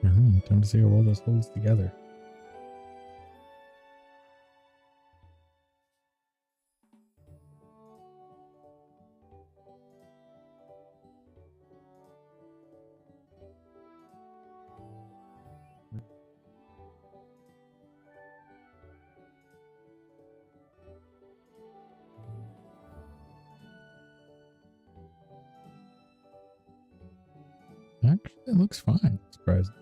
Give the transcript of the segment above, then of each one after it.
Time to see how well this holds together. Actually, it looks fine. Surprising.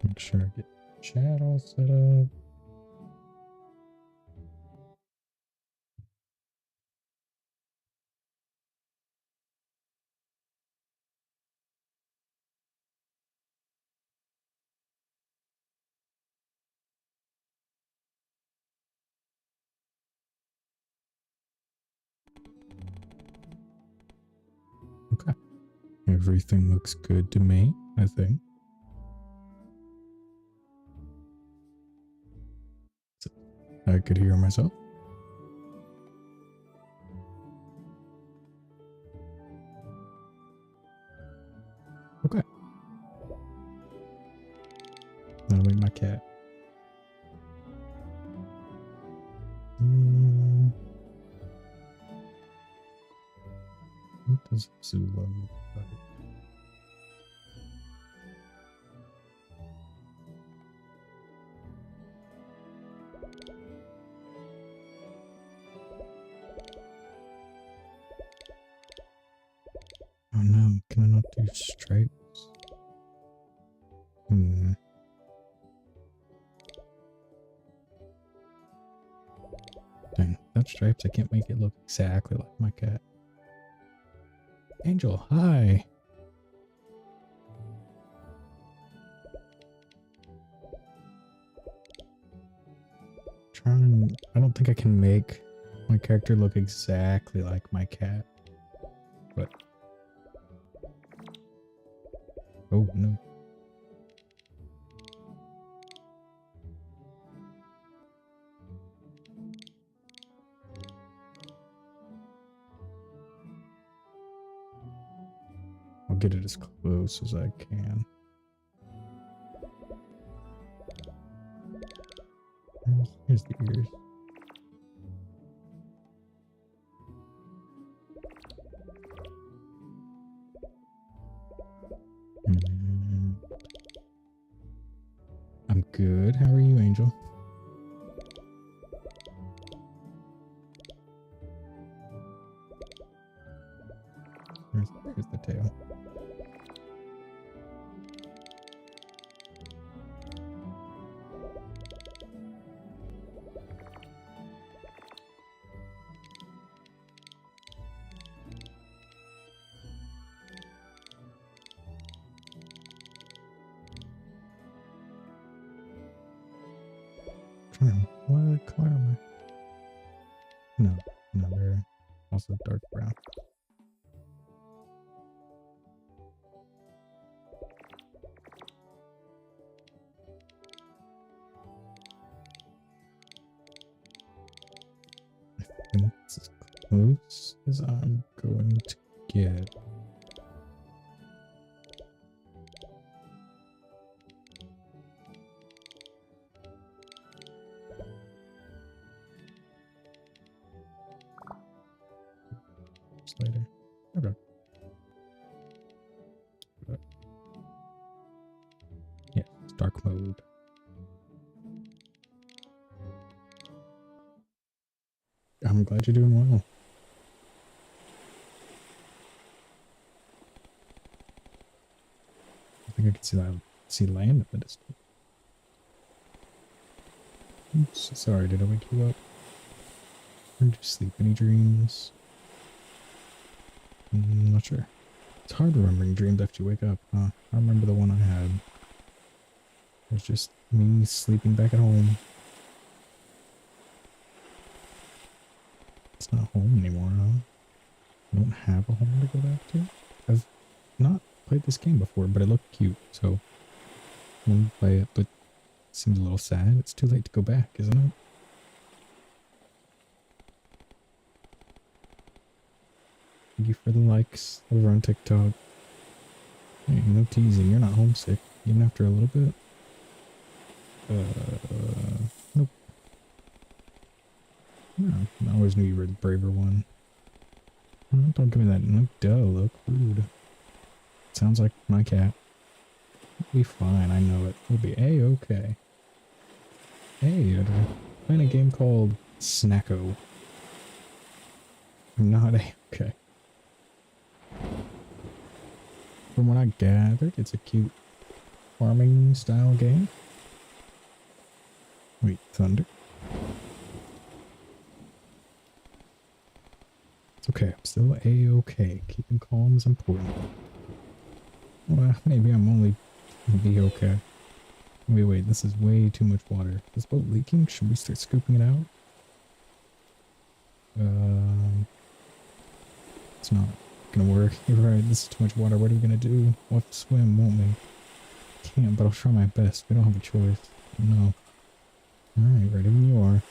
Make sure I get chat all set up. Okay. Everything looks good to me, I think. I could hear myself. Okay. That'll be my cat. What does Zula look like? Oh no, can I not do stripes? Dang, that stripes, I can't make it look exactly like my cat. Angel, hi! I don't think I can make my character look exactly like my cat. But... oh no. I'll get it as close as I can. Here's the ears. I'm good. How are you, Angel? Here's the tail. What color am I? No, they're also dark brown. I think it's as close as I'm going to get. Later. Okay. Yeah, it's dark mode. I'm glad you're doing well. I think I can see land in the distance. Oops, sorry, did I wake you up? Or did you sleep? Any dreams? I'm not sure. It's hard remembering dreams after you wake up, huh? I remember the one I had. It was just me sleeping back at home. It's not home anymore, huh? I don't have a home to go back to? I've not played this game before, but it looked cute, so I wanted to play it, but it seems a little sad. It's too late to go back, isn't it? Thank you for the likes over on TikTok. Hey, no teasing. You're not homesick, even after a little bit. Nope. No, I always knew you were the braver one. Don't give me that no duh look. Rude. Sounds like my cat. We'll be fine, I know it. We'll be A-okay. Hey, I'm playing a game called Snacko. I'm not A-okay. From what I gathered, it's a cute farming style game. Wait, thunder? It's okay, I'm still A-okay. Keeping calm is important. Well, maybe I'm only be okay. Wait, this is way too much water. Is this boat leaking? Should we start scooping it out? It's not gonna work. You're right, this is too much water. What are we gonna do? We'll have to swim, won't we? Can't, but I'll try my best. We don't have a choice. No. Alright, ready when you are.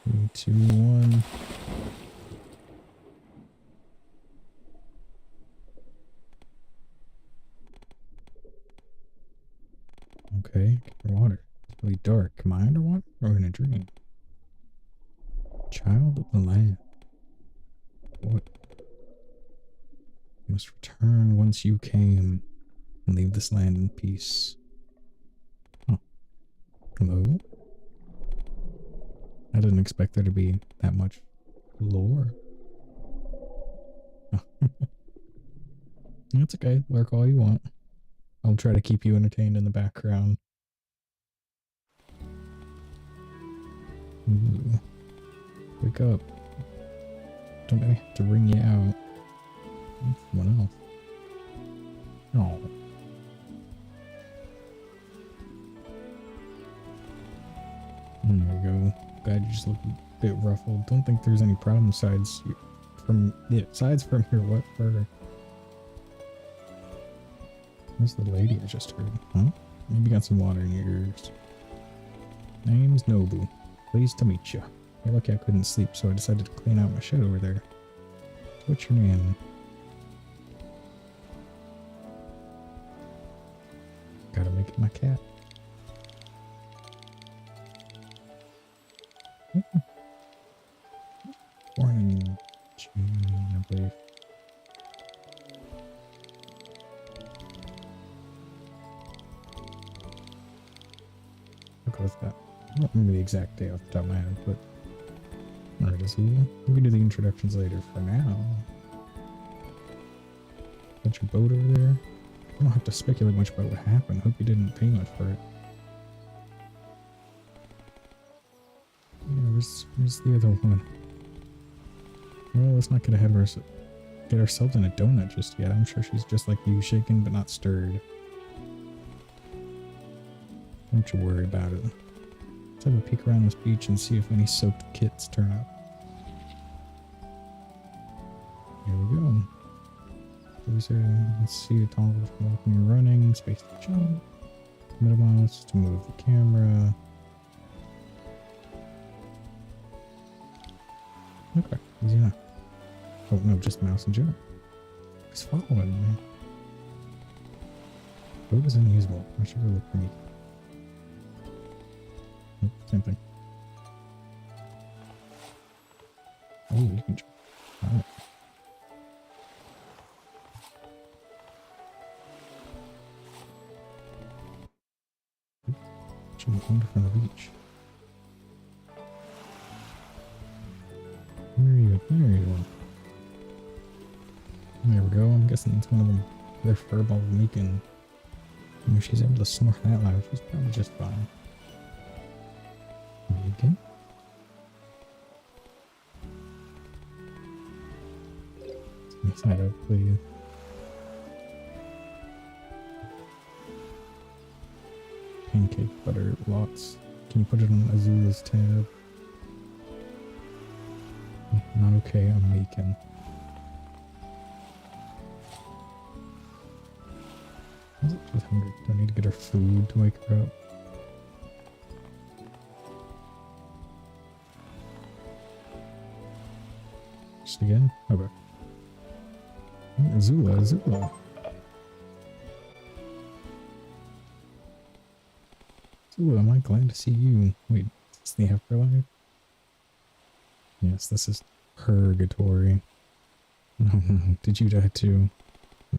3, 2, 1. Okay, water. It's really dark. Am I underwater or in a dream? Child of the land. What? You must return whence you came and leave this land in peace. Oh. Hello? I didn't expect there to be that much lore. Oh. It's okay. Lurk all you want. I'll try to keep you entertained in the background. Ooh. Wake up. Don't I have to ring you out? Someone else. Oh. There we go. Glad you just look a bit ruffled. Don't think there's any problem sides from here. What further? Where's the lady I just heard? Huh? Maybe you got some water in your ears. Name's Nobu. Pleased to meet you. You're lucky I couldn't sleep, so I decided to clean out my shed over there. What's your name? Gotta make it my cat. Born in June, I believe. I'll go with that. I don't remember the exact day off the top of my head, but where is he? We can do the introductions later for now. Got your boat over there. I don't have to speculate much about what happened. Hope you didn't pay much for it. Yeah, where's the other one? Well, let's not get ahead of ourselves. Get ourselves in a donut just yet. I'm sure she's just like you, shaken but not stirred. Don't you worry about it. Let's have a peek around this beach and see if any soaked kits turn up. Here we go. Let's see a toggle for walking and running, space to jump, middle mouse to move the camera. Okay, easy enough. Oh no, just mouse and jump. He's following me. Boat is unusable. I should go look for me. Oh, same thing. Oh, you can jump. Alright. Wander from the beach. Where are you? There you are. There we go. I'm guessing it's one of them. Their furball Meekin. I mean, she's able to snort that loud. She's probably just fine. Meekin? Side up, please. Pancake butter lots. Can you put it on Azula's tab? Not okay, I'm Meekin. She's hungry. Do I need to get her food to wake her up? forest again. Okay. Zula, Zula. Zula, am I glad to see you? Wait, is this the afterlife? Yes, this is purgatory. No, no, did you die too?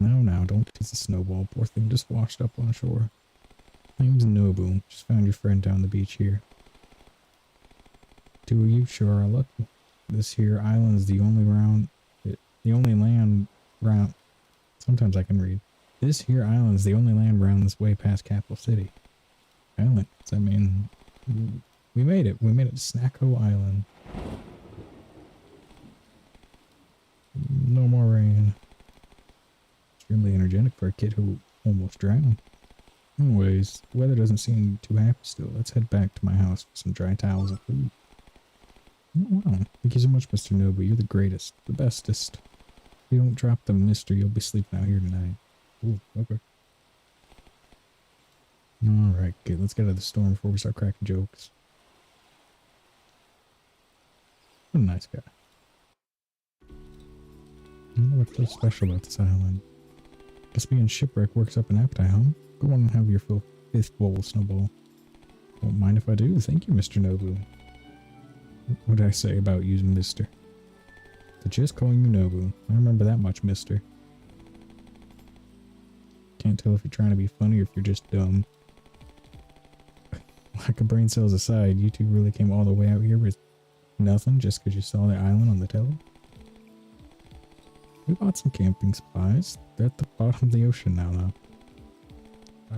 No, now, don't tease the snowball. Poor thing just washed up on shore. My name's Nobu. Just found your friend down the beach here. Two of you sure are lucky. This here island's the only land round. Sometimes I can read. This here island's the only land round this way past Capital City. Islands. I mean, we made it. We made it to Snacko Island. No more rain. Extremely energetic for a kid who almost drowned. Anyways, the weather doesn't seem too happy still. Let's head back to my house for some dry towels and food. Oh, wow. Thank you so much, Mr. Nobu. You're the greatest. The bestest. If you don't drop the mister, you'll be sleeping out here tonight. Ooh, okay. Alright, good. Let's get out of the storm before we start cracking jokes. What a nice guy. I don't know what's so special about this island. Guess being shipwrecked works up an appetite, huh? Go on and have your fifth bowl, Snowball. Won't mind if I do. Thank you, Mr. Nobu. What did I say about you, mister? To just calling you Nobu. I remember that much, mister. Can't tell if you're trying to be funny or if you're just dumb. Lack of brain cells aside, you two really came all the way out here with nothing just because you saw the island on the telly? We bought some camping supplies. They're at the bottom of the ocean now, though.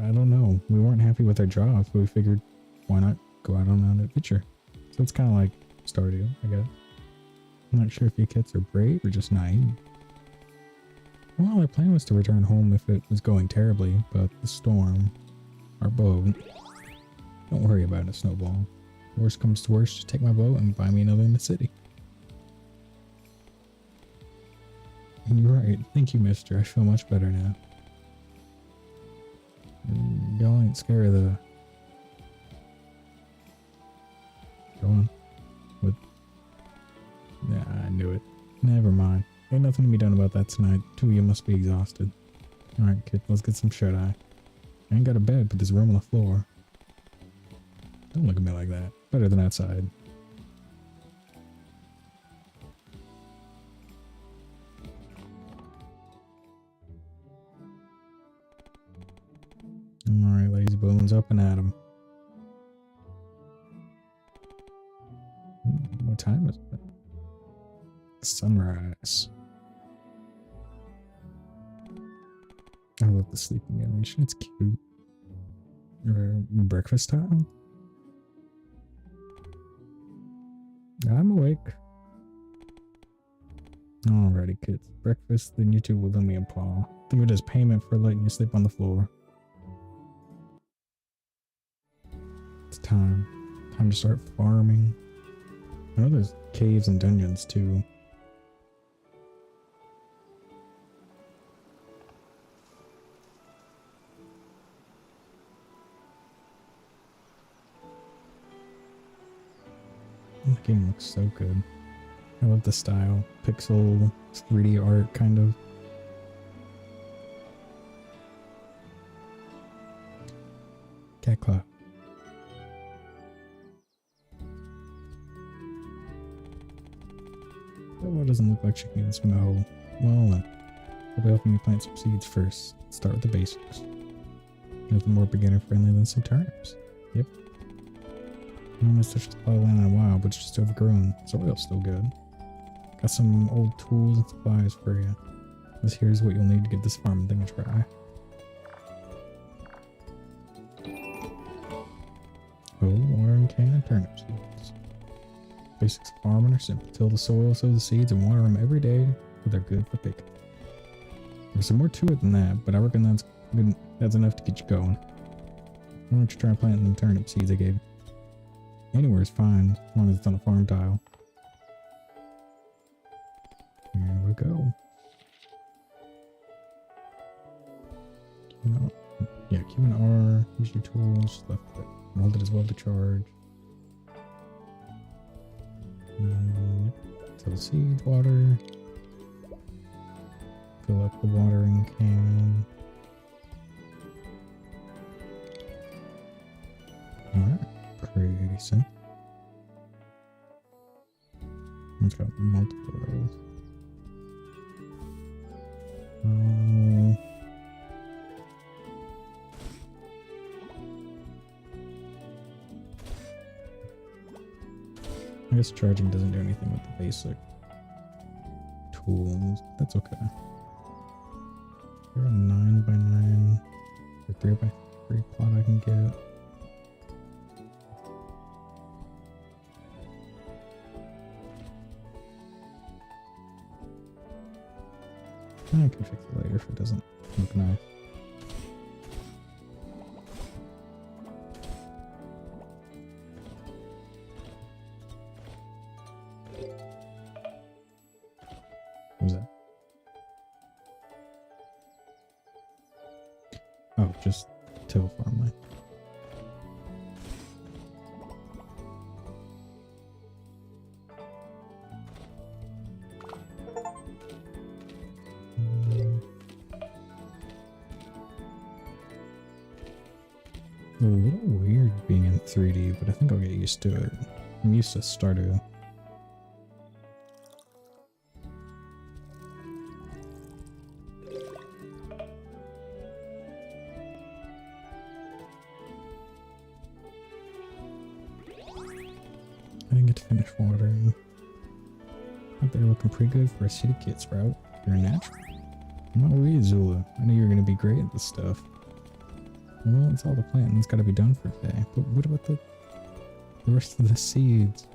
I don't know. We weren't happy with our jobs, but we figured, why not go out on an adventure? So it's kind of like Stardew, I guess. I'm not sure if you kids are brave or just naive. Well, our plan was to return home if it was going terribly, but the storm, our boat... Don't worry about it, Snowball. Worst comes to worst, just take my boat and buy me another in the city. You're right. Thank you, mister. I feel much better now. Y'all ain't scared of the... Go on. What? Yeah, I knew it. Never mind. Ain't nothing to be done about that tonight. Two of you must be exhausted. Alright, kid. Let's get some shut-eye. I ain't got a bed, but there's room on the floor. Don't look at me like that. Better than outside. Alright, lazy bones, up and at 'em. What time is it? Sunrise. I love the sleeping animation, it's cute. Breakfast time? I'm awake. Alrighty, kids. Breakfast, then you two will lend me a paw. Think of it as payment for letting you sleep on the floor. It's time. Time to start farming. I know there's caves and dungeons too. The game looks so good. I love the style. Pixel, 3D art, kind of. Cat clap. That doesn't look like chickens. No. Well then. I'll be helping you plant some seeds first. Start with the basics. Nothing more beginner friendly than some turnips. Yep. I haven't touched this plot of land in a while, but it's just overgrown. Soil's still good. Got some old tools and supplies for you. This here's what you'll need to give this farming thing a try. Oh, water and can of turnip seeds. Basics of farming are simple. Till the soil, sow the seeds, and water them every day, or they're good for picking. There's some more to it than that, but I reckon that's enough to get you going. Why don't you try planting the turnip seeds I gave you? Anywhere is fine, as long as it's on a farm tile. Here we go. Yeah, Q and R, use your tools, left click. Hold it as well to charge. Yep. Fill seed water. Fill up the watering can. Alright, pretty simple. It's got multiple rows. I guess charging doesn't do anything with the basic tools. That's okay. There a 9x9 or 3x3 plot I can get. I can fix it later if it doesn't look nice. What was that? Oh, just till farmland. A little weird being in 3D, but I think I'll get used to it. I'm used to Stardew. I didn't get to finish watering. Out there looking pretty good for a city kid sprout. You're a natural. I'm not worried, Zula. I know you're gonna be great at this stuff. Well, it's all the planting. It's gotta be done for today. But what about the rest of the seeds?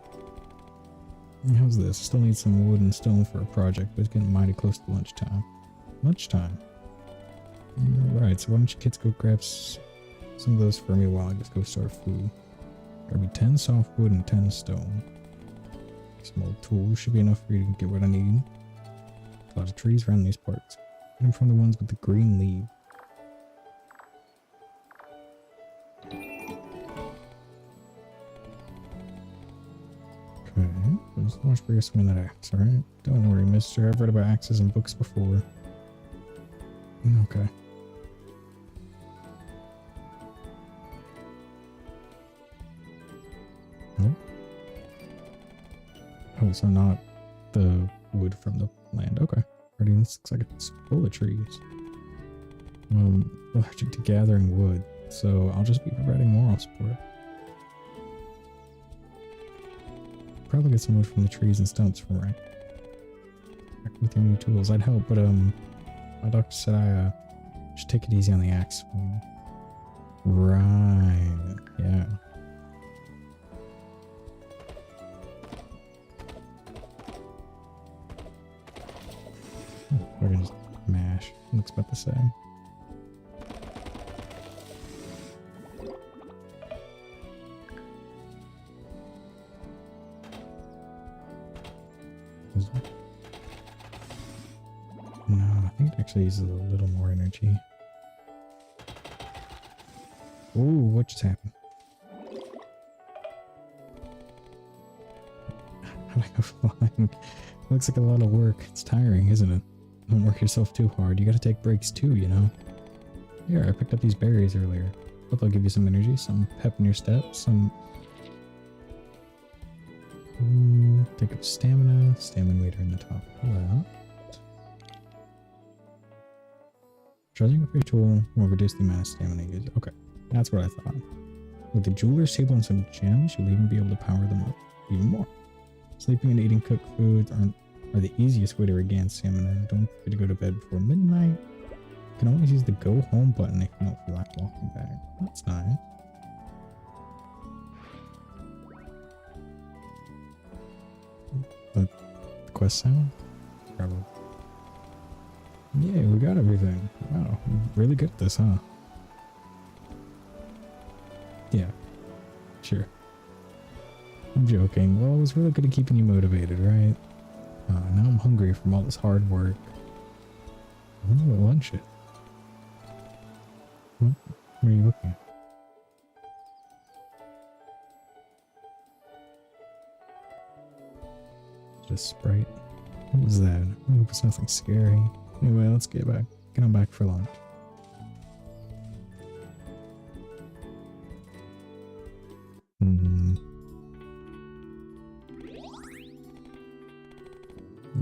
How's this? Still need some wood and stone for a project, but it's getting mighty close to lunchtime. Lunchtime? Alright, so why don't you kids go grab some of those for me while I just go start food. Gotta be 10 softwood and 10 stone. Some old tools should be enough for you to get what I need. A lot of trees around these parts. Get them from the ones with the green leaves. Okay, there's so much for you to swing that axe, alright? Don't worry, mister. I've read about axes in books before. Okay. Oh. Oh, so not the wood from the land. Okay. Already, this looks like it's full of trees. Allergic to gathering wood, so I'll just be providing moral support. Probably get some wood from the trees and stumps from right. With your new tools, I'd help, but my doctor said I should take it easy on the axe. Right, yeah. I can just mash. Looks about the same. No, I think it actually uses a little more energy. Ooh, what just happened? How'd I go flying? Looks like a lot of work. It's tiring, isn't it? Don't work yourself too hard. You gotta take breaks too, you know? Here, I picked up these berries earlier. Hope they'll give you some energy, some pep in your step, some... take up stamina. Stamina meter in the top left. Charging up your tool will reduce the amount of stamina used. Okay, that's what I thought. With the jeweler's table and some gems, you'll even be able to power them up even more. Sleeping and eating cooked foods are the easiest way to regain stamina. Don't forget to go to bed before midnight. You can always use the go home button if you don't feel like walking back. That's nice. The quest sound? Probably. Yeah, we got everything. Wow, really good at this, huh? Yeah, sure. I'm joking. Well, it was really good at keeping you motivated, right? Now I'm hungry from all this hard work. I wonder what lunch is. What are you looking at? Just Sprite. What was that? I hope it's nothing scary. Anyway, let's get on back for lunch.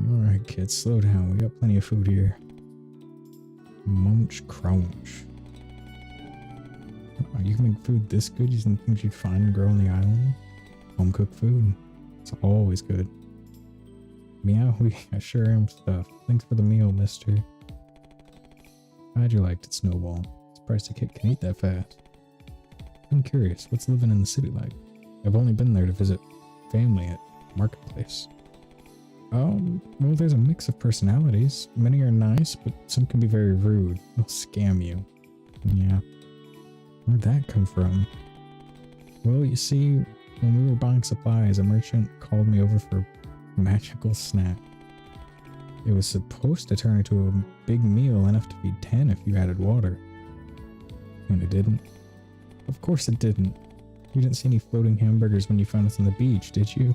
Alright kids, slow down. We got plenty of food here. Munch crunch. Oh, you can make food this good using things you'd find and grow on the island? Home cooked food. It's always good. Meow, I sure am stuffed. Thanks for the meal, mister. Glad you liked it, Snowball. Surprised a kid can eat that fast. I'm curious, what's living in the city like? I've only been there to visit family at Marketplace. Well, there's a mix of personalities. Many are nice, but some can be very rude. They'll scam you. Yeah. Where'd that come from? Well, you see, when we were buying supplies, a merchant called me over for a magical snack. It was supposed to turn into a big meal enough to feed 10 if you added water. And it didn't. Of course it didn't. You didn't see any floating hamburgers when you found us on the beach, did you?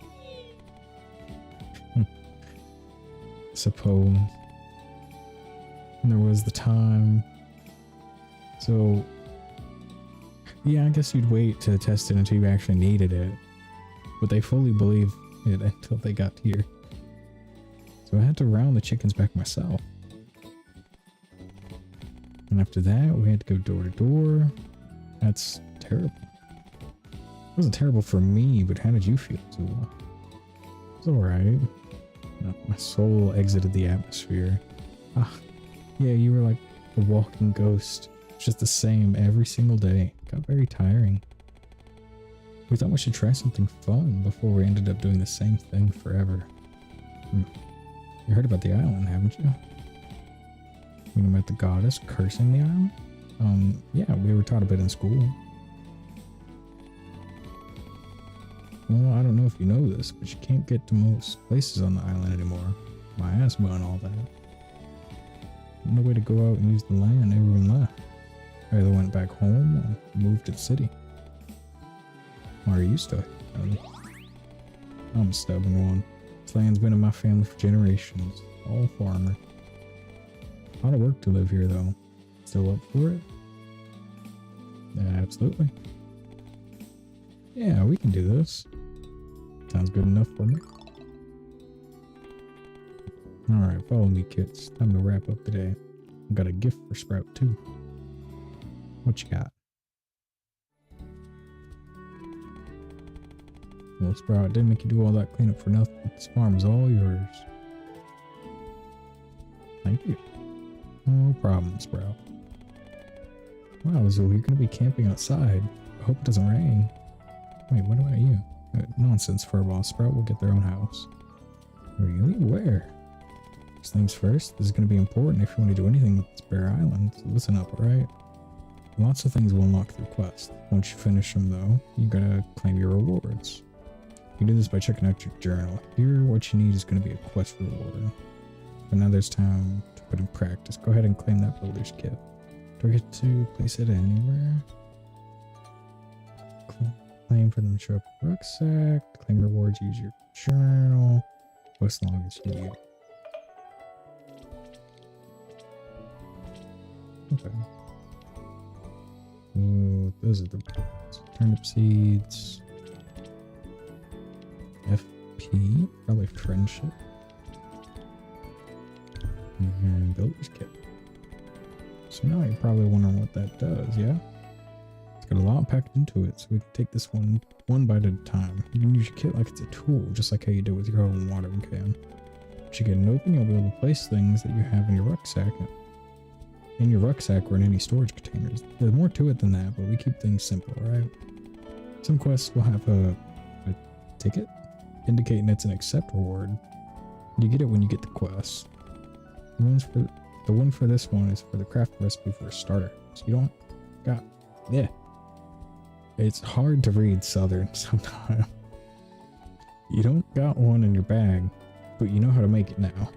Suppose. And there was the time. So, yeah, I guess you'd wait to test it until you actually needed it. But they fully believed it until they got here. So I had to round the chickens back myself. And after that, we had to go door to door. That's terrible. It wasn't terrible for me, but how did you feel, Zula? It's alright. No, my soul exited the atmosphere. Ah, yeah, you were like a walking ghost. Just the same every single day. Got very tiring. We thought we should try something fun before we ended up doing the same thing forever. You heard about the island, haven't you? You know about the goddess cursing the island? Yeah, we were taught a bit in school. Well, I don't know if you know this, but you can't get to most places on the island anymore. My ass went all that. No way to go out and use the land, everyone left. I either went back home or moved to the city. Why are you stuck? I'm a stubborn one. This land's been in my family for generations. All farmer. A lot of work to live here though. Still up for it? Yeah, absolutely. Yeah, we can do this. Sounds good enough for me. Alright, follow me kids. Time to wrap up the day. I've got a gift for Sprout too. What you got? Well, Sprout, didn't make you do all that cleanup for nothing. This farm is all yours. Thank you. No problem, Sprout. Wow, Zul, you're gonna be camping outside. I hope it doesn't rain. Wait, what about you? Nonsense, Furball. Sprout will get their own house. Really? Where? First things first, this is gonna be important if you want to do anything with this bare island, so listen up, alright? Lots of things will unlock through quests. Once you finish them though, you gotta claim your rewards. You can do this by checking out your journal. Here, what you need is going to be a quest reward. But now there's time to put in practice. Go ahead and claim that builder's kit. Do I get to place it anywhere? Claim for them to show up in the rucksack. Claim rewards, use your journal. Go as long as you need. Okay. So those are the turnip seeds. FP, probably friendship. And builder's kit. So now you're probably wondering what that does, yeah? It's got a lot packed into it, so we can take this one bite at a time. You can use your kit like it's a tool, just like how you do with your own watering can. Once you get it open, you'll be able to place things that you have in your rucksack. In your rucksack or in any storage containers. There's more to it than that, but we keep things simple, right? Some quests will have a ticket indicating it's an accept reward. You get it when you get the quest. The one for this one is for the craft recipe for a starter. So you don't got, yeah. It's hard to read Southern sometimes. You don't got one in your bag, but you know how to make it now.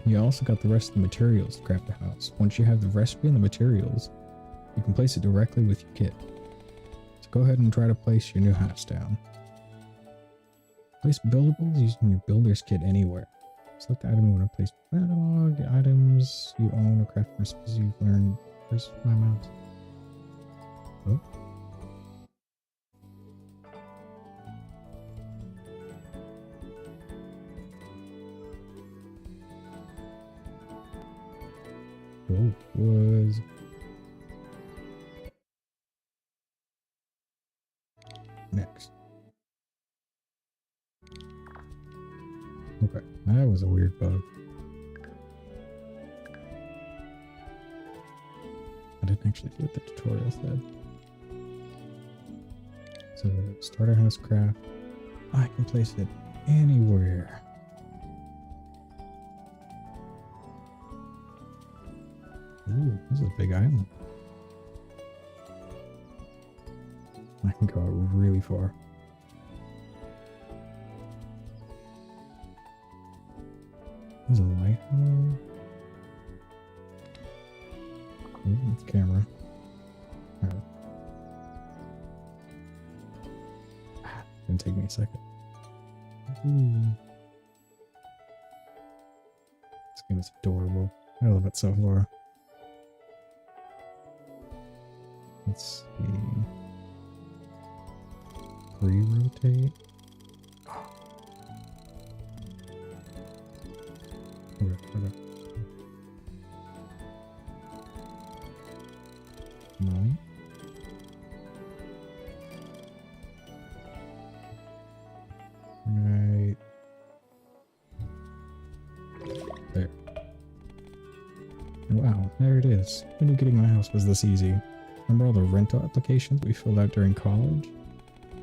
You also got the rest of the materials to craft the house. Once you have the recipe and the materials, you can place it directly with your kit. So go ahead and try to place your new house down. Place buildables using your builder's kit anywhere. Select the item you want to place in the catalog. The items you own or craft recipes you've learned. Where's my mouse? Oh. Oh, was next. Okay, that was a weird bug. I didn't actually do what the tutorial said. So, starter house craft. I can place it anywhere. Ooh, this is a big island. I can go out really far. There's a lighthouse. Ooh, it's camera. Alright. It's gonna take me a second. Ooh. This game is adorable. I love it so far. Let's see. Re-rotate. Okay. No. Right. There. Wow, there it is. Who knew getting my house was this easy? Remember all the rental applications we filled out during college?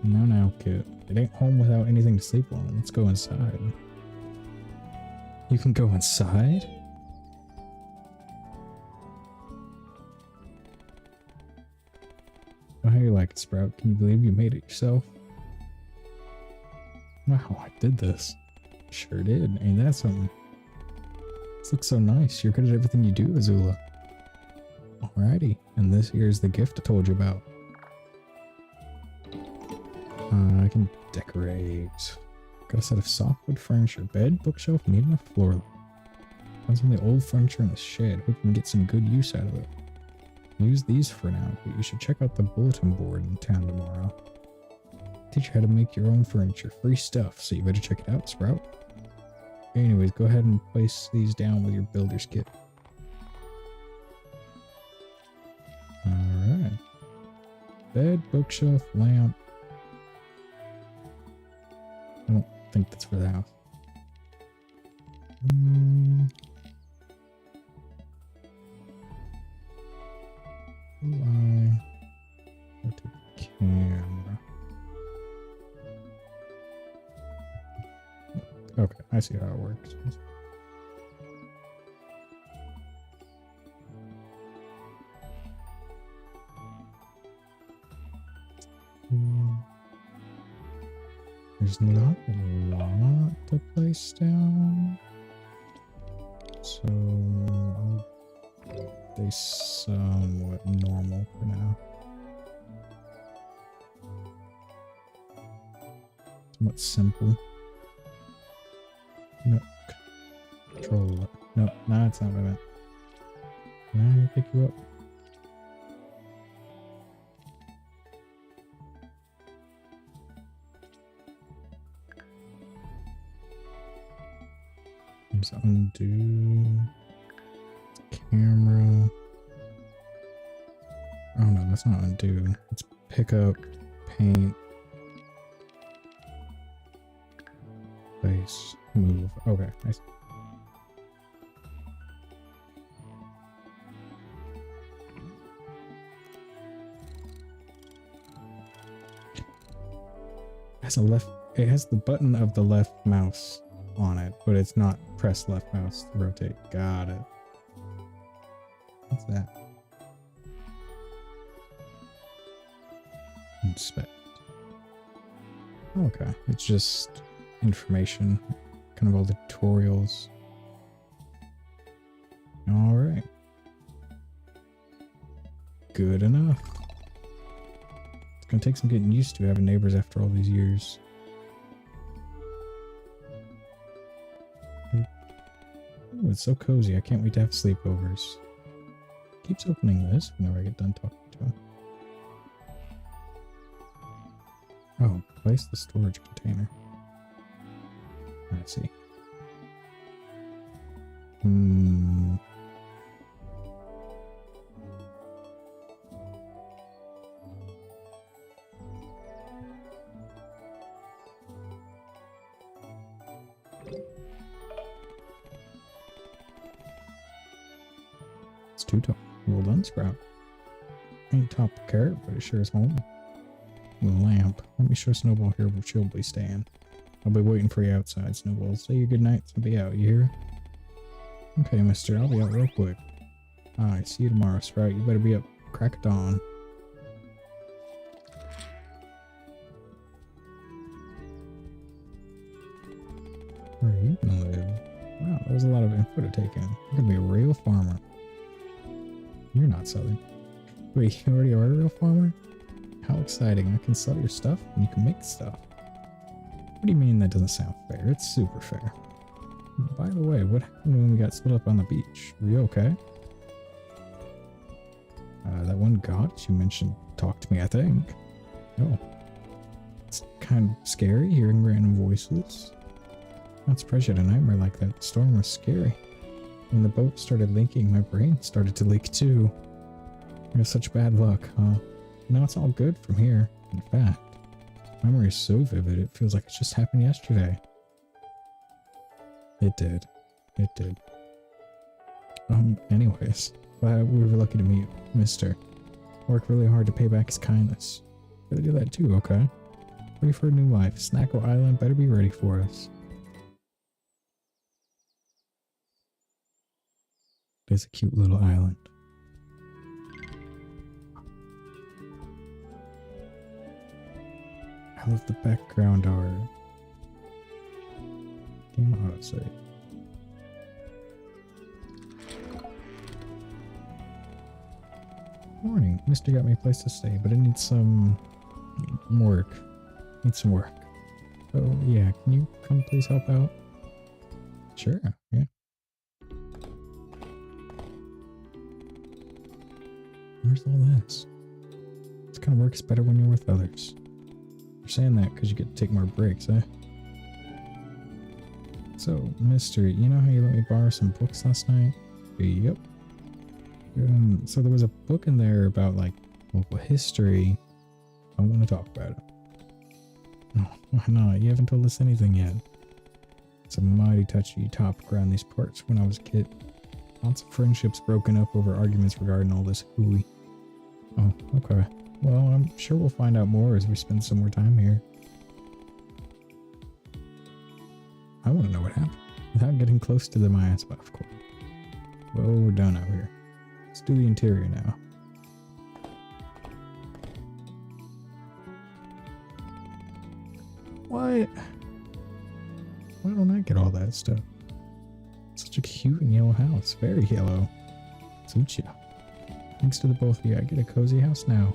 No, kid. It ain't home without anything to sleep on. Let's go inside. You can go inside? Oh, how you like it, Sprout? Can you believe you made it yourself? Wow, I did this. Sure did. Ain't that something? This looks so nice. You're good at everything you do, Azula. Alrighty, and this here's the gift I told you about. I can decorate. Got a set of softwood furniture, bed, bookshelf, need enough floor. Found some of the old furniture in the shed. Hope you can get some good use out of it. Use these for now, but you should check out the bulletin board in town tomorrow. Teach you how to make your own furniture. Free stuff, so you better check it out, Sprout. Anyways, go ahead and place these down with your builder's kit. Alright. Bed, bookshelf, lamp. I don't think that's for the house. Go to camera. Okay, I see how it works. There's not a lot to place down, so I'll stay somewhat normal for now. Somewhat simple. No, control it. No, that's not what I meant. Can I pick you up? Let's undo camera. Oh no, that's not undo. Let's pick up, paint, place, move. Okay, nice. It has the button of the left mouse on it, but it's not press left mouse to rotate. Got it. What's that? Inspect. Okay, it's just information, kind of all the tutorials. All right. Good enough. It's gonna take some getting used to having neighbors after all these years. Oh, it's so cozy. I can't wait to have sleepovers. Keeps opening this whenever I get done talking to him. Oh, place the storage container. I see. It's too tall. Well done, Sprout. Ain't top the carrot, but it sure is home. Lamp. Let me show Snowball here where she'll be staying. I'll be waiting for you outside, Snowball. Say your goodnights and be out, you hear? Okay, mister, I'll be out real quick. Alright, see you tomorrow, Sprout. You better be up crack of dawn. Where are you gonna live? Wow, that was a lot of info to take in. You're gonna be a real farmer. You're not southern. Wait, you already are a real farmer? How exciting. I can sell your stuff and you can make stuff. What do you mean that doesn't sound fair? It's super fair. By the way, what happened when we got split up on the beach? Were you okay? That one goddess you mentioned talked to me, I think. Oh. It's kind of scary hearing random voices. Not surprised you had a nightmare like that. The storm was scary. When the boat started leaking, my brain started to leak too. You have such bad luck, huh? Now it's all good from here. In fact, my memory is so vivid, it feels like it just happened yesterday. It did. It did. Anyways, glad we were lucky to meet you, mister. Worked really hard to pay back his kindness. Gotta do that too, okay? Ready for a new life. Snacko Island better be ready for us. It's a cute little island. I love the background art. Game autosave. Morning. Mister got me a place to stay, but it needs some work. Needs some work. So yeah, can you come please help out? Sure, yeah. Where's all this? This kind of works better when you're with others. You're saying that because you get to take more breaks, eh? So, mister, you know how you let me borrow some books last night? Yep. So there was a book in there about, like, local history. I want to talk about it. No, why not? You haven't told us anything yet. It's a mighty touchy topic around these parts when I was a kid. Lots of friendships broken up over arguments regarding all this hooey. Oh, okay. Well, I'm sure we'll find out more as we spend some more time here. I want to know what happened, without getting close to the Maya spot, of course. Well, we're done out here. Let's do the interior now. What? Why don't I get all that stuff? Such a cute and yellow house. Very yellow. Suits ya. Thanks to the both of you, I get a cozy house now.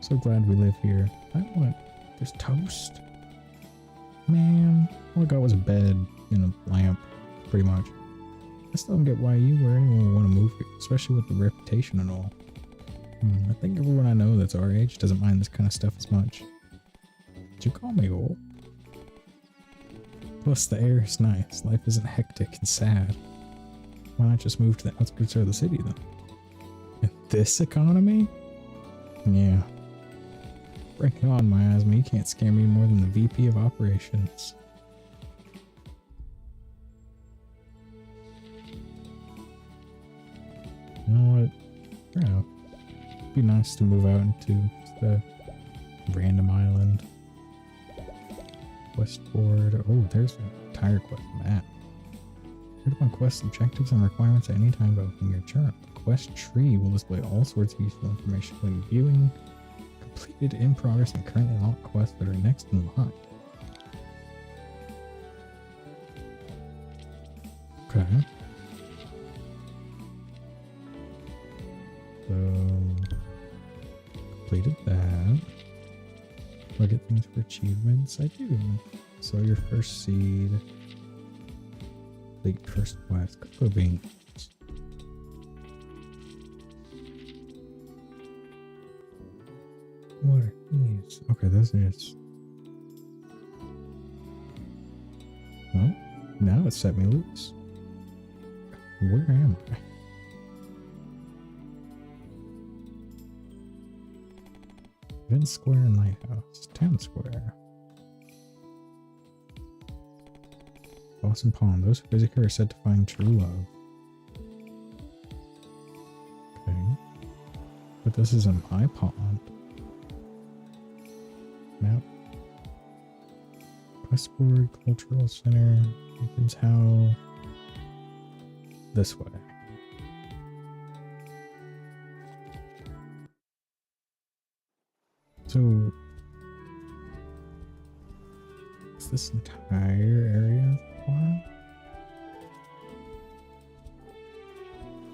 So glad we live here. I want... There's toast. Man, all I got was a bed and a lamp, pretty much. I still don't get why you or anyone would want to move here, especially with the reputation and all. I think everyone I know that's our age doesn't mind this kind of stuff as much. Did you call me old? Plus, the air is nice. Life isn't hectic and sad. Why not just move to the outskirts of the city, then? In this economy? Yeah. Bring it on, Miasma. You can't scare me more than the VP of Operations. You know what? Fair enough. It'd be nice to move out into the random island. Quest board. Oh, there's an entire quest map. Read upon quest objectives and requirements at any time by opening your chart. The quest tree will display all sorts of useful information, including viewing completed, in progress, and currently unlocked quests that are next in line. Okay. So, completed that. Do I get things for achievements? I do. So your first seed. complete first quest. Cocoa beans. What are these? Okay, this is... Well, now it set me loose. Where am I? Event Square and Lighthouse. Town Square. Boston Pond. Those who visit here are said to find true love. Okay. But this isn't my pond. Map. Westward Cultural Center. Lincoln's House. This way. So, is this entire area the farm?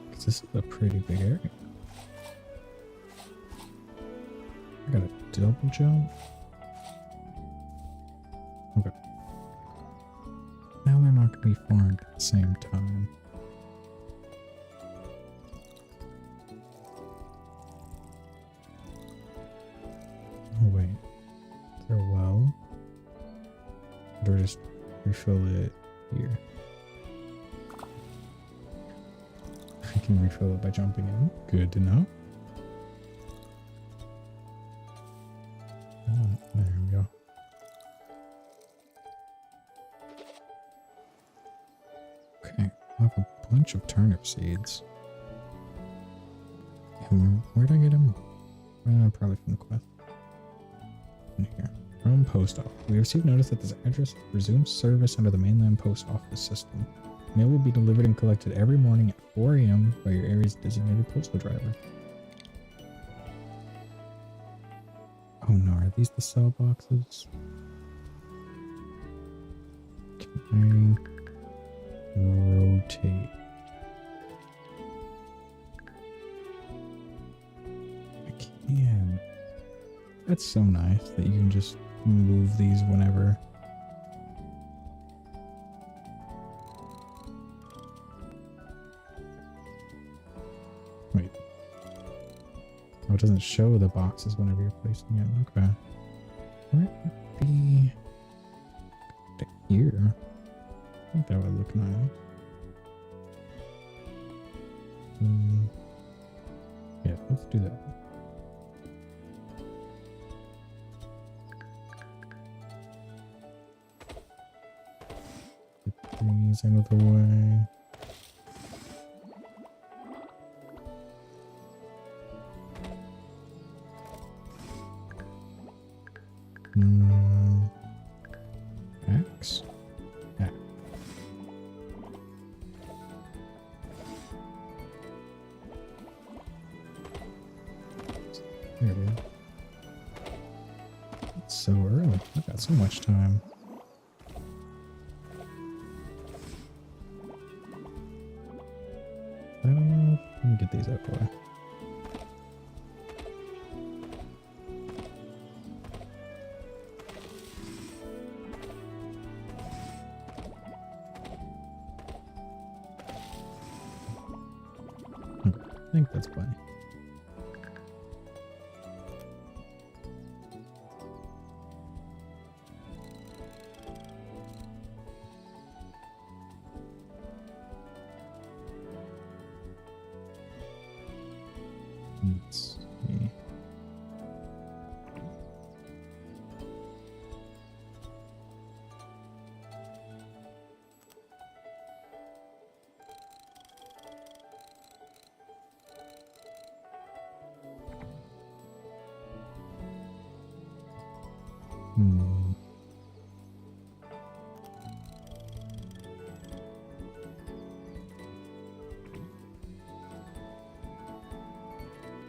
Because this is a pretty big area. I gotta double jump. Okay. Now they're not gonna be farmed at the same time. Oh wait, is there a well? Or just refill it here? I can refill it by jumping in. Good to know. Oh, there we go. Okay, I have a bunch of turnip seeds. And where'd I get them? Probably from the quest. In here. Rome Post Office. We received notice that this address resumes service under the mainland post office system. Mail will be delivered and collected every morning at 4 a.m. by your area's designated postal driver. Oh no, are these the cell boxes? Can I rotate? I can. That's so nice that you can just move these whenever. Wait. Oh, it doesn't show the boxes whenever you're placing it. Okay. Where would be to here? I think that would look nice. Yeah, let's do that. These out of the way. Axe? Yeah. There it is. It's so early. I've got so much time. I don't know. Let me get these out of the way. Okay, I think that's plenty. Let's see.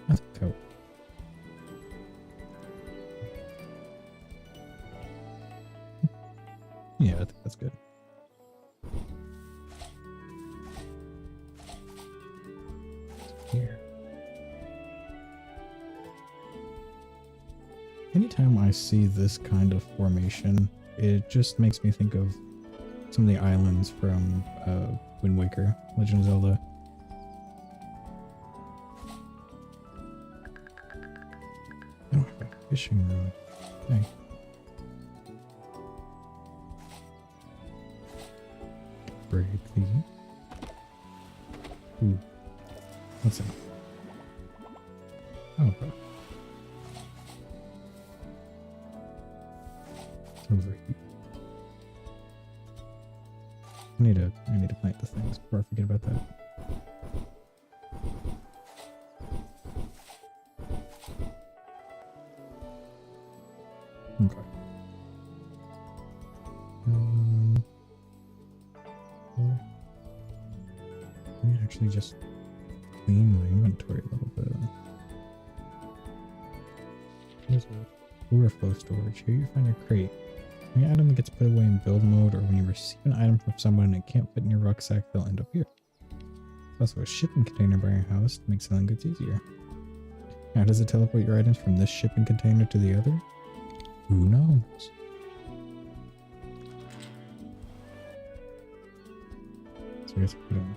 Let's go. Yeah, I think that's good. Here. Anytime I see this kind of formation, it just makes me think of some of the islands from Wind Waker, Legend of Zelda. I don't have a fishing rod. Okay. Break the... Ooh. What's that? Oh, okay. Overheat. I need to plant the things before I forget about that. Okay. Let me actually just clean my inventory a little bit. Here's a overflow storage. Here you find your crate. When your item gets put away in build mode, or when you receive an item from someone and it can't fit in your rucksack, they'll end up here. There's also a shipping container by your house to make selling goods easier. Now, does it teleport your items from this shipping container to the other? Who knows? So I guess I put them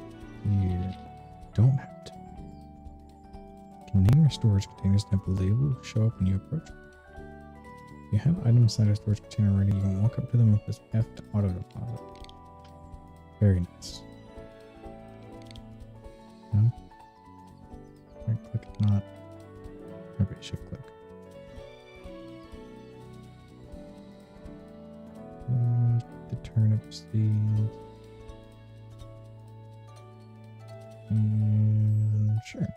here. Don't have to. You can name your storage containers and have the label show up when you approach them. If you have items inside a storage container already, you can walk up to them and press F to auto deposit. Very nice. No? Right click if not. Okay, shift click. The turnip seeds. Sure.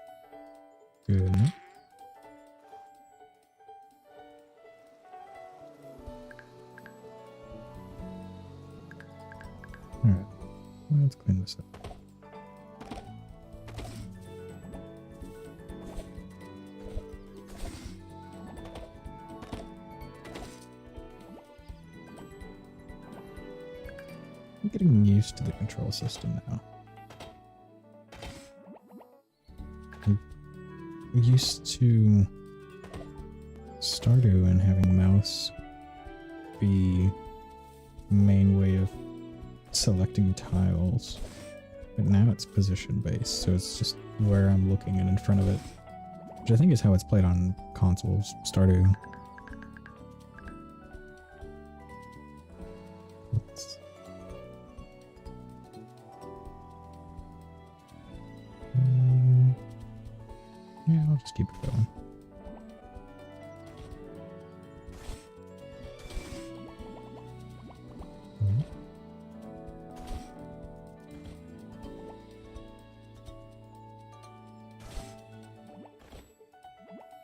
Good enough. Alright, let's clean this up. I'm getting used to the control system now. I'm used to Stardew and having mouse be the main way of selecting tiles, but now it's position based, so it's just where I'm looking and in front of it, which I think is how it's played on consoles. Stardew. Yeah, I'll just keep it going.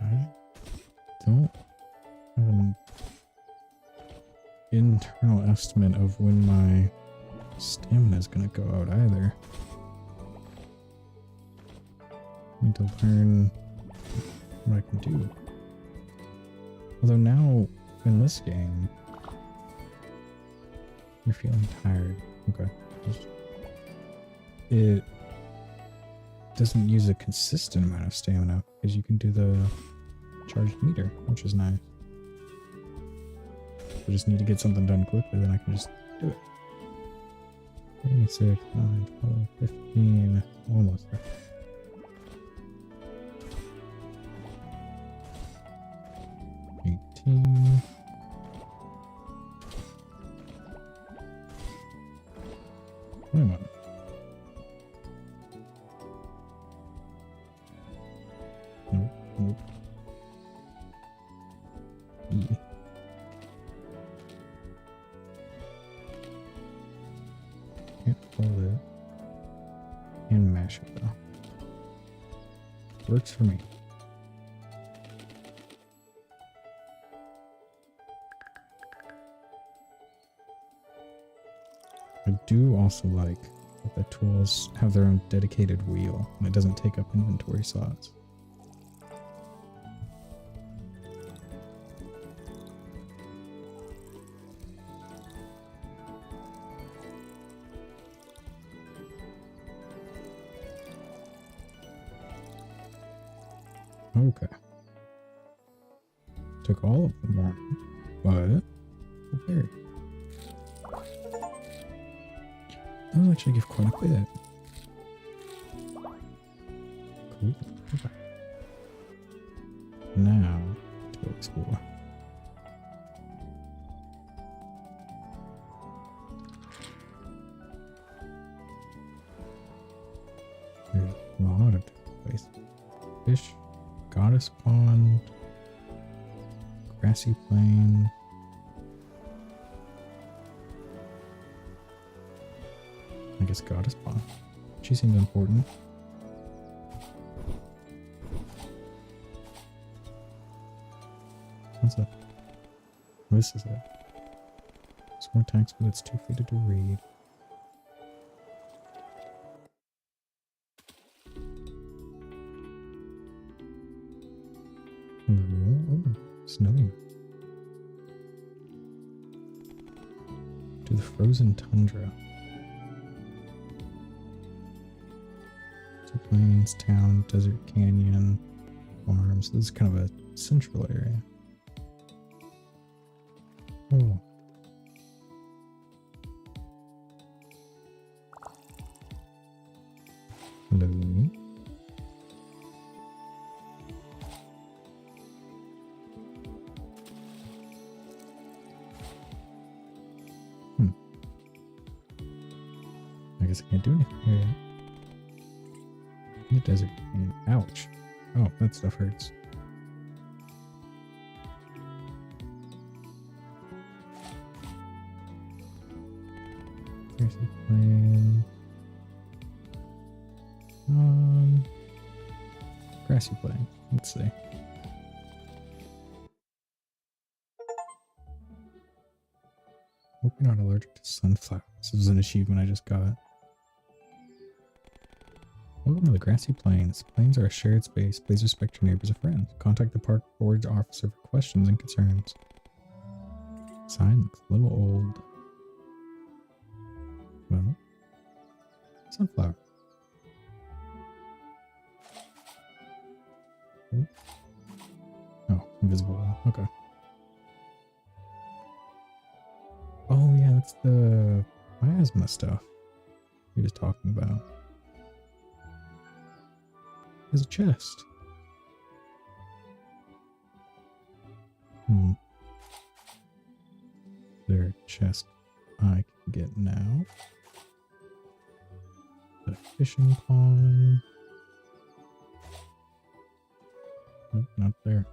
I don't have an internal estimate of when my stamina is going to go out either. I need to learn what I can do. Although now, in this game, you're feeling tired. Okay. It doesn't use a consistent amount of stamina, because you can do the charged meter, which is nice. I just need to get something done quickly, then I can just do it. 3, 6, 9, 12, 15, almost there. Wait a minute. Nope, nope. E. Can't hold it. And mash it though. Works for me. I do also like that the tools have their own dedicated wheel and it doesn't take up inventory slots. Okay. Took all of them on, but okay. That'll actually give quite a bit. Cool. Okay. Now, to go explore. There's a lot of different places. Fish, Goddess Pond, Grassy Plain. I guess Goddess Pond. She seems important. What's that? This is it. It's more text, but it's too faded to read. Hello. Oh, snowing. To the frozen tundra. So plains, town, desert, canyon, farms. This is kind of a central area. Oh. Hello. I guess I can't do anything here yet. In the desert. Ouch. Oh, that stuff hurts. Grassy plain. Grassy plain. Let's see. Hope you're not allergic to sunflowers. This is an achievement I just got. Welcome to the Grassy Plains. Plains are a shared space. Please respect your neighbors and friends. Contact the park board officer for questions and concerns. Sign looks a little old. Well, sunflower. Oh, invisible wall. Okay. Oh yeah, that's the miasma stuff he was talking about. There's a chest. There, chest I can get now. The fishing pond. Nope, not there.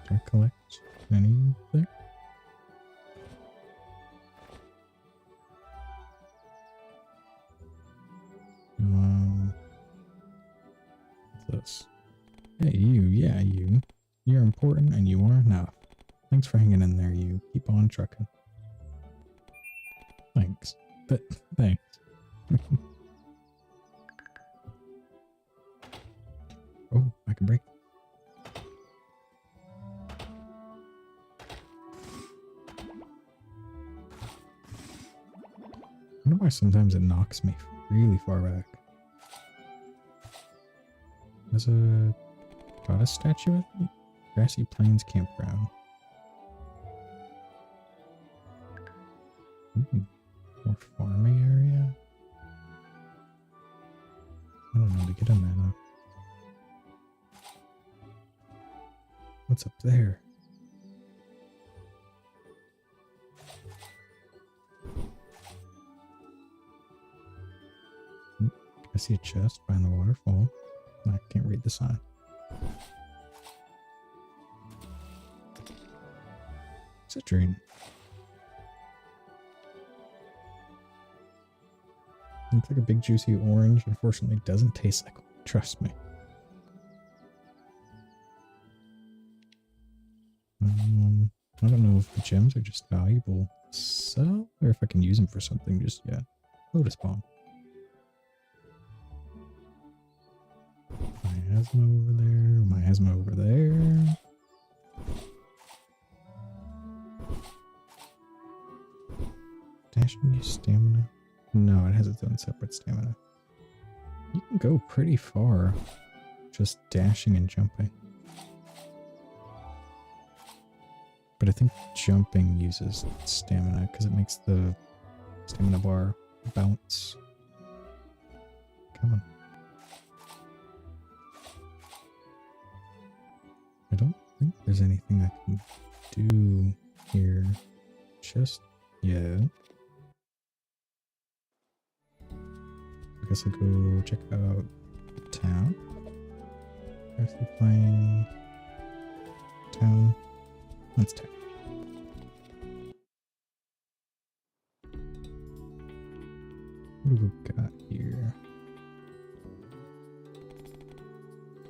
Can I collect any there? What's this? Hey, you. Yeah, you. You're important and you are enough. Thanks for hanging in there, you. Keep on trucking. Thanks. But, thanks. Oh, I can break. I wonder why sometimes it knocks me really far back. There's a goddess statue, I think? Grassy Plains Campground. Ooh, more farming area? I don't know to get in there though. What's up there? I see a chest behind the waterfall. I can't read the sign. Citrine. Looks like a big juicy orange. Unfortunately, it doesn't taste like one. Trust me. I don't know if the gems are just valuable to sell or if I can use them for something just yet. Lotus Bomb. Miasma over there. Miasma over there. Dashing use stamina. No, it has its own separate stamina. You can go pretty far just dashing and jumping. But I think jumping uses stamina because it makes the stamina bar bounce. Come on. I don't think there's anything I can do here just yet. I guess I'll go check out the town. Actually playing town. That's town. What do we got here?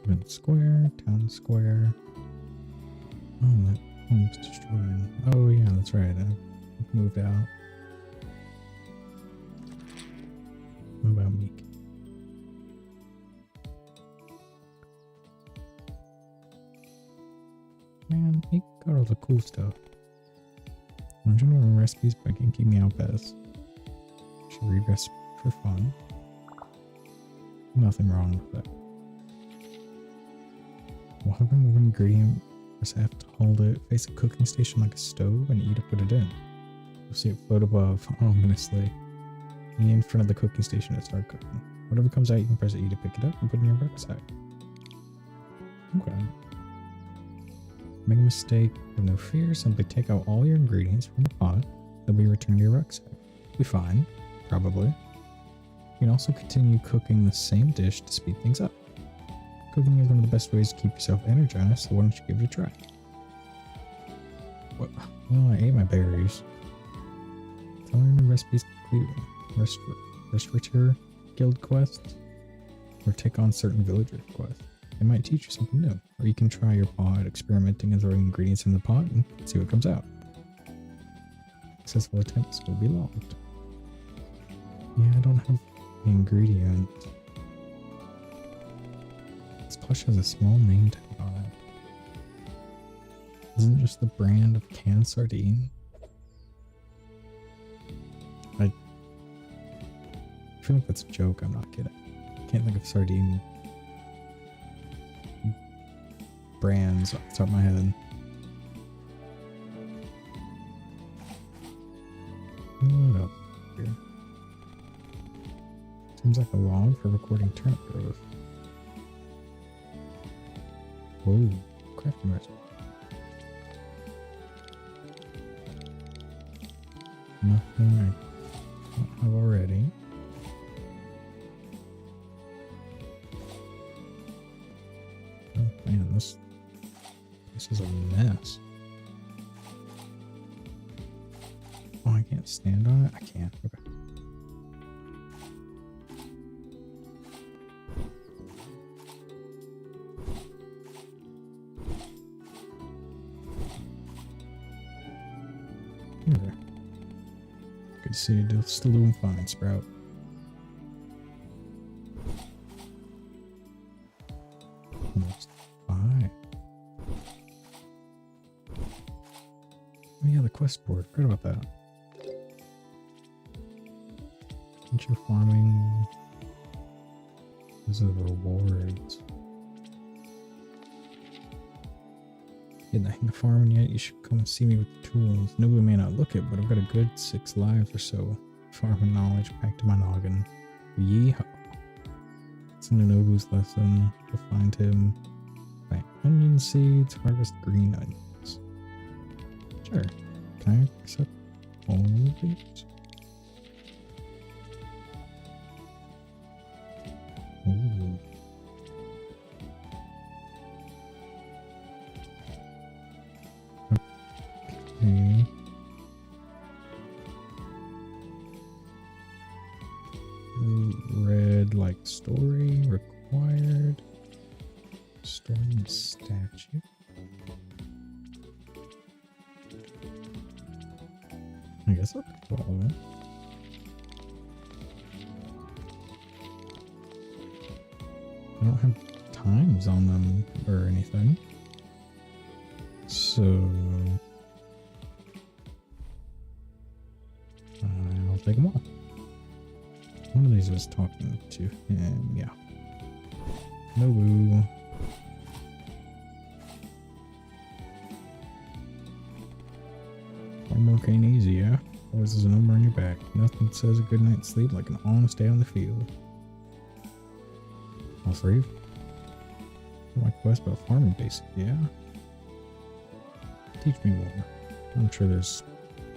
Event square, town square. Oh, that home's destroyed. Oh yeah, that's right. I moved out. What about Meek? Man, Meek got all the cool stuff. Original recipes, but I can't keep me out past. Should read recipes for fun. Nothing wrong with that. While having one ingredient, I have to hold it, face a cooking station like a stove, and E to put it in. You'll see it float above, ominously. E in front of the cooking station to start cooking. Whatever comes out, you can press E to pick it up and put it in your rucksack. Okay. Make a mistake, have no fear, simply take out all your ingredients from the pot, they'll be returned to your rucksack. You'll be fine, probably. You can also continue cooking the same dish to speed things up. Cooking is one of the best ways to keep yourself energized, so why don't you give it a try? What? Well, I ate my berries. Tell me new recipes complete. Restaurateur guild quest, or take on certain villager quests. It might teach you something new, or you can try your pot experimenting and throwing ingredients in the pot and see what comes out. Successful attempts will be logged. Yeah, I don't have the ingredient. This plush has a small name tag on it. Isn't it just the brand of canned sardine? I feel like that's a joke, I'm not kidding. I can't think of sardine brands off the top of my head. What up here? Seems like a log for recording turnip growth. Whoa, crafting recipe. Nothing I don't have already. Oh man, this is a mess. Oh, I can't stand on it? I can't. Okay. There. Good to see you still doing fine, Sprout. Almost 5. Oh yeah, the quest board. Forgot about that. Future farming. Those are the rewards. Getting the hang of farming yet? You should come and see me with the tools. Nobody may not look it, but I've got a good 6 lives or so. Farming knowledge packed to my noggin. Yeehaw. Listen to Nobu's lesson. Go find him. Plant onion seeds. Harvest green onions. Sure. Can I accept all of these? Ooh. Okay. Red like story required. Story and statue. I guess I'll follow it. I don't have times on them or anything. So I'll take them all. One of these was talking to him, yeah. Nobu. Homework ain't easy, yeah? Always there's a number on your back. Nothing says a good night's sleep like an honest day on the field. All three? My quest about farming basics, yeah? Teach me more. I'm sure there's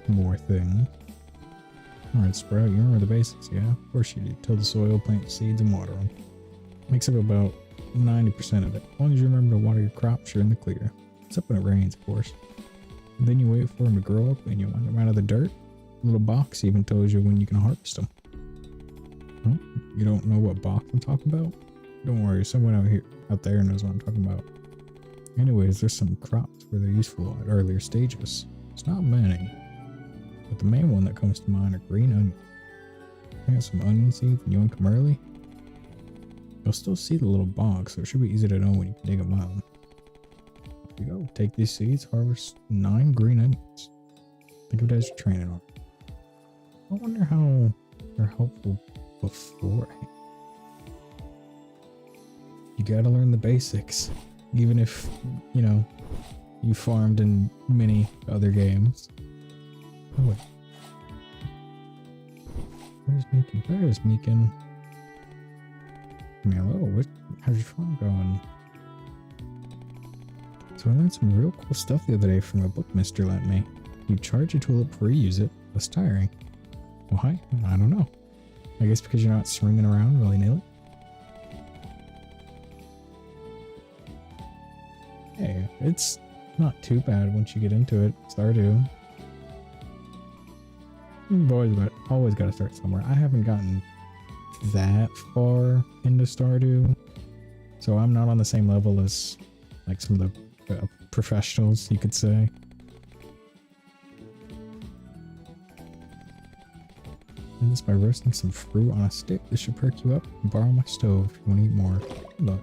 more things. Alright, Sprout, you remember the basics, yeah? Of course you do. Till the soil, plant seeds, and water them. Makes up about 90% of it. As long as you remember to water your crops, you're in the clear. Except when it rains, of course. And then you wait for them to grow up and you want them out of the dirt. A little box even tells you when you can harvest them. Oh, you don't know what box I'm talking about? Don't worry, someone out there knows what I'm talking about. Anyways, there's some crops where they're useful at earlier stages. It's not many, but the main one that comes to mind are green onions. Plant some onion seeds and yoink them early. You'll still see the little box, so it should be easy to know when you can dig them out. Here you go. Take these seeds, harvest 9 green onions. Think of it as your training arm. I wonder how they're helpful beforehand. You gotta learn the basics, even if, you know, you farmed in many other games. Oh wait. Where's Meekin? Where is Meekin? Hello, how's your farm going? So I learned some real cool stuff the other day from a book Mister lent me. You charge a tulip before you use it, less tiring. Why? I don't know. I guess because you're not swinging around willy-nilly. Hey, it's not too bad once you get into it. Stardew. You've always got to start somewhere. I haven't gotten that far into Stardew, so I'm not on the same level as like some of the professionals, you could say. And this by roasting some fruit on a stick. This should perk you up. Borrow my stove if you want to eat more. Look.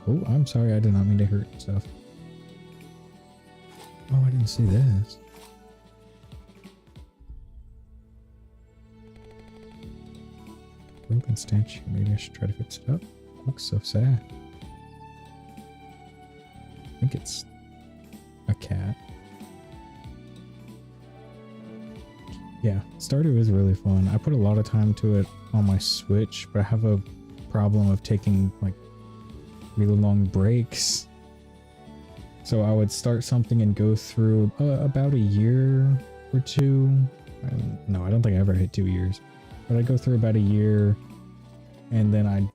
Oh, I'm sorry. I did not mean to hurt stuff. Oh, I didn't see this. Broken statue. Maybe I should try to fix it up. Looks so sad. I think it's a cat. Yeah, Stardew is really fun. I put a lot of time to it on my Switch, but I have a problem of taking like really long breaks. So I would start something and go through about a year or two. No, I don't think I ever hit 2 years. But I'd go through about a year and then I'd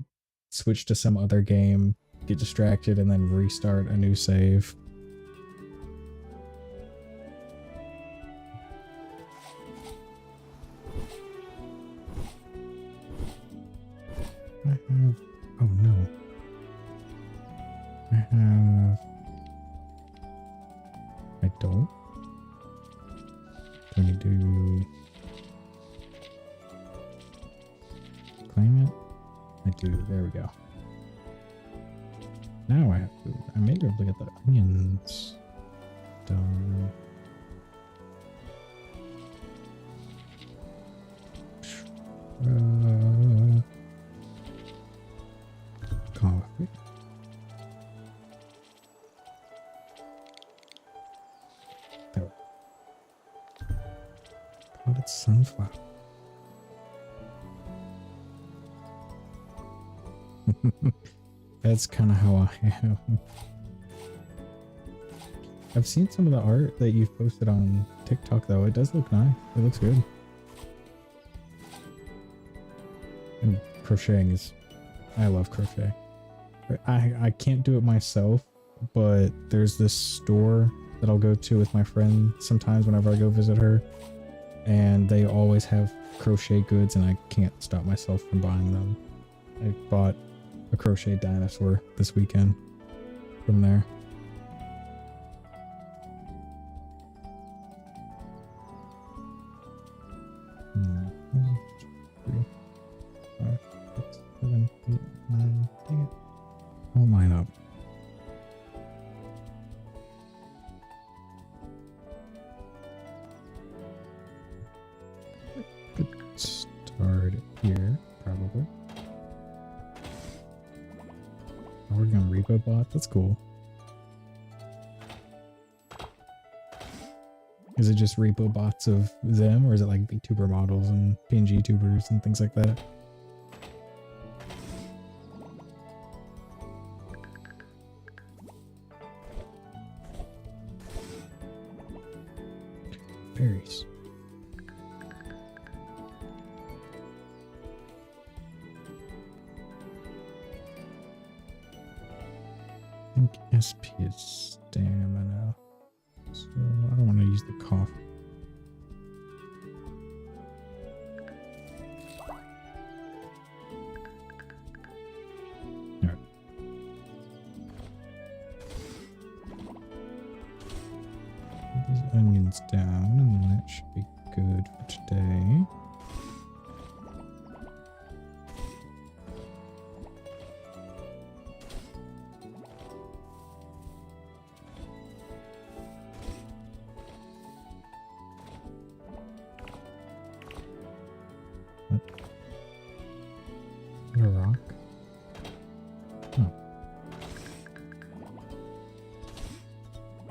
switch to some other game, get distracted, and then restart a new save. I have... Oh no. I have... I don't? Do I need to... claim it? I do. There we go. Now I have food. I may be able to get the onions done. Coffee. There. Potted sunflower. That's kind of how I am. I've seen some of the art that you've posted on TikTok though. It does look nice. It looks good. And crocheting is... I love crochet. I can't do it myself, but there's this store that I'll go to with my friend sometimes whenever I go visit her. And they always have crochet goods and I can't stop myself from buying them. I bought a crochet dinosaur this weekend from there. Dang it. All line up. Could start here, probably. Working on Repo bot, that's cool. Is it just repo bots of them, or is it like VTuber models and PNG tubers and things like that? Berries. I think SP is stamina. So I don't want to use the cough. Alright. Put these onions down, and then that should be good for today. A rock? Oh.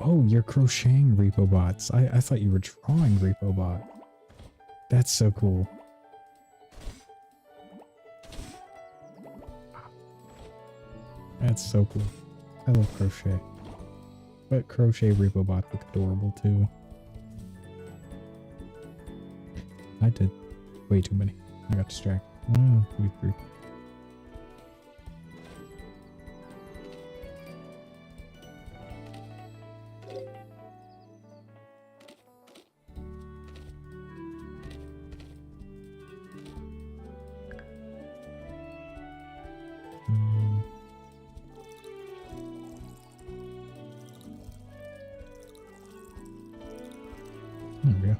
Oh, you're crocheting repo bots. I thought you were drawing repo bot. That's so cool. That's so cool. I love crochet. But crochet repo bots look adorable too. I did way too many. I got distracted. 1, 2, 3. There we go.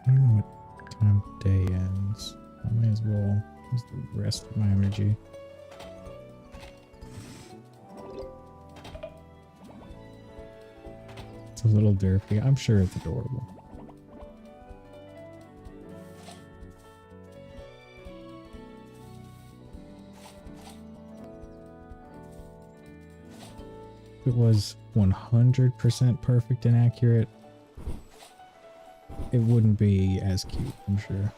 I don't know what time day ends. I may as well use the rest of my energy. It's a little derpy. I'm sure it's adorable. If it was 100% perfect and accurate, it wouldn't be as cute, I'm sure.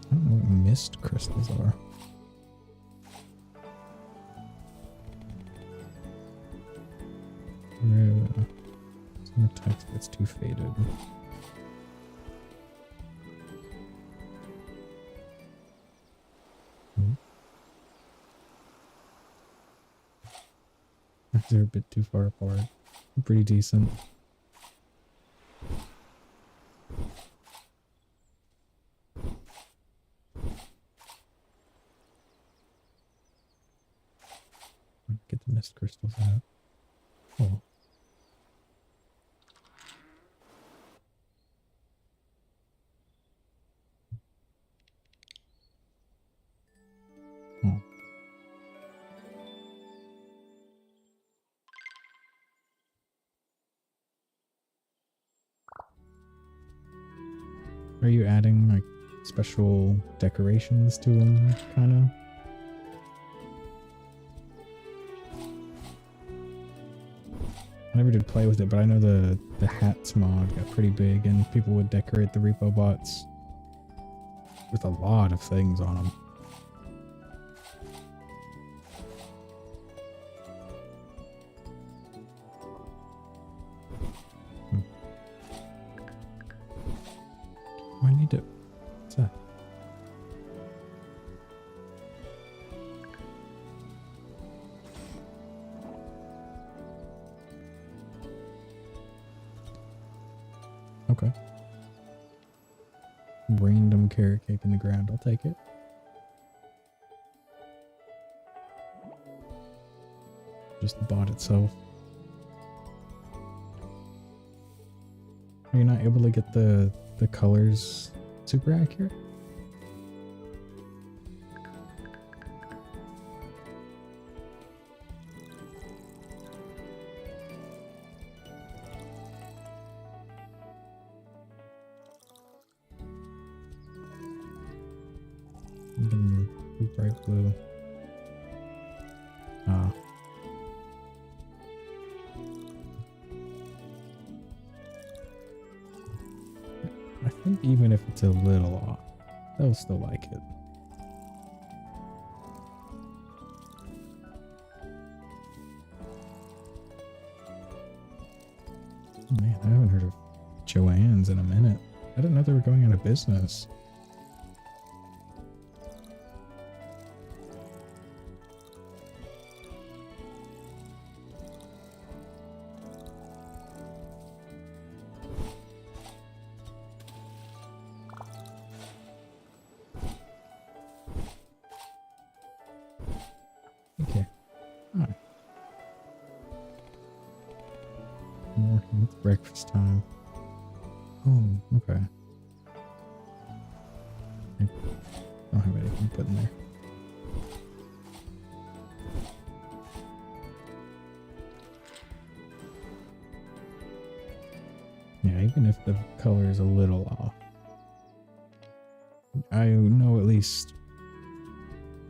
I don't know what mist crystals are. Some text that's too faded. They're a bit too far apart. Pretty decent. Get the mist crystals out. Oh. Oh. Are you adding like special decorations to them, kind of? I never did play with it, but I know the hats mod got pretty big, and people would decorate the repo bots with a lot of things on them. I need to... What's that? Okay. Random carrot cake in the ground. I'll take it. Just the bot itself. Are you not able to get the colors super accurate? I'm getting bright blue. even if it's a little off, they'll still like it. Man, I haven't heard of Joann's in a minute. I didn't know they were going out of business. Okay. Huh. It's breakfast time. Oh, okay. I don't have anything put in there. Yeah, even if the color is a little off, I know at least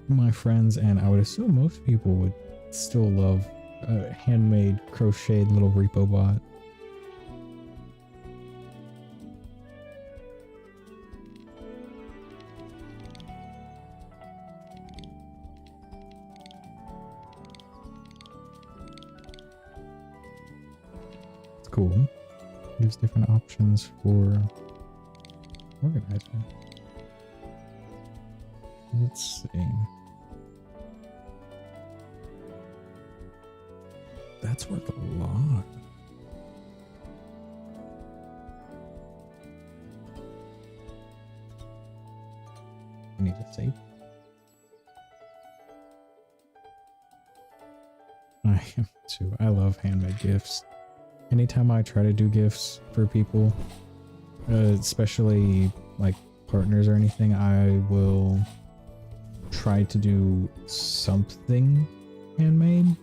my friends, and I would assume most people would still love a handmade crocheted little repo bot. It's cool. Gives different options for organizing. Let's see. That's worth a lot. I need to save. I am too. I love handmade gifts. Anytime I try to do gifts for people, especially like partners or anything, I will try to do something handmade.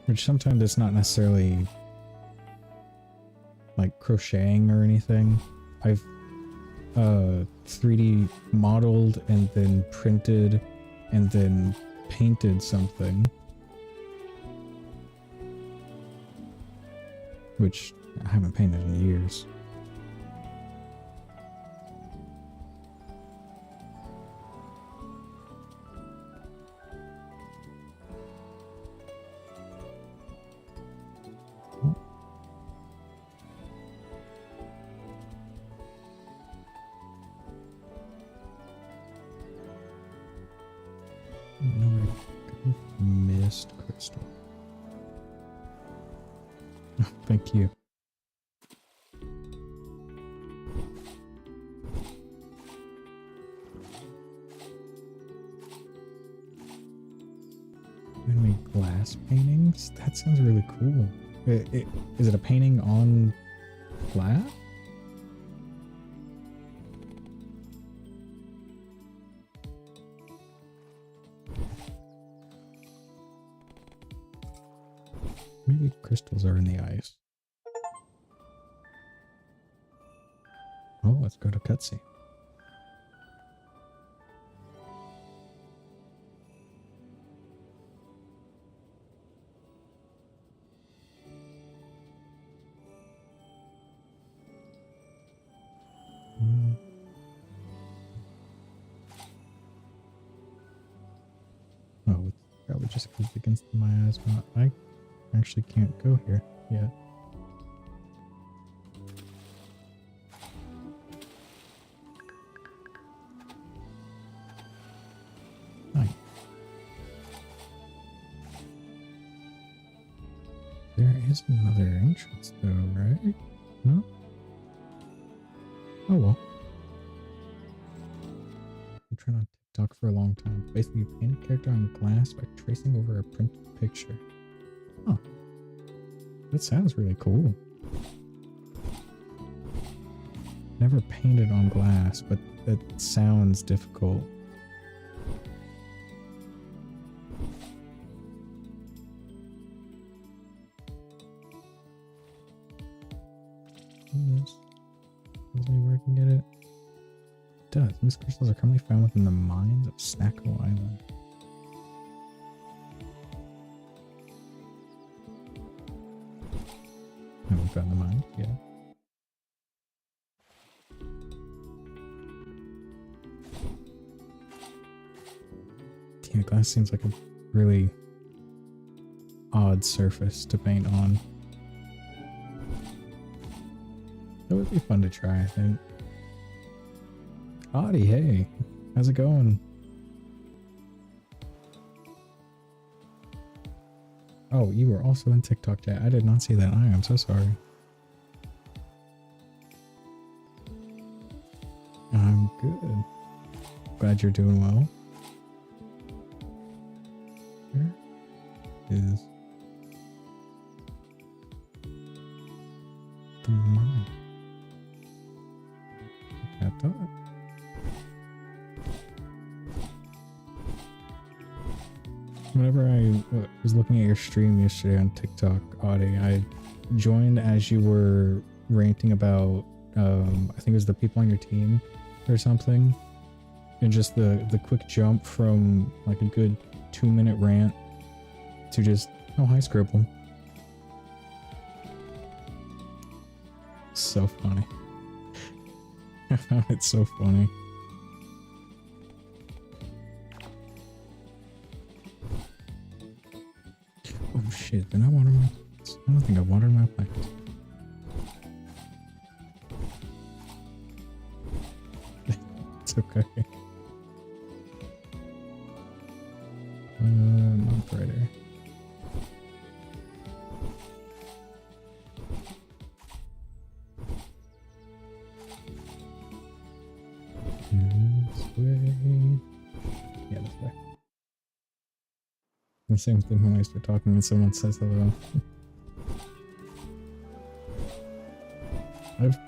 Which sometimes it's not necessarily like crocheting or anything. I've 3D modeled and then printed and then painted something. Which I haven't painted in years. No, I missed crystal. Thank you. Handmade glass paintings? That sounds really cool. Is it a painting on glass? Maybe crystals are in the ice. Oh, let's go to cutscene. Oh, it's probably just because against my asthma. I actually can't go here yet. Nice. There is another entrance though, right? No? Oh well. I've been trying on TikTok for a long time. Basically, you paint a character on glass by tracing over a printed picture. Huh. That sounds really cool. Never painted on glass, but that sounds difficult. Tells me where I can get it. It does. These crystals are commonly found within the mines of Snacko Island. keep that in mind, yeah. Yeah, glass seems like a really odd surface to paint on. That would be fun to try, I think. Audie, hey, how's it going? Oh, you were also in TikTok chat. I did not see that. I am so sorry. I'm good. Glad you're doing well. Where is the mine? I thought. Whenever I was looking at your stream yesterday on TikTok, Audie, I joined as you were ranting about, I think it was the people on your team or something. And just the quick jump from like a good 2-minute rant to just, oh, hi, Scribble. So funny. I found it so funny. Oh shit, did I water my plants? I don't think I watered my plants. It's okay. Month writer. This way. Yeah, this way. The same thing when I start talking and someone says hello. I've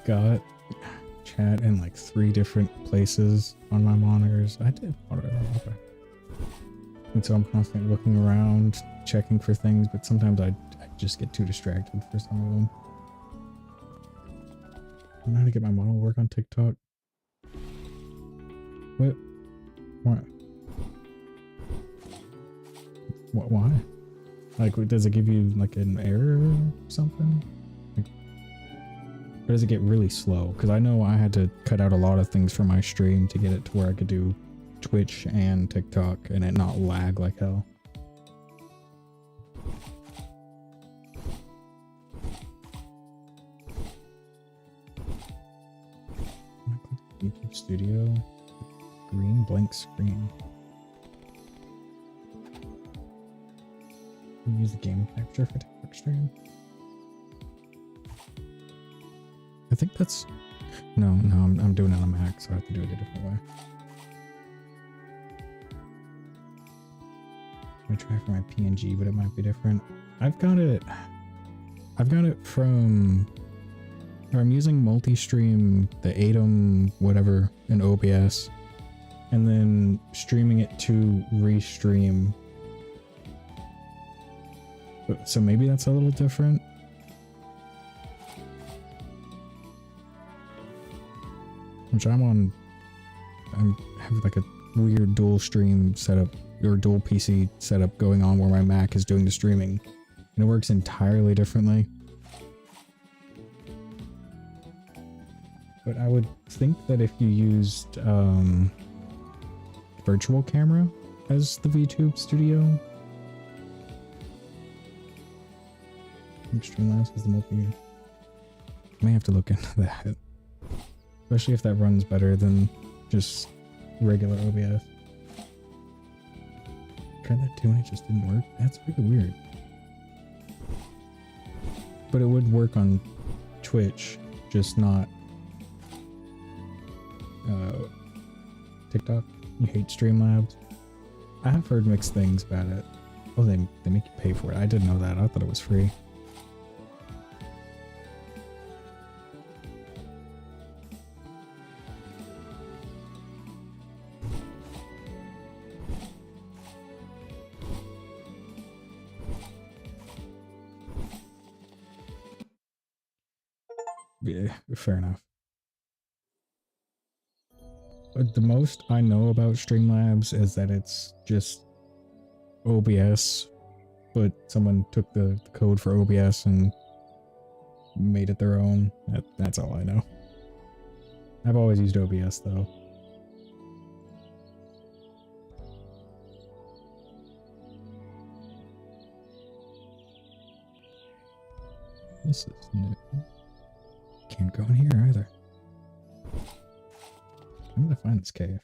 got chat in like 3 different places on my monitors. I did water it. Okay. And so I'm constantly looking around, checking for things, but sometimes I just get too distracted for some of them. I know how to get my model to work on TikTok. What? What? What? Why? Like, does it give you like an error or something? Like, or does it get really slow? Because I know I had to cut out a lot of things from my stream to get it to where I could do Twitch and TikTok and it not lag like hell. YouTube Studio, green blank screen. Use the game capture for TikTok stream. I think that's no. I'm doing it on Mac, so I have to do it a different way. I'm gonna try for my PNG, but it might be different. I've got it from, or I'm using multi-stream, the Atom whatever in OBS, and then streaming it to restream. So maybe that's a little different. Which I have like a weird dual stream setup or dual PC setup going on where my Mac is doing the streaming, and it works entirely differently. But I would think that if you used virtual camera as the VTube studio, Streamlabs is the multi. I may have to look into that, especially if that runs better than just regular OBS. Tried that too and it just didn't work. That's really weird. But it would work on Twitch, just not TikTok. You hate Streamlabs. I have heard mixed things about it. Oh, they make you pay for it. I didn't know that. I thought it was free. Yeah, fair enough. But the most I know about Streamlabs is that it's just OBS, but someone took the code for OBS and made it their own. That's all I know. I've always used OBS though. This is new. Can't go in here either. I'm gonna find this cave.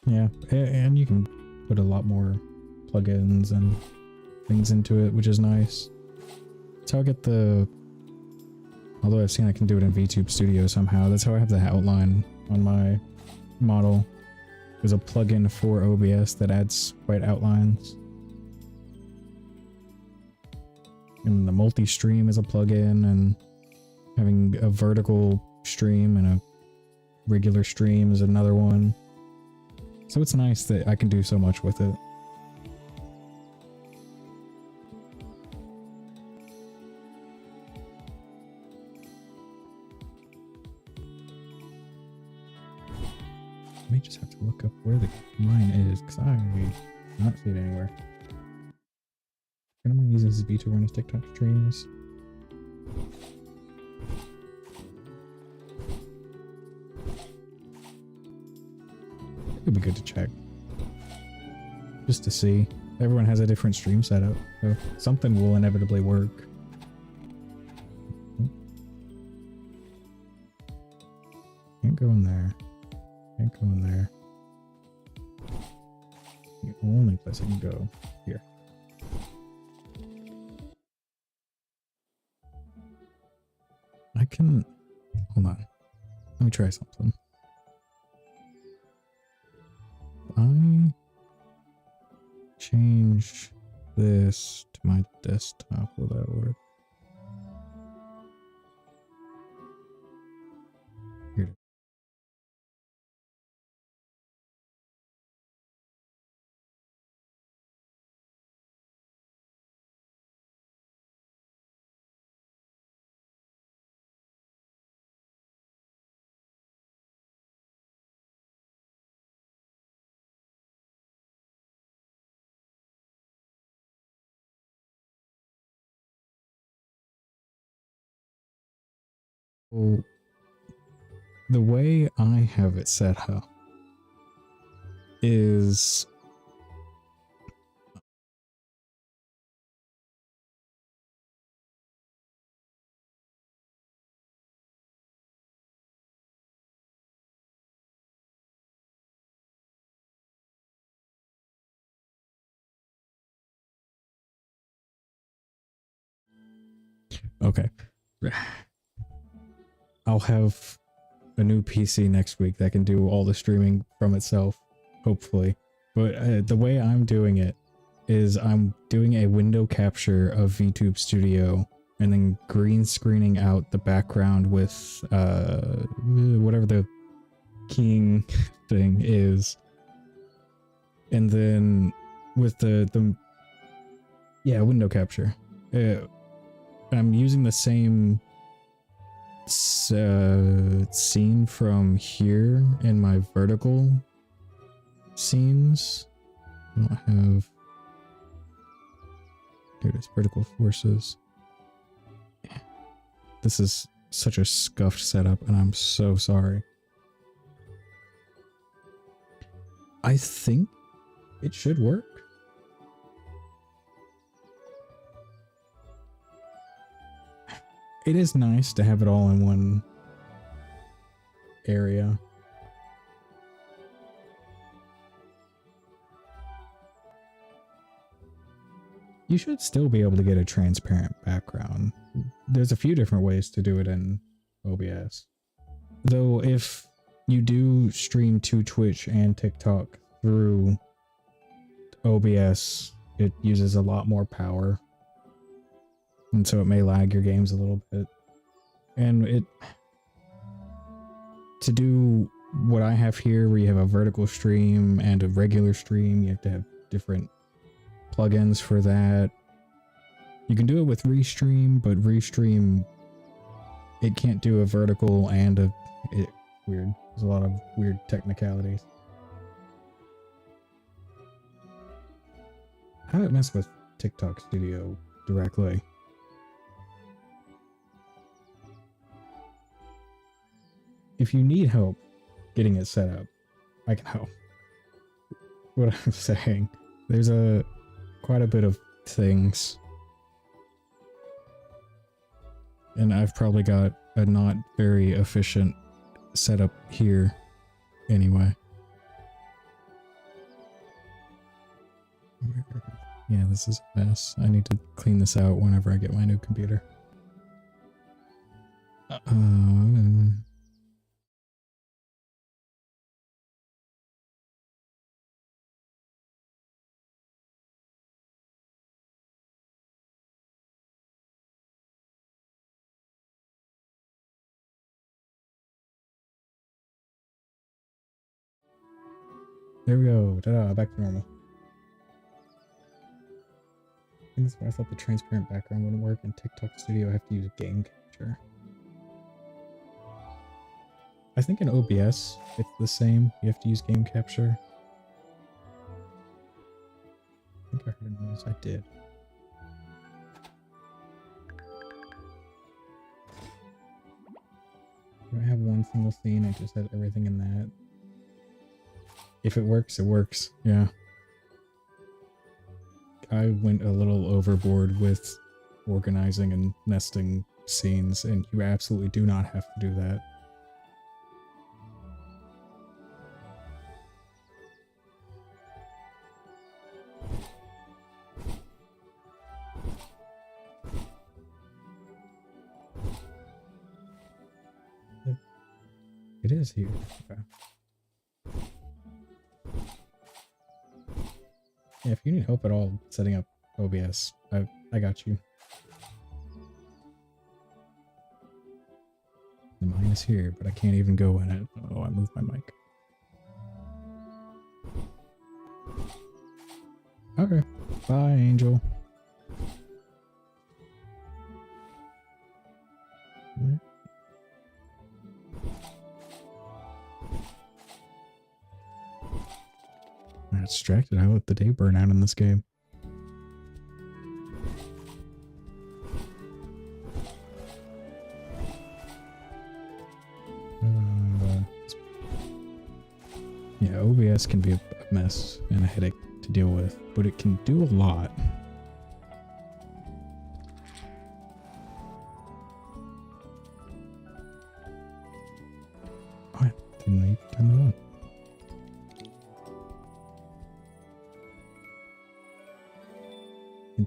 Yeah, and you can put a lot more plugins and things into it, which is nice. That's how I get the... Although I've seen I can do it in VTube Studio somehow. That's how I have the outline on my model. There's a plugin for OBS that adds white outlines. And the multi-stream is a plugin, and having a vertical stream and a regular stream is another one. So it's nice that I can do so much with it. I may just have to look up where the mine is, because I not see it anywhere. Am I using this V to run his TikTok streams? It would be good to check. Just to see. Everyone has a different stream setup, so something will inevitably work. Can't go in there. Can't go in there. The only place I can go here. I can... Hold on. Let me try something. I change this to my desktop. Will that work? Here. Well, the way I have it set up is okay. I'll have a new PC next week that can do all the streaming from itself, hopefully. But the way I'm doing it is I'm doing a window capture of VTube Studio and then green screening out the background with whatever the keying thing is. And then with the window capture. I'm using the same scene from here in my vertical scenes. I don't have... Here it is, vertical forces. This is such a scuffed setup, and I'm so sorry. I think it should work. It is nice to have it all in one area. You should still be able to get a transparent background. There's a few different ways to do it in OBS. Though if you do stream to Twitch and TikTok through OBS, it uses a lot more power. And so it may lag your games a little bit. And to do what I have here, where you have a vertical stream and a regular stream, you have to have different plugins for that. You can do it with Restream, but Restream, it can't do a vertical and weird. There's a lot of weird technicalities. I haven't messed with TikTok Studio directly. if you need help getting it set up, I can help. What I'm saying, there's quite a bit of things, and I've probably got a not very efficient setup here anyway. Yeah, this is a mess. I need to clean this out whenever I get my new computer. There we go. Ta-da, back to normal. I think that's why I thought the transparent background wouldn't work. In TikTok Studio, I have to use game capture. I think in OBS, it's the same. You have to use game capture. I think I heard a noise. I did. I have one single scene. I just had everything in that. If it works, it works. Yeah. I went a little overboard with organizing and nesting scenes, and you absolutely do not have to do that. It is here. Okay. Yeah, if you need help at all setting up OBS, I got you. The mine is here, but I can't even go in it. Oh, I moved my mic. Okay. Bye, Angel. I'm distracted. I let the day burn out in this game. Yeah, OBS can be a mess and a headache to deal with, but it can do a lot. Oh, I didn't know you could turn that on.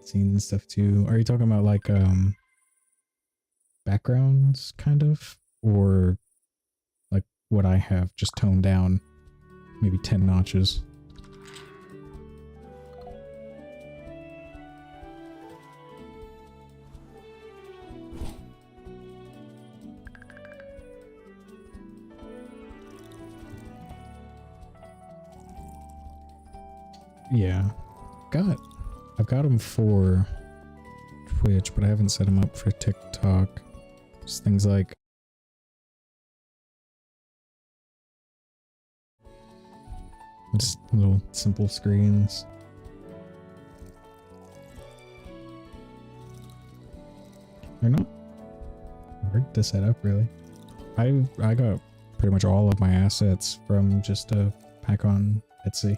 Scenes and stuff too. Are you talking about like backgrounds kind of, or like what I have just toned down maybe 10 notches? Yeah, I've got them for Twitch, but I haven't set them up for TikTok. Just things like just little simple screens. They're not hard to set up, really. I got pretty much all of my assets from just a pack on Etsy.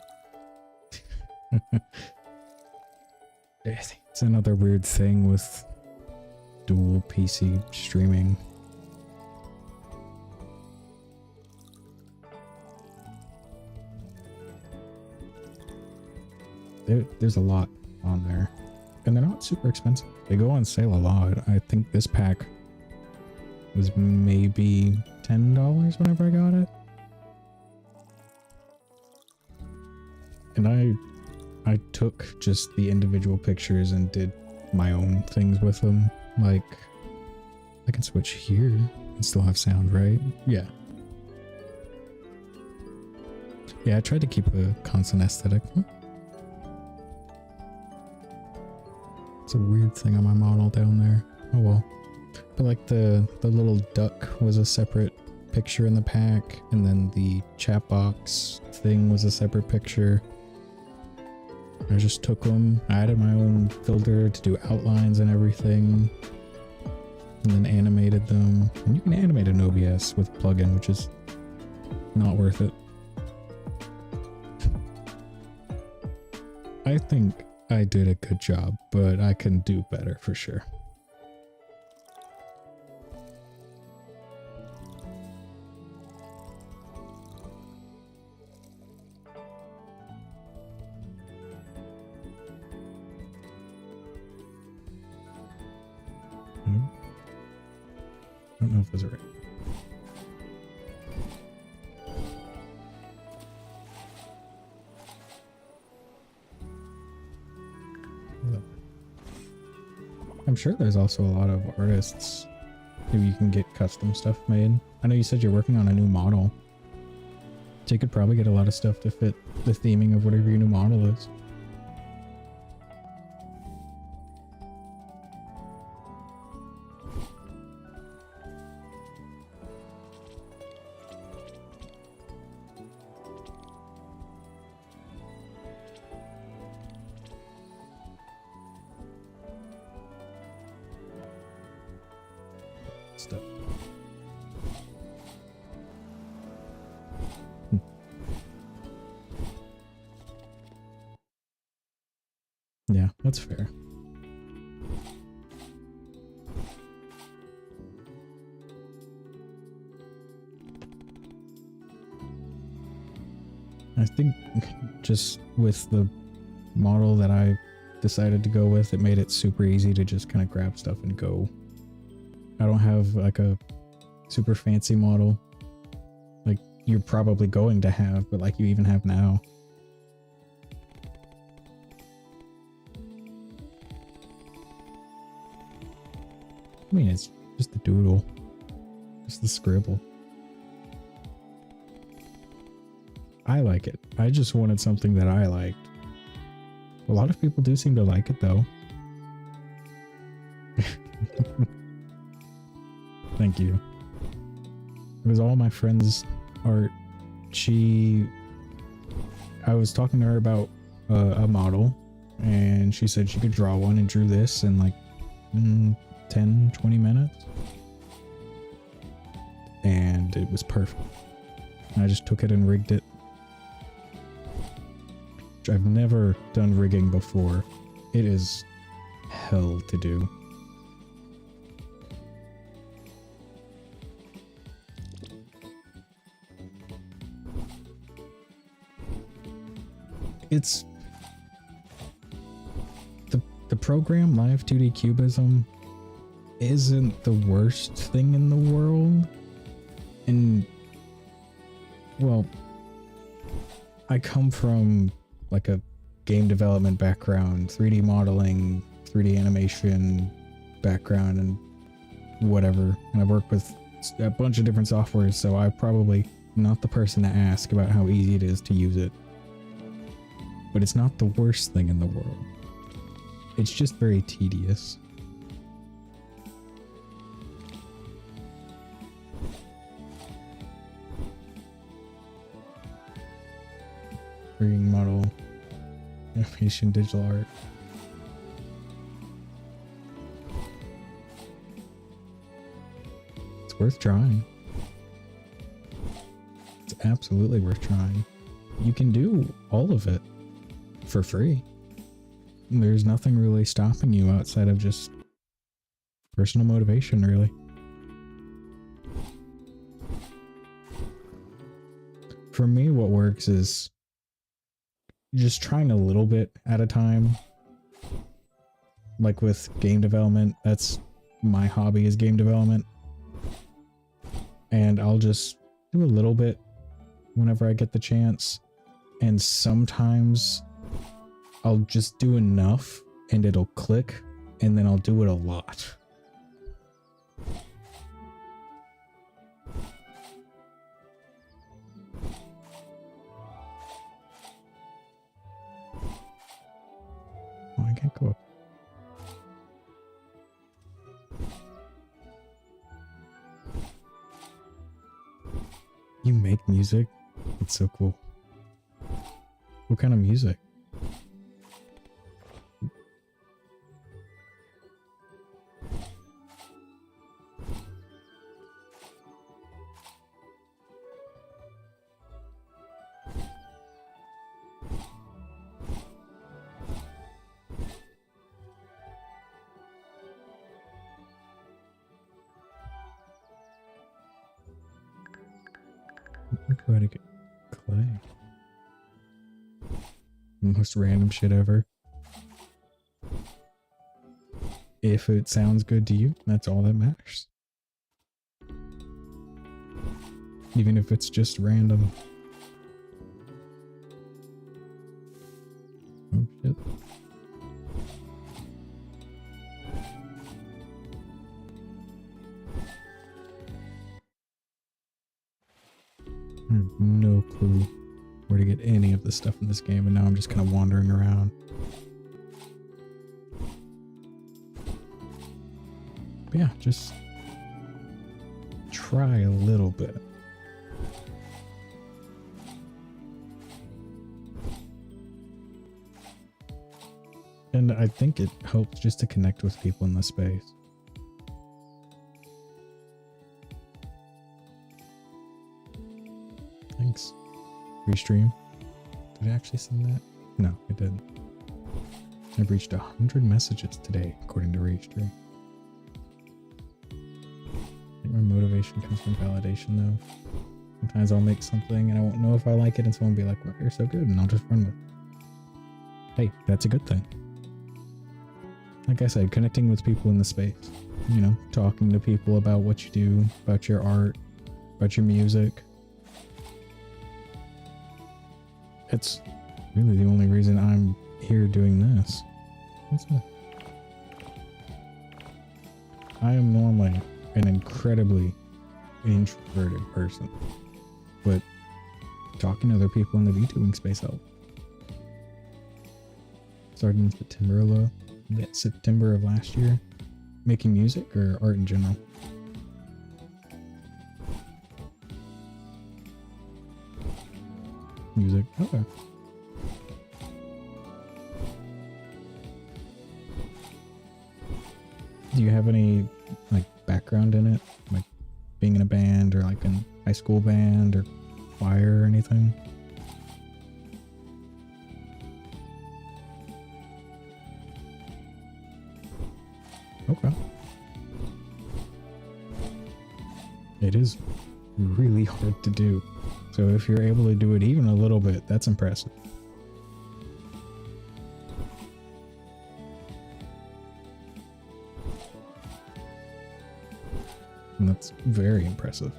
It's another weird thing with dual PC streaming. There's a lot on there, and they're not super expensive. They go on sale a lot. I think this pack was maybe $10 whenever I got it. And I took just the individual pictures and did my own things with them. Like, I can switch here and still have sound, right? Yeah. Yeah, I tried to keep a constant aesthetic. It's a weird thing on my model down there. Oh well. But like the little duck was a separate picture in the pack, and then the chat box thing was a separate picture. I just took them, I added my own filter to do outlines and everything. and then animated them. And you can animate an OBS with a plugin, which is not worth it. I think I did a good job, but I can do better for sure. I don't know if those are right. I'm sure there's also a lot of artists who you can get custom stuff made. I know you said you're working on a new model, so you could probably get a lot of stuff to fit the theming of whatever your new model is. Stuff. Yeah, that's fair. I think just with the model that I decided to go with, it made it super easy to just kind of grab stuff and go. I don't have like a super fancy model like you're probably going to have, but like you even have now. I mean, it's just the doodle, just the scribble. I like it. I just wanted something that I liked. A lot of people do seem to like it though. Thank you. It was all my friend's art. I was talking to her about a model, and she said she could draw one and drew this in like 10, 20 minutes. And it was perfect. I just took it and rigged it. I've never done rigging before. It is hell to do. It's the program Live 2D Cubism isn't the worst thing in the world. And well, I come from like a game development background, 3D modeling, 3D animation background, and whatever. And I've worked with a bunch of different softwares, so I'm probably not the person to ask about how easy it is to use it. But it's not the worst thing in the world. It's just very tedious. Rigging model, animation, digital art. It's worth trying. It's absolutely worth trying. You can do all of it for free. There's nothing really stopping you outside of just personal motivation, really. For me, what works is just trying a little bit at a time. Like with game development, that's my hobby, is game development. And I'll just do a little bit whenever I get the chance. And sometimes I'll just do enough and it'll click, and then I'll do it a lot. Oh, I can't go up. You make music? That's so cool. What kind of music? how to get clay. Most random shit ever. If it sounds good to you, that's all that matters. Even if it's just random. Oh shit. I have no clue where to get any of the stuff in this game, and now I'm just kind of wandering around. But yeah, just try a little bit. And I think it helps just to connect with people in the space. Thanks. Restream. Did I actually send that? No, I didn't. I've reached 100 messages today, according to Restream. I think my motivation comes from validation, though. Sometimes I'll make something and I won't know if I like it, and someone will be like, well, you're so good, and I'll just run with it. Hey, that's a good thing. Like I said, connecting with people in the space. You know, talking to people about what you do, about your art, about your music. It's really the only reason I'm here doing this. What's that? I am normally an incredibly introverted person, but talking to other people in the VTubing space helps. Started in September of last year, making music or art in general. Music. Okay. Do you have any like background in it, like being in a band or like in high school band or choir or anything? Okay. It is really hard to do. So if you're able to do it even a little bit, that's impressive. And that's very impressive.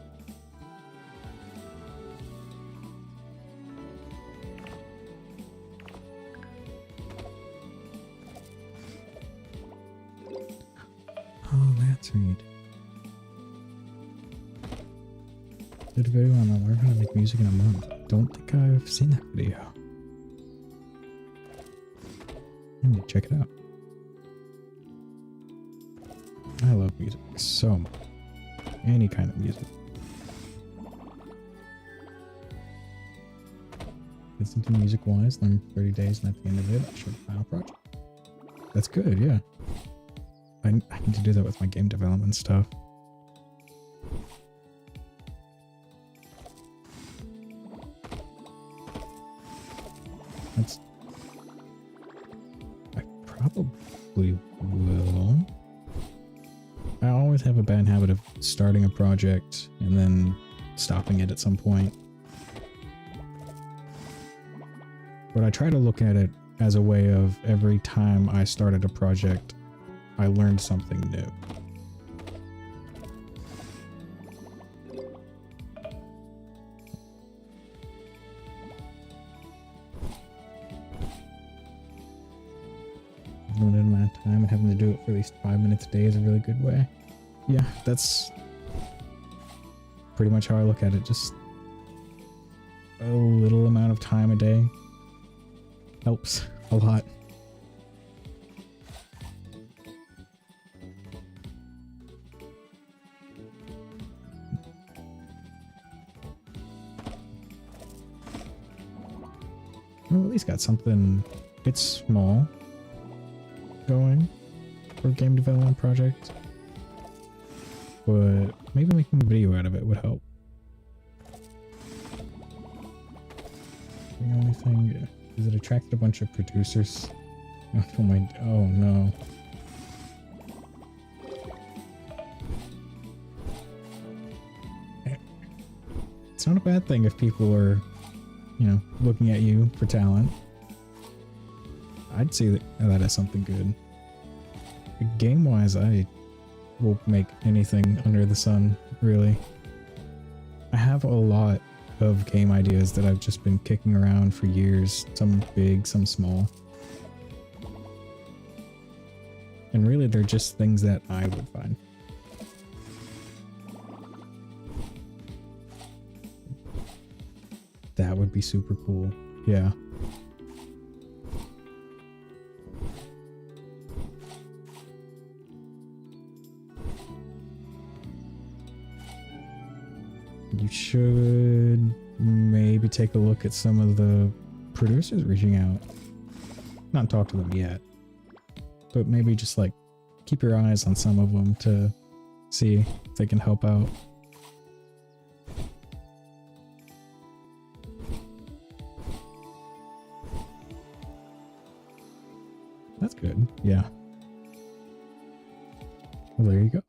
Oh, that's right. Did a video on learn how to make music in a month. Don't think I've seen that video. I need to check it out. I love music so much. Any kind of music. Did something music-wise, learn 30 days, and at the end of it, I showed the final project. That's good, yeah. I need to do that with my game development stuff. I probably will. I always have a bad habit of starting a project and then stopping it at some point. But I try to look at it as a way of every time I started a project, I learned something new. Limited amount of time and having to do it for at least 5 minutes a day is a really good way. Yeah, that's pretty much how I look at it. Just a little amount of time a day helps a lot. Well, at least got something. It's small going for a game development project, but maybe making a video out of it would help. The only thing is it attracted a bunch of producers. Oh my, oh no. It's not a bad thing if people are, you know, looking at you for talent. I'd see that as something good. Game-wise, I will make anything under the sun, really. I have a lot of game ideas that I've just been kicking around for years. Some big, some small. And really, they're just things that I would find. That would be super cool. Yeah. You should maybe take a look at some of the producers reaching out. Not talk to them yet, but maybe just like keep your eyes on some of them to see if they can help out. That's good. Yeah. Well, there you go.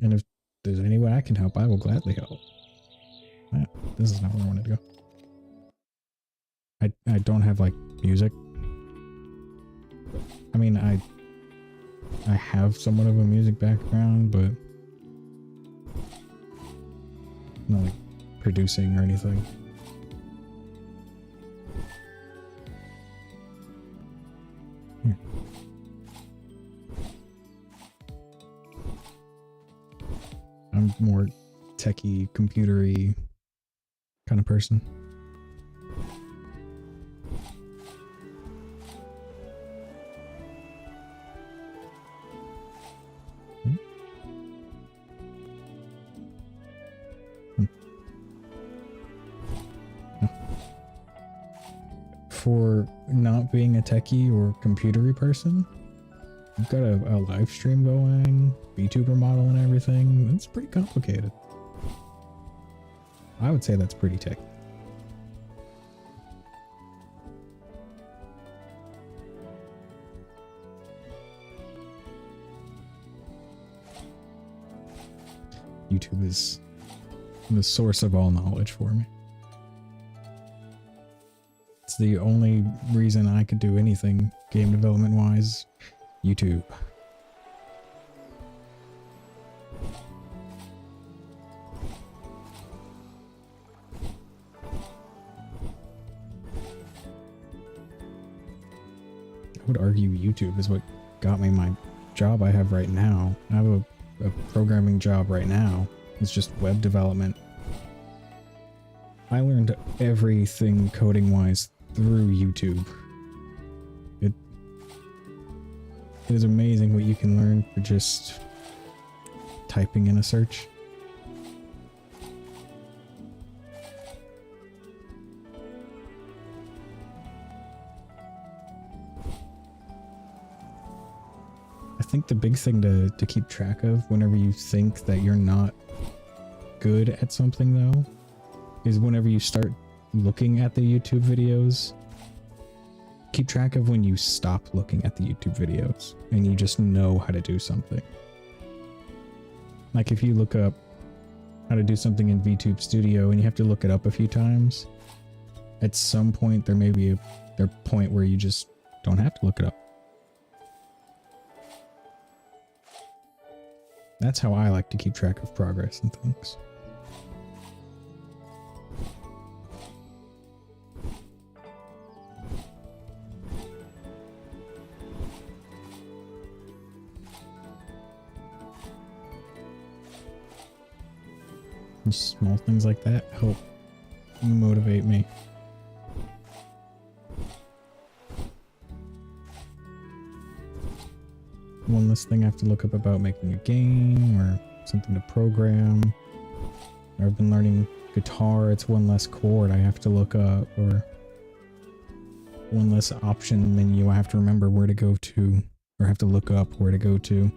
And if there's any way I can help, I will gladly help. This is not where I wanted to go. I don't have like music. I mean, I have somewhat of a music background, but not like producing or anything. Here. I'm more techie, computery kind of person. For not being a techie or computery person, you've got a live stream going, VTuber model and everything. It's pretty complicated. I would say that's pretty techy. YouTube is the source of all knowledge for me. It's the only reason I could do anything game development wise. YouTube. I would argue YouTube is what got me my job I have right now. I have a programming job right now. It's just web development. I learned everything coding wise through YouTube. It is amazing what you can learn for just typing in a search. I think the big thing to keep track of whenever you think that you're not good at something though is whenever you start looking at the YouTube videos, keep track of when you stop looking at the YouTube videos and you just know how to do something. Like if you look up how to do something in VTube Studio and you have to look it up a few times, at some point there may be a point where you just don't have to look it up. That's how I like to keep track of progress and things. And small things like that help motivate me. One less thing I have to look up about making a game or something to program. Or I've been learning guitar, it's one less chord I have to look up, or one less option menu I have to remember where to go to, or have to look up where to go to.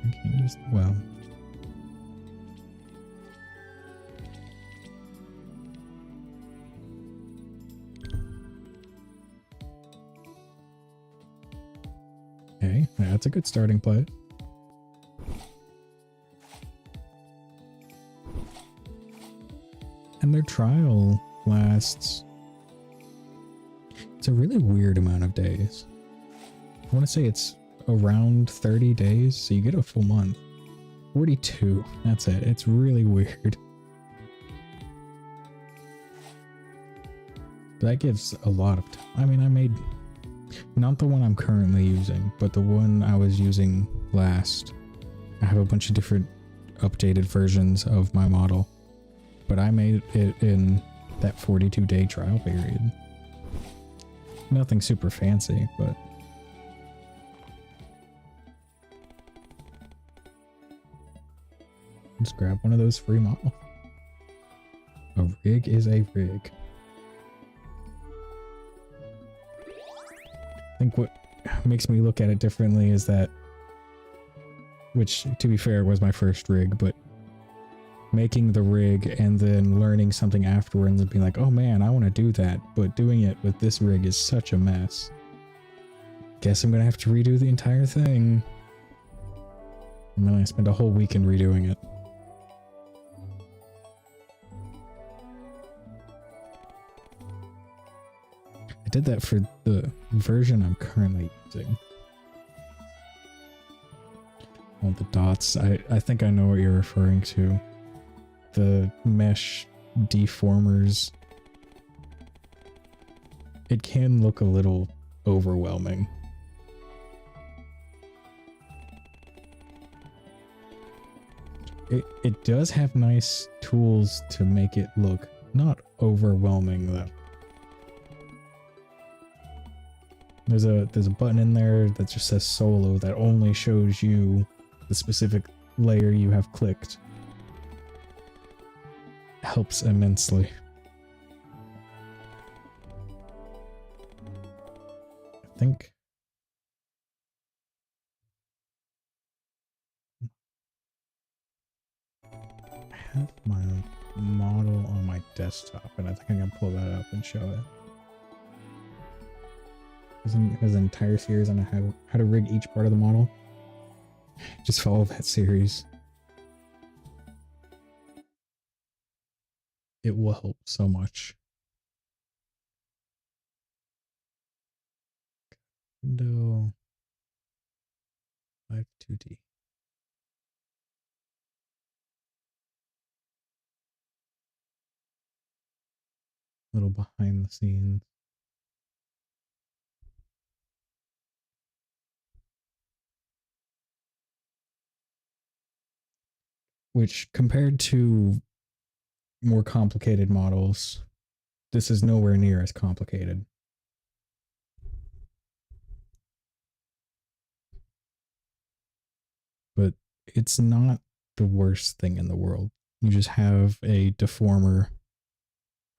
Okay, just, well. Okay, that's a good starting place. And their trial lasts... It's a really weird amount of days. I want to say it's around 30 days, so you get a full month. 42, that's it. It's really weird. But that gives a lot of time. I mean, I made... Not the one I'm currently using, but the one I was using last. I have a bunch of different updated versions of my model. But I made it in that 42-day trial period. Nothing super fancy, but... Let's grab one of those free models. A rig is a rig. I think what makes me look at it differently is that, which to be fair was my first rig, but making the rig and then learning something afterwards and being like, oh man, I want to do that, but doing it with this rig is such a mess. Guess I'm gonna have to redo the entire thing. And then I spent a whole weekend redoing it. I did that for the version I'm currently using. All the dots. I think I know what you're referring to. The mesh deformers. It can look a little overwhelming. It does have nice tools to make it look not overwhelming though. There's a button in there that just says solo that only shows you the specific layer you have clicked. Helps immensely. I think I have my model on my desktop and I think I'm gonna pull that up and show it. There's an entire series on how to rig each part of the model. Just follow that series. It will help so much. Window 5.2D. Little behind the scenes. Which, compared to more complicated models, this is nowhere near as complicated. But it's not the worst thing in the world. You just have a deformer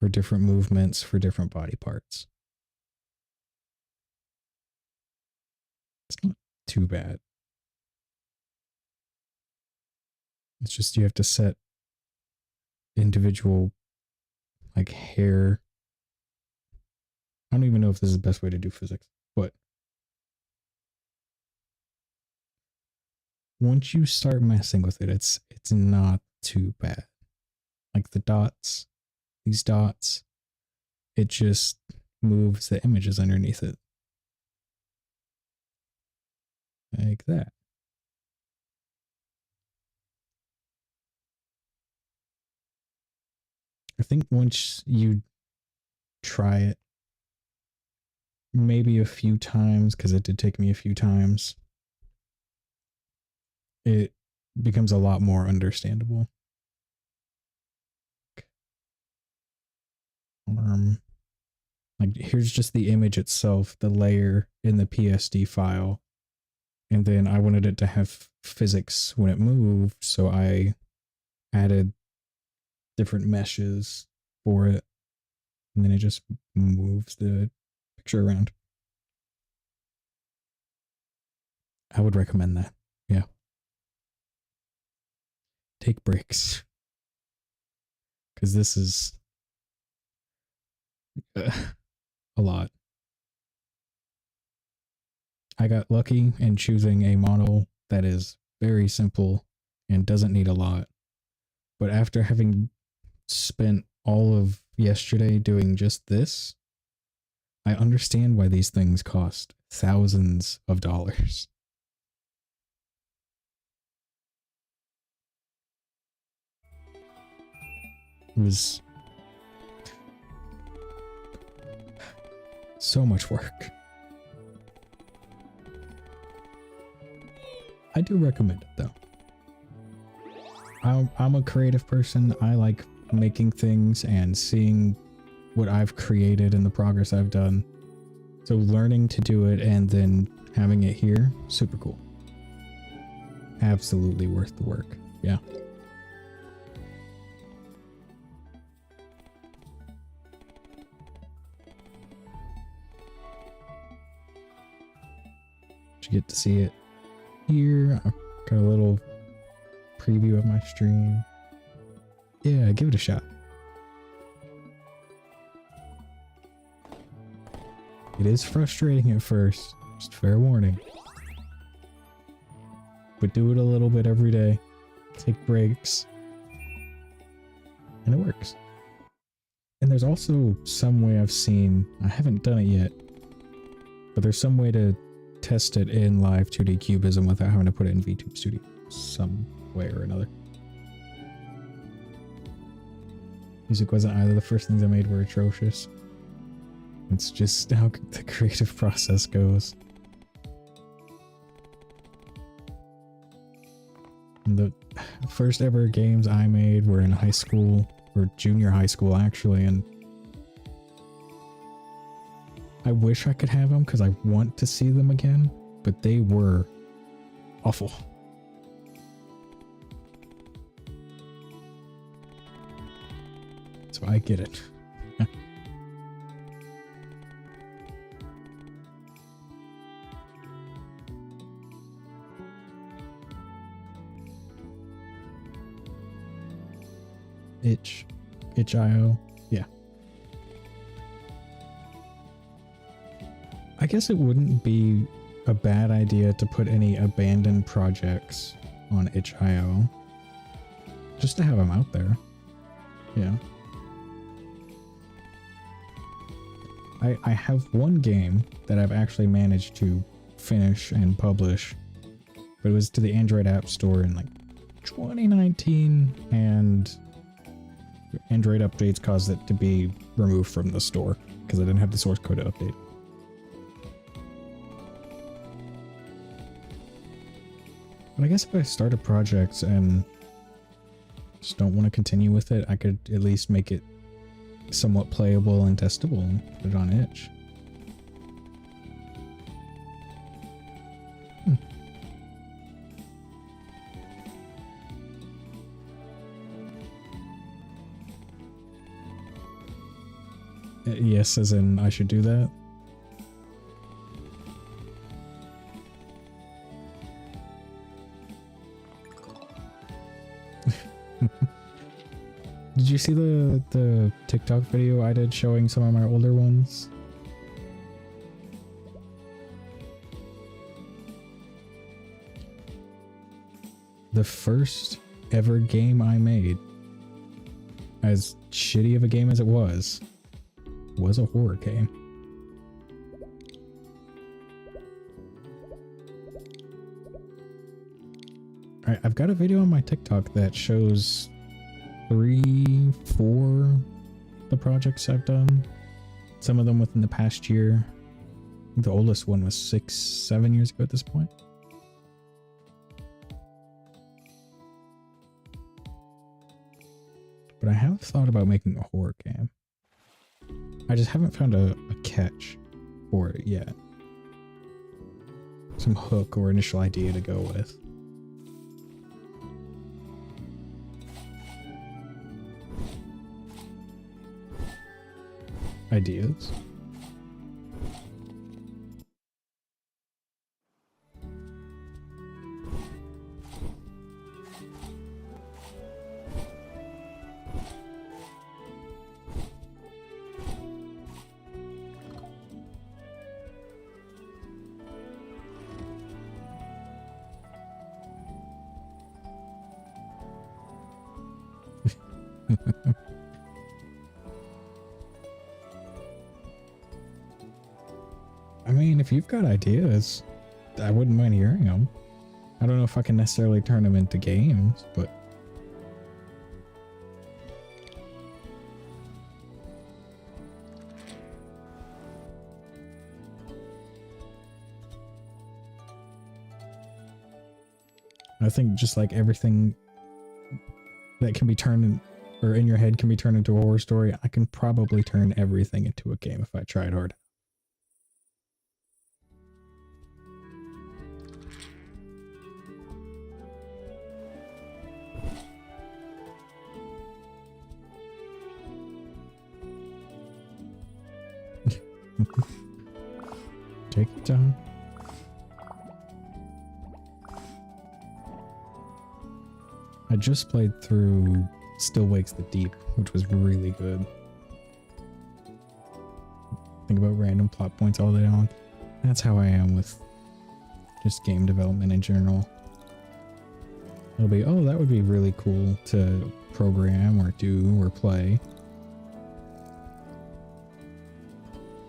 for different movements for different body parts. It's not too bad. It's just you have to set individual, like, hair. I don't even know if this is the best way to do physics, but once you start messing with it, it's not too bad. Like the dots, these dots, it just moves the images underneath it. Like that. I think once you try it, maybe a few times, because it did take me a few times, it becomes a lot more understandable. Like here's just the image itself, the layer in the PSD file, and then I wanted it to have physics when it moved, so I added different meshes for it, and then it just moves the picture around. I would recommend that. Yeah. Take breaks. Because this is a lot. I got lucky in choosing a model that is very simple and doesn't need a lot. But after having spent all of yesterday doing just this, I understand why these things cost thousands of dollars. It was so much work. I do recommend it though. I'm a creative person. I like making things and seeing what I've created and the progress I've done. So learning to do it and then having it here, super cool. Absolutely worth the work. Yeah. You get to see it here. I've got a little preview of my stream. Yeah, give it a shot. It is frustrating at first, just fair warning. But do it a little bit every day. Take breaks. And it works. And there's also some way I've seen, I haven't done it yet, but there's some way to test it in live 2D Cubism without having to put it in VTube Studio some way or another. Music wasn't either. The first things I made were atrocious. It's just how the creative process goes. And the first ever games I made were in high school, or junior high school actually, and I wish I could have them because I want to see them again, but they were awful. So I get it. itch.io. Yeah. I guess it wouldn't be a bad idea to put any abandoned projects on itch.io. Just to have them out there. Yeah. I have one game that I've actually managed to finish and publish, but it was to the Android App Store in like 2019, and Android updates caused it to be removed from the store because I didn't have the source code to update. But I guess if I start a project and just don't want to continue with it, I could at least make it somewhat playable and testable and put it on itch. Yes, as in I should do that. Did you see the TikTok video I did showing some of my older ones? The first ever game I made, as shitty of a game as it was a horror game. Alright, I've got a video on my TikTok that shows 3, 4 the projects I've done. Some of them within the past year. The oldest one was 6, 7 years ago at this point. But I have thought about making a horror game. I just haven't found a catch for it yet. Some hook or initial idea to go with. Ideas. I mean, if you've got ideas, I wouldn't mind hearing them. I don't know if I can necessarily turn them into games, but I think just like everything that can be turned in, or in your head can be turned into a horror story, I can probably turn everything into a game if I tried hard. Take your time. I just played through Still Wakes the Deep, which was really good. Think about random plot points all day long. That's how I am with just game development in general. It'll be, oh, that would be really cool to program or do or play.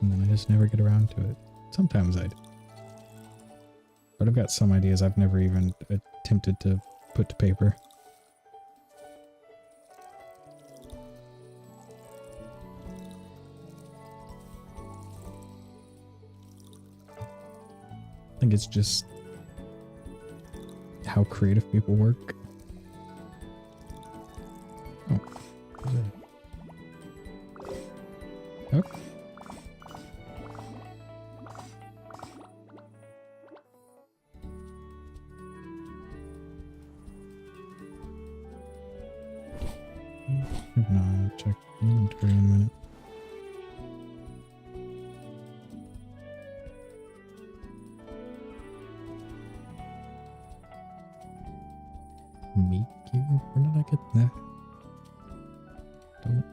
And then I just never get around to it. Sometimes I do. But I've got some ideas I've never even attempted to put to paper. I think it's just how creative people work. Oh, what's that? Okay. No, check inventory in a minute. Meet you? Where did I get that? Don't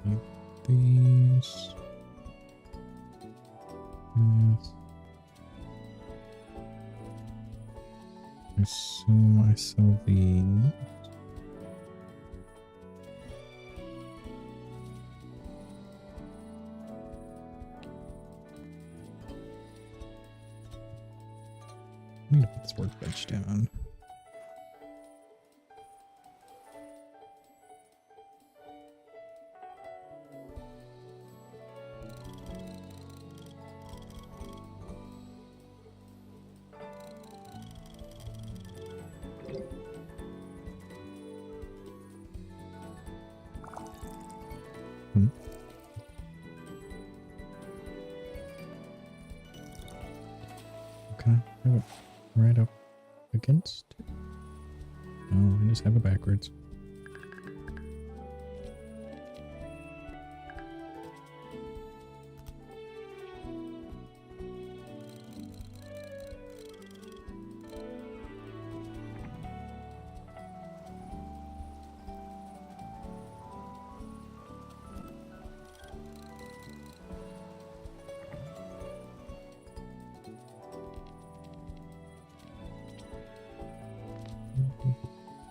need these. Yes. I assume I sell these. I need to put this workbench down. Can I have it right up against it? No, I just have it backwards.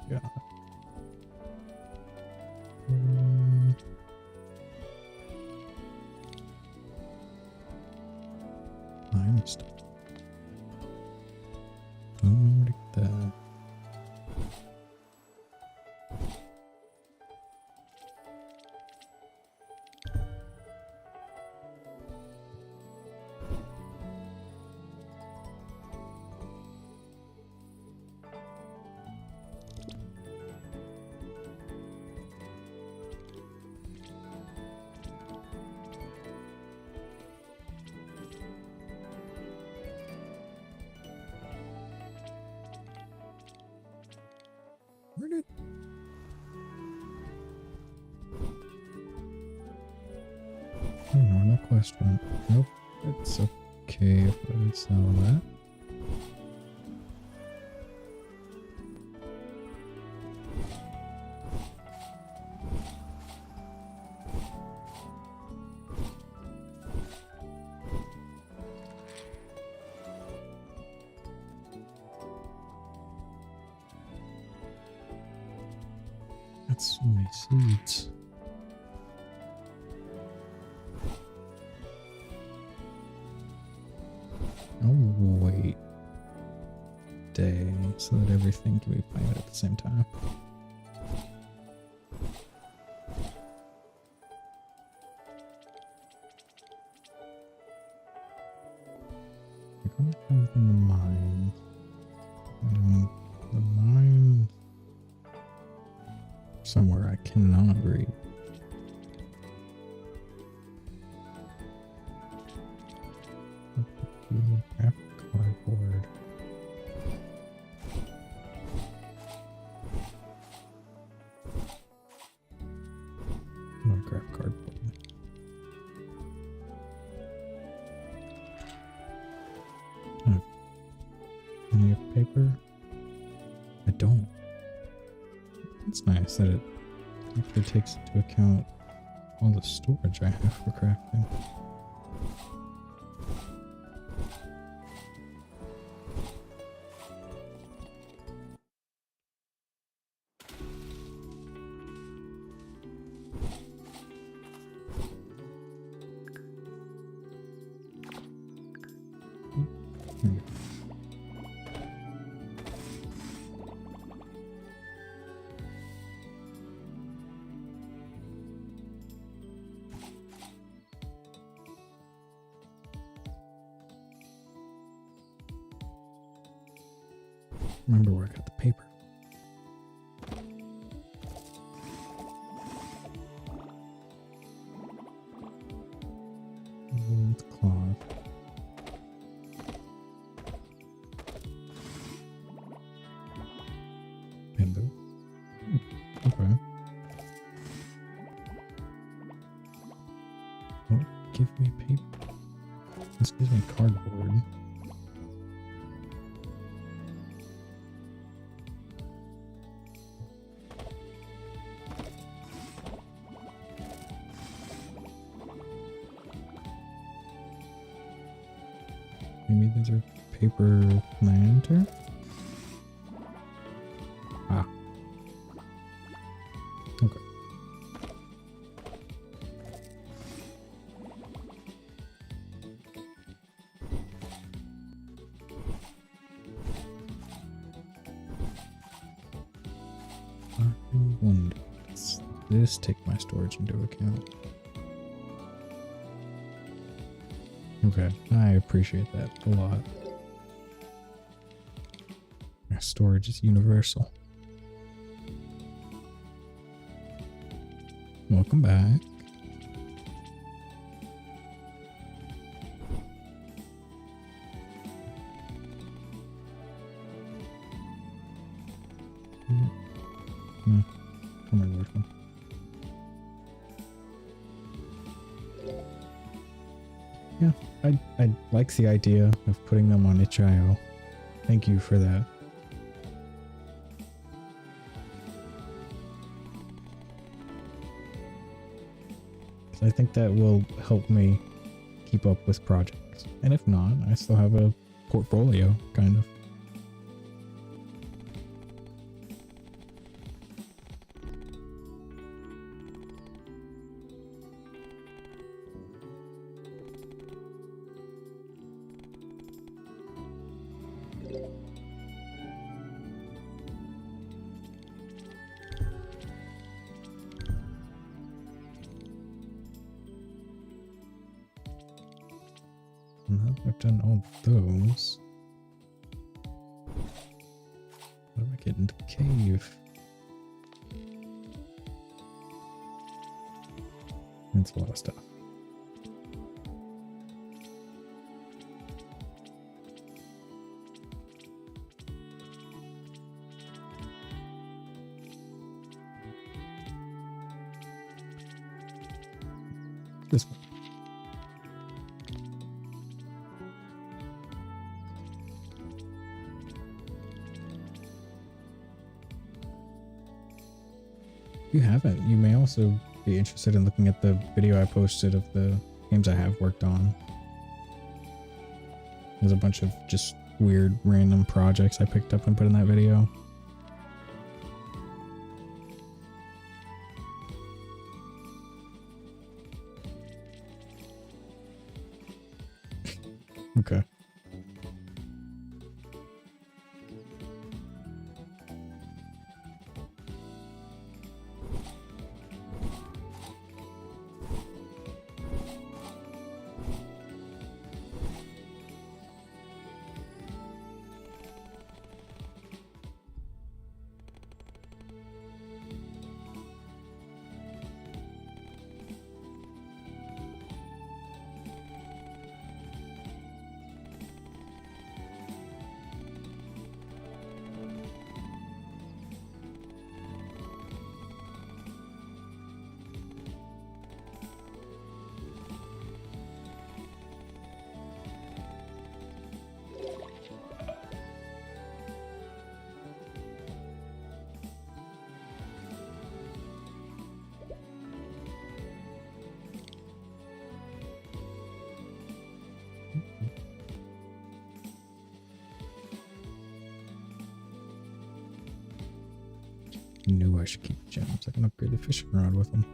Yeah. I'm stuck. Don't know where to get that. Where did... I don't know where that quest went. Nope. It's okay if I sell that. So many seeds. Oh, wait. Day, so that everything can be planted at the same time. I can't have in the mine. The mine somewhere I cannot read. Cardboard. I'm gonna grab cardboard. Any have paper? I don't. It's nice that it actually takes into account all the storage I have for crafting. Remember where I got the paper. Old cloth. Bamboo. Okay. Oh, give me paper. This gives me cardboard. Maybe these are paper lantern? Ah. Okay. I wonder, does this take my storage into account? Okay, I appreciate that a lot. Storage is universal. Welcome back. Come on, working. Yeah, I like the idea of putting them on itch.io. Thank you for that. I think that will help me keep up with projects. And if not, I still have a portfolio, kind of. Now that I've done all those, how do I get into the cave? That's a lot of stuff. This one. If you haven't, you may also be interested in looking at the video I posted of the games I have worked on. There's a bunch of just weird random projects I picked up and put in that video. Okay. Knew I should keep gems. I can upgrade the fishing rod with them.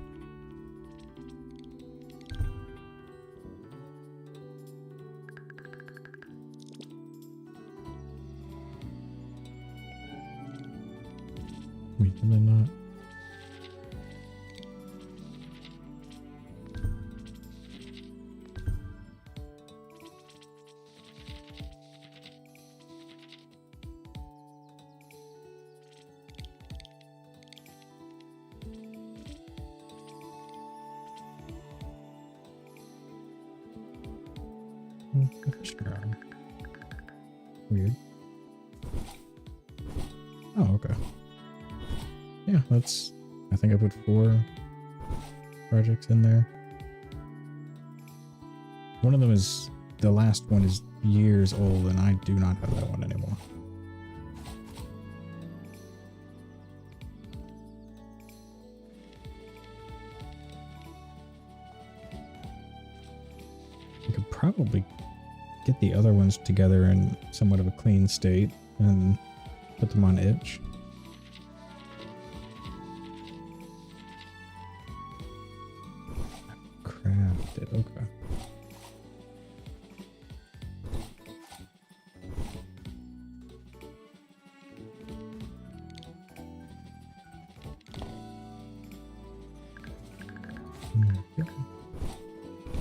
Wait, did I not? The fishing rod. Weird. Oh, okay. Yeah, that's... I think I put 4 projects in there. One of them is... The last one is years old, and I do not have that one anymore. I could probably get the other ones together in somewhat of a clean state and put them on itch. Crafted, okay.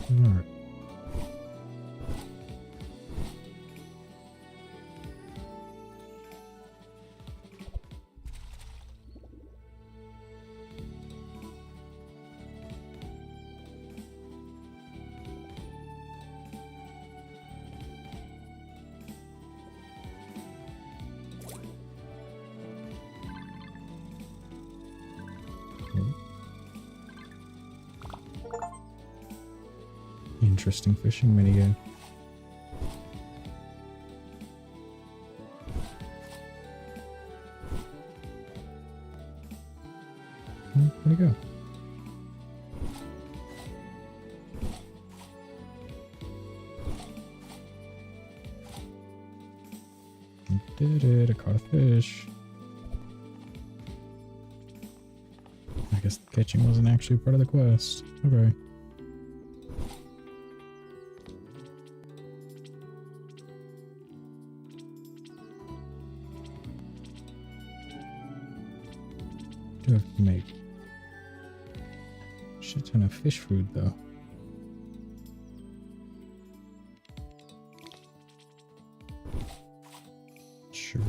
Alright. Interesting fishing minigame. Where'd he go? I did it, I caught a fish. I guess the catching wasn't actually part of the quest. Okay. Do have to make a shit ton of fish food though. Sure,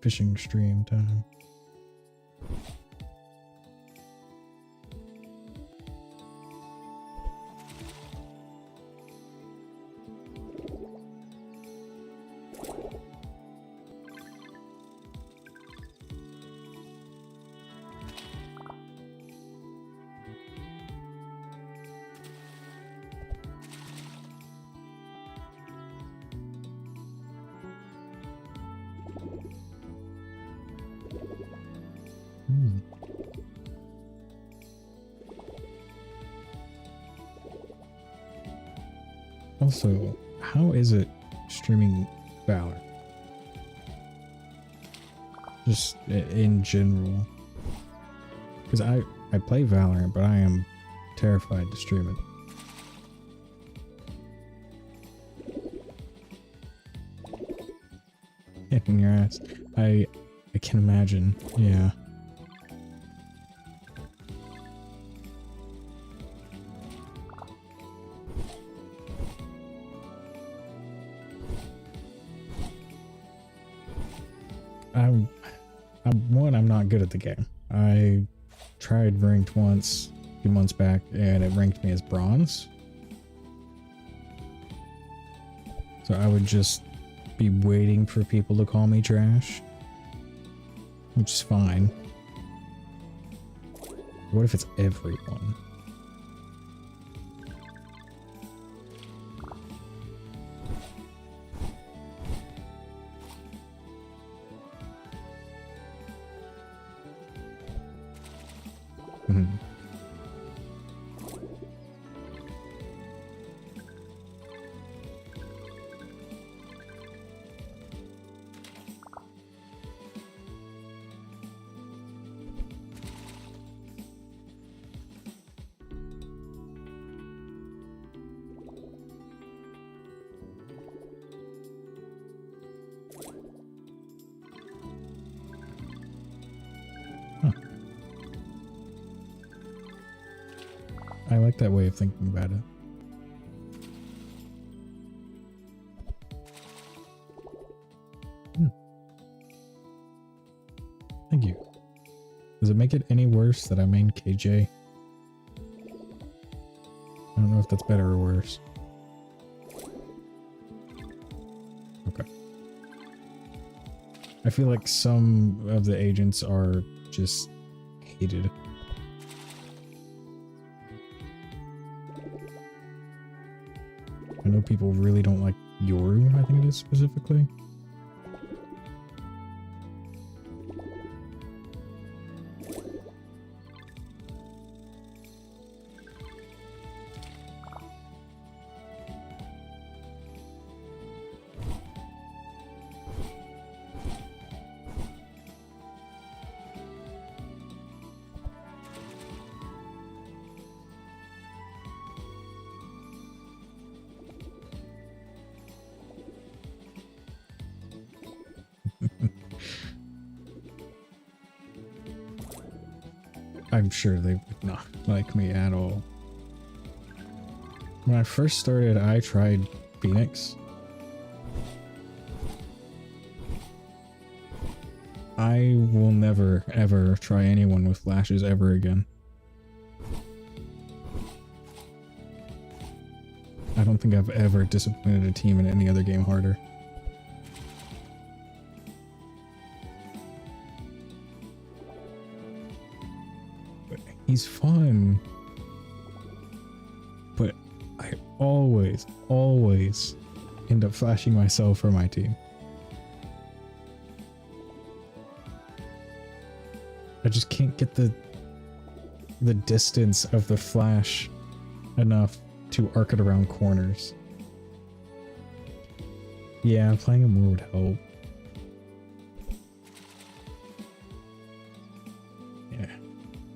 fishing stream time. Also, how is it streaming Valor? Just in general. Because I play Valorant, but I am terrified to stream it. Kicking your ass. I can imagine. Yeah. I'm not good at the game. I tried ranked once a few months back and it ranked me as bronze. So I would just be waiting for people to call me trash, which is fine. What if it's everyone? I like that way of thinking about it. Thank you. Does it make it any worse that I main KJ? I don't know if that's better or worse. Okay. I feel like some of the agents are just hated. I know people really don't like Yoru, I think it is specifically. I'm sure they would not like me at all. When I first started, I tried Phoenix. I will never, ever try anyone with flashes ever again. I don't think I've ever disappointed a team in any other game harder. He's fun, but I always end up flashing myself for my team. I just can't get the distance of the flash enough to arc it around corners. Yeah, playing him more would help.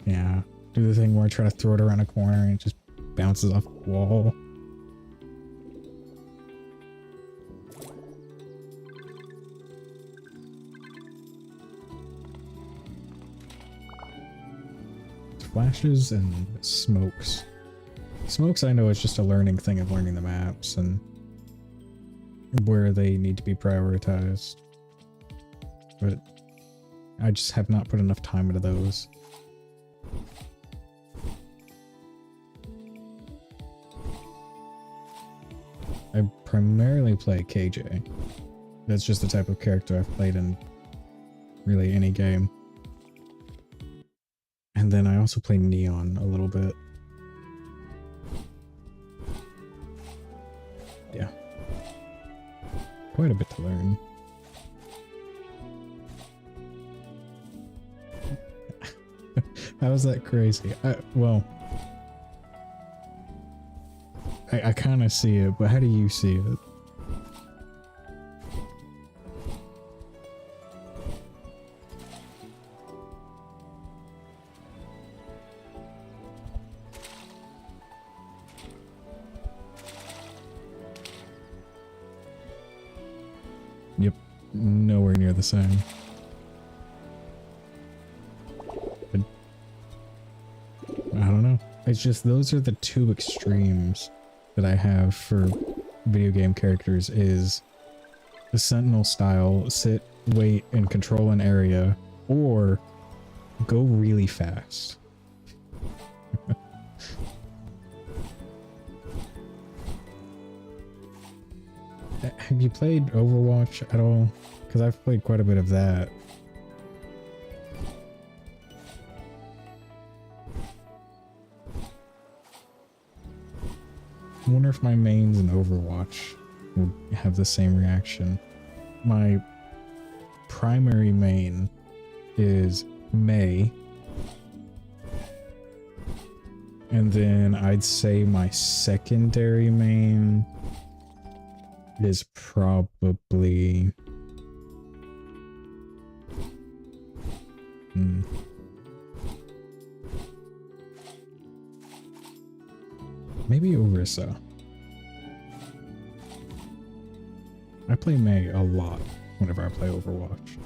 Yeah. Do the thing where I try to throw it around a corner and it just bounces off the wall. Flashes and smokes. Smokes I know is just a learning thing of learning the maps and where they need to be prioritized. But I just have not put enough time into those. I primarily play KJ. That's just the type of character I've played in really any game. And then I also play Neon a little bit. Yeah. Quite a bit to learn. How is that crazy? Well, I kind of see it, but how do you see it? Yep. nowhere near the same. But I don't know. It's just those are the two extremes that I have for video game characters is the Sentinel style, sit, wait, and control an area, or go really fast. Have you played Overwatch at all? Because I've played quite a bit of that. I wonder if my mains in Overwatch would have the same reaction. My primary main is Mei. And then I'd say my secondary main is probably... maybe Orisa. I play Mei a lot whenever I play Overwatch.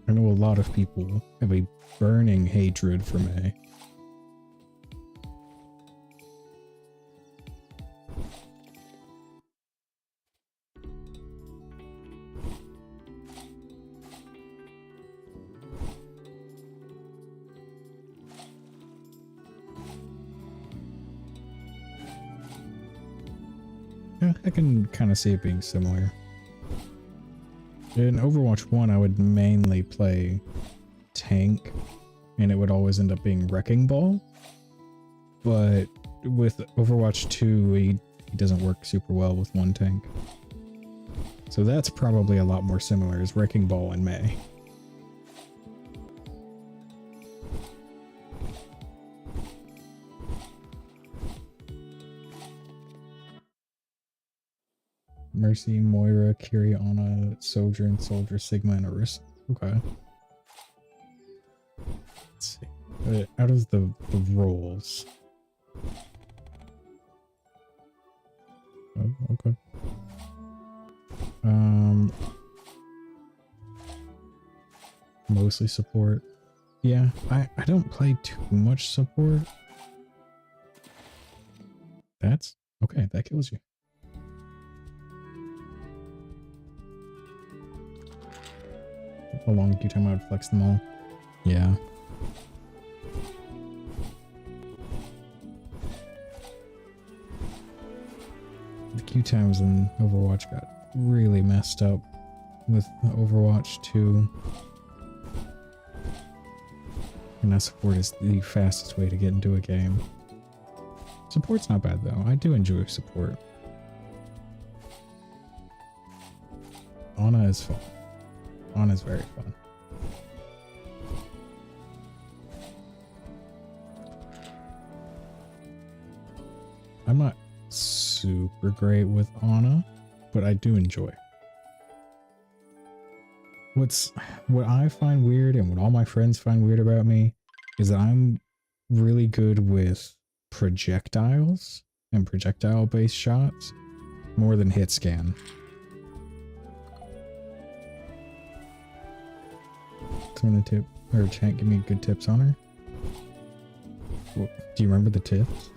I know a lot of people have a burning hatred for Mei. Yeah, I can kind of see it being similar. In Overwatch 1, I would mainly play tank, and it would always end up being Wrecking Ball. But with Overwatch 2, he doesn't work super well with one tank. So that's probably a lot more similar as Wrecking Ball and Mei. Mercy, Moira, Kiriana, Sojourn, Soldier, Sigma, and Orisa. Okay. Let's see. Out of the roles. Oh, okay. Mostly support. Yeah, I don't play too much support. That's okay, that kills you. How long do you time I would flex them all? Yeah. The queue times in Overwatch got really messed up with Overwatch 2. And that support is the fastest way to get into a game. Support's not bad though. I do enjoy support. Ana is fun. Ana's very fun. I'm not super great with Ana, but I do enjoy. What I find weird and what all my friends find weird about me is that I'm really good with projectiles and projectile-based shots more than hit scan. Someone tip or chat give me good tips on her. Well, do you remember the tips?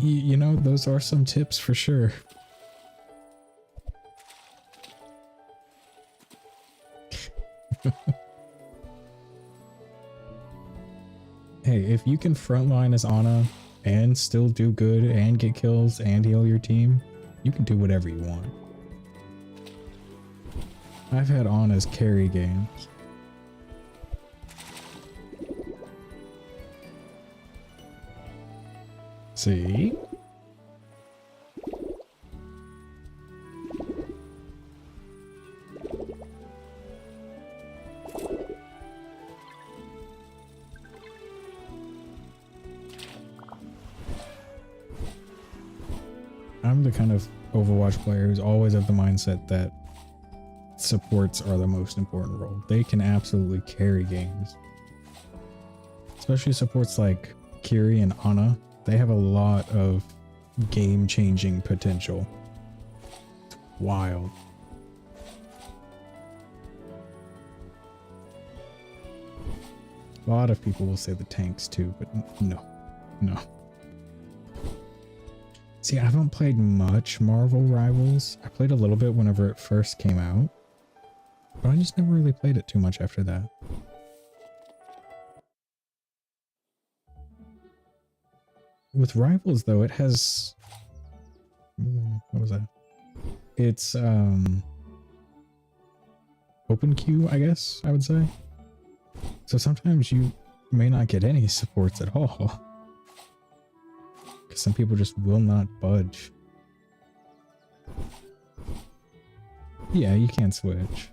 You know, those are some tips for sure. Hey, if you can frontline as Ana and still do good and get kills and heal your team, you can do whatever you want. I've had Ana's carry games. See? I'm the kind of Overwatch player who's always of the mindset that supports are the most important role. They can absolutely carry games. Especially supports like Kiri and Ana. They have a lot of game-changing potential. It's wild. A lot of people will say the tanks too, but no. See, I haven't played much Marvel Rivals. I played a little bit whenever it first came out, but I just never really played it too much after that. With Rivals, though, it has... What was that? It's, open queue, I guess, I would say. So sometimes you may not get any supports at all. Because some people just will not budge. Yeah, you can't switch.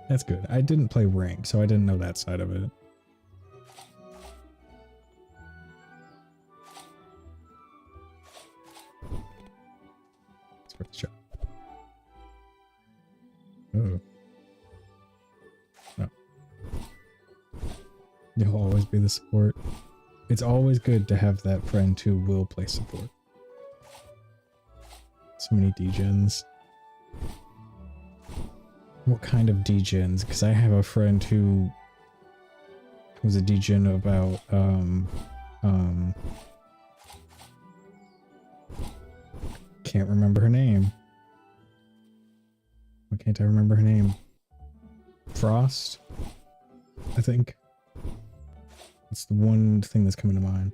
That's good. I didn't play rank, so I didn't know that side of it. It's worth a shot. Oh. No. You'll always be the support. It's always good to have that friend who will play support. So many degens. What kind of degens? Because I have a friend who was a degen about can't remember her name. Why can't I remember her name? Frost, I think. It's the one thing that's coming to mind.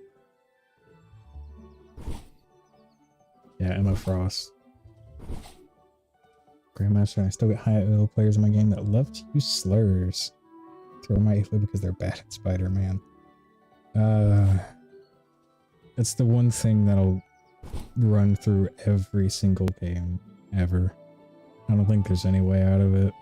Yeah, Emma Frost. Grandmaster, and I still get high elo players in my game that love to use slurs. Throw my elo because they're bad at Spider-Man. It's the one thing that'll run through every single game ever. I don't think there's any way out of it.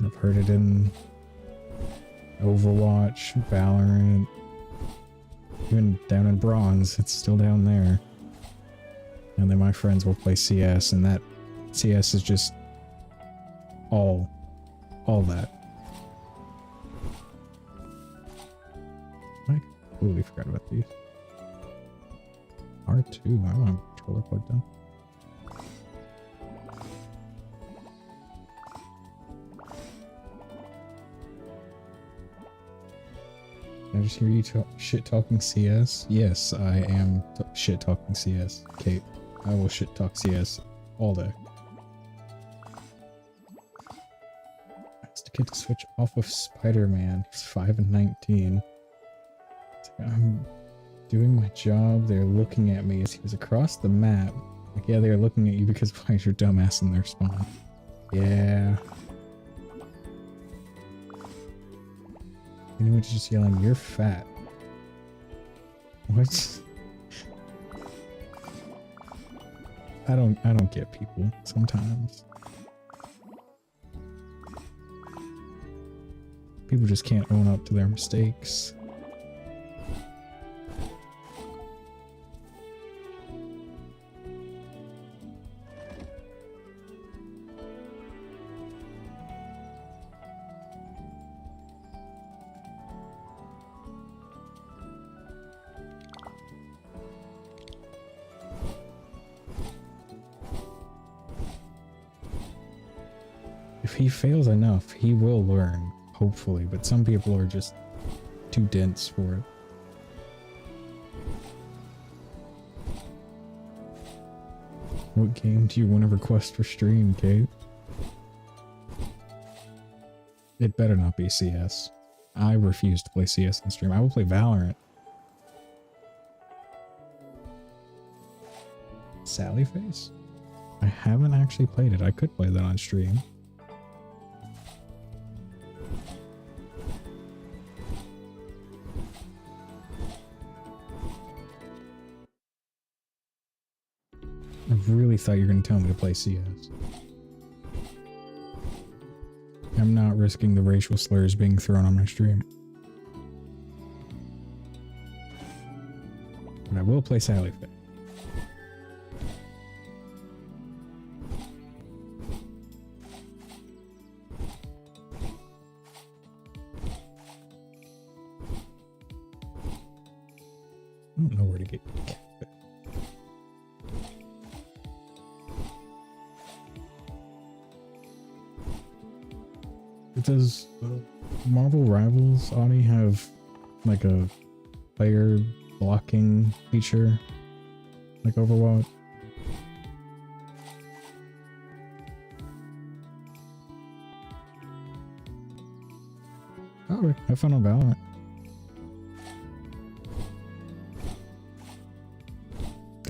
I've heard it in Overwatch, Valorant, even down in Bronze, it's still down there. And then my friends will play CS, and that CS is just all that. I completely forgot about these. R2, I want a controller plugged in. Did I just hear you shit-talking CS? Yes, I am shit-talking CS. Kate, I will shit-talk CS all day. I asked a kid to switch off of Spider-Man. He's 5 and 19. I'm doing my job. They're looking at me as he was across the map. Like, yeah, they're looking at you because why is your dumbass in their spawn? Yeah. Anyone just yelling, "You're fat." What? I don't get people sometimes. People just can't own up to their mistakes. If he fails enough, he will learn, hopefully, but some people are just too dense for it. What game do you want to request for stream, Kate? It better not be CS. I refuse to play CS on stream. I will play Valorant. Sally Face? I haven't actually played it. I could play that on stream. really thought you were going to tell me to play CS. I'm not risking the racial slurs being thrown on my stream. But I will play Sally Fit. I don't know where to get catfish. Does Marvel Rivals Audi have like a player blocking feature like Overwatch? Alright, have fun on Valorant.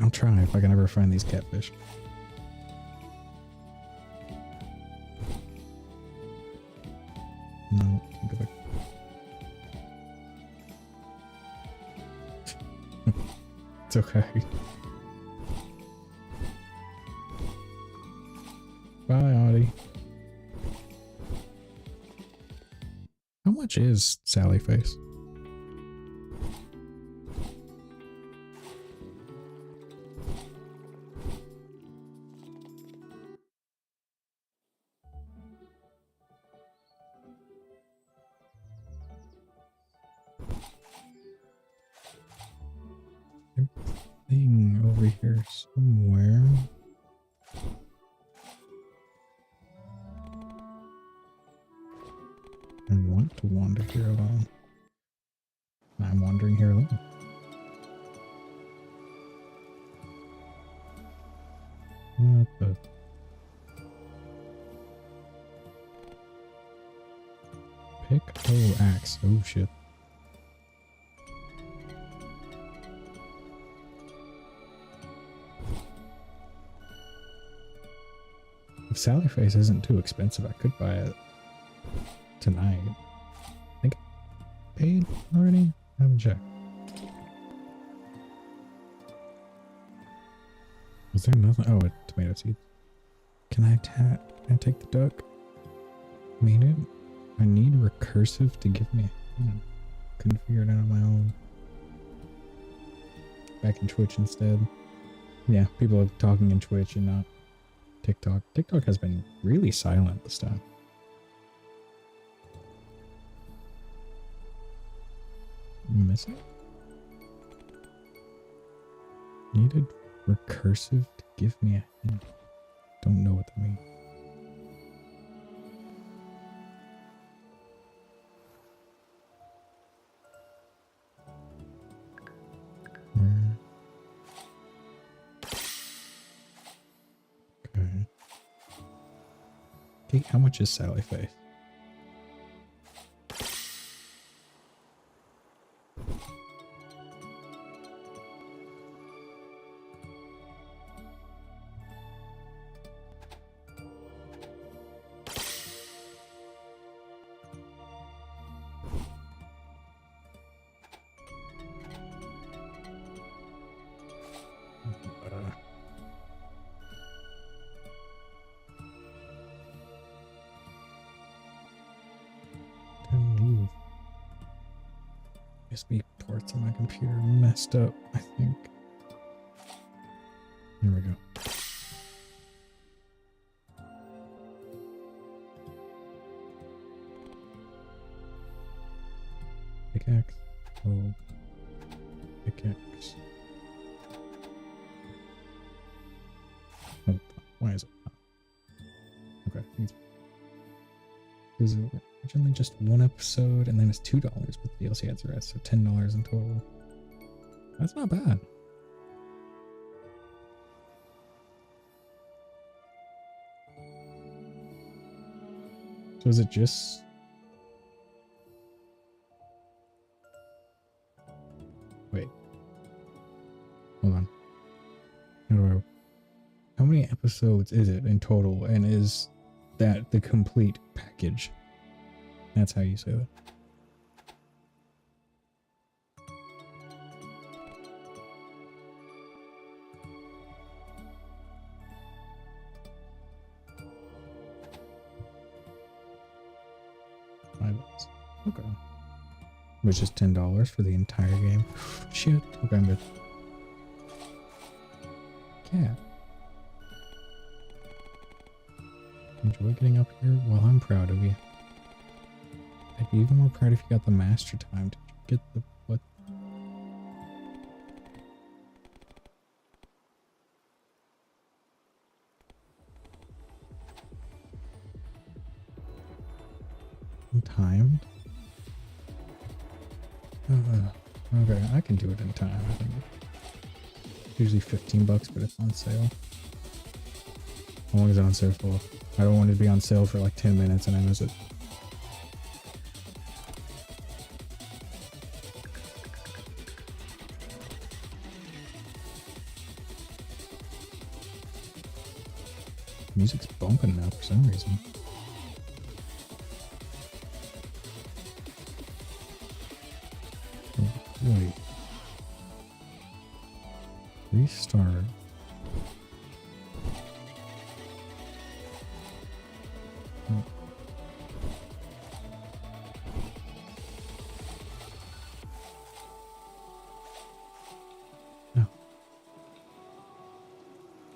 I'll try if I can ever find these catfish. No, can't go back. It's okay. Bye, Audie. How much is Sally Face? Thing over here somewhere. I want to wander here alone. I'm wandering here alone. What the? Pick axe. Oh shit. If Sally Face isn't too expensive, I could buy it tonight. I think I paid already? I haven't checked. Was there nothing? Oh, a tomato seed. Can I take the duck? Made it? I need recursive to give me. Couldn't figure it out on my own. Back in Twitch instead. Yeah, people are talking in Twitch and not TikTok. TikTok has been really silent this time. Miss it? Needed recursive to give me a hint. Don't know what that means. Where? Okay. Okay, how much is Sally Face? USB ports on my computer messed up, I think. There we go. Pickaxe. Oh. Pickaxe. Oh, why is it not? Okay. This is originally just one episode, and then it's $2, but the DLC adds the rest, so $10 in total. That's not bad. So is it just... Wait. Hold on. How many episodes is it in total, and is that the complete package? That's how you say that. $5. Okay. It was just $10 for the entire game. Shit. Okay, I'm good. Cat. Enjoy getting up here? Well, I'm proud of you. I'd be even more proud if you got the master time. Did you get the... what? Timed? Okay, I can do it in time, I think. Usually $15, but it's on sale. How long is it on sale for? I don't want it to be on sale for like 10 minutes and I miss it. Music's bumping now for some reason. Wait. Restart. Oh. No.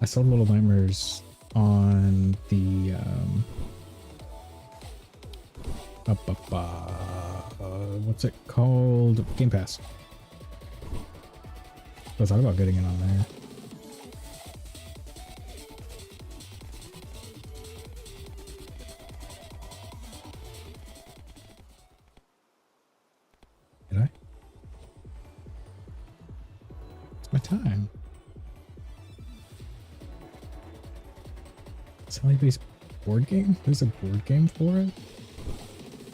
I saw Little Nightmares on the what's it called? Game Pass. I thought about getting it on there. Did I? It's my time. Sally-based board game? There's a board game for it?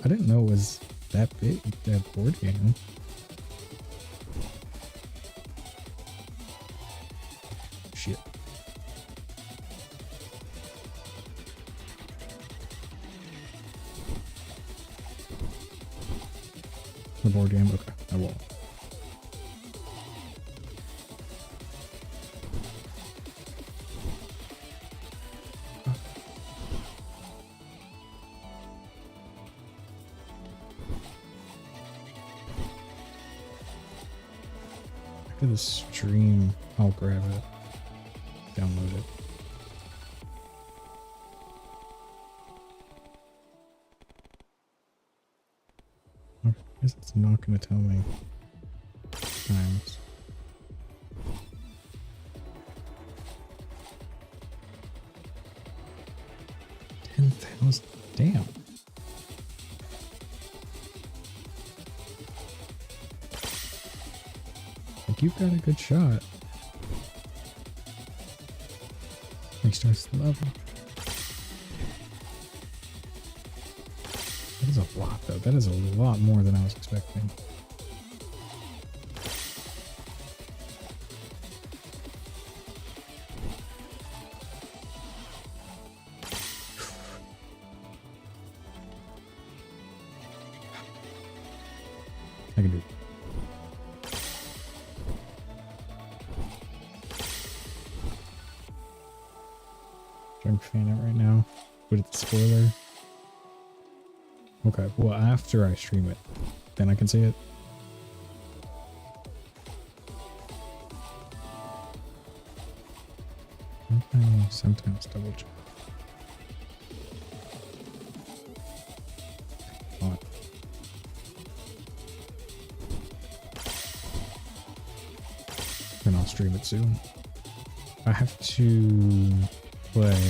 I didn't know it was that big, that board game. Shit. The board game? Okay, I won't. After the stream, I'll grab it, download it. I guess it's not going to tell me times. $10,000. Damn. You've got a good shot. Restarts the level. That is a lot, though. That is a lot more than I was expecting. I can do it. I'm fan it right now. Put it the spoiler. Okay, well after I stream it, then I can see it. Okay, sometimes double check. Hot. Then I'll stream it soon. I have to play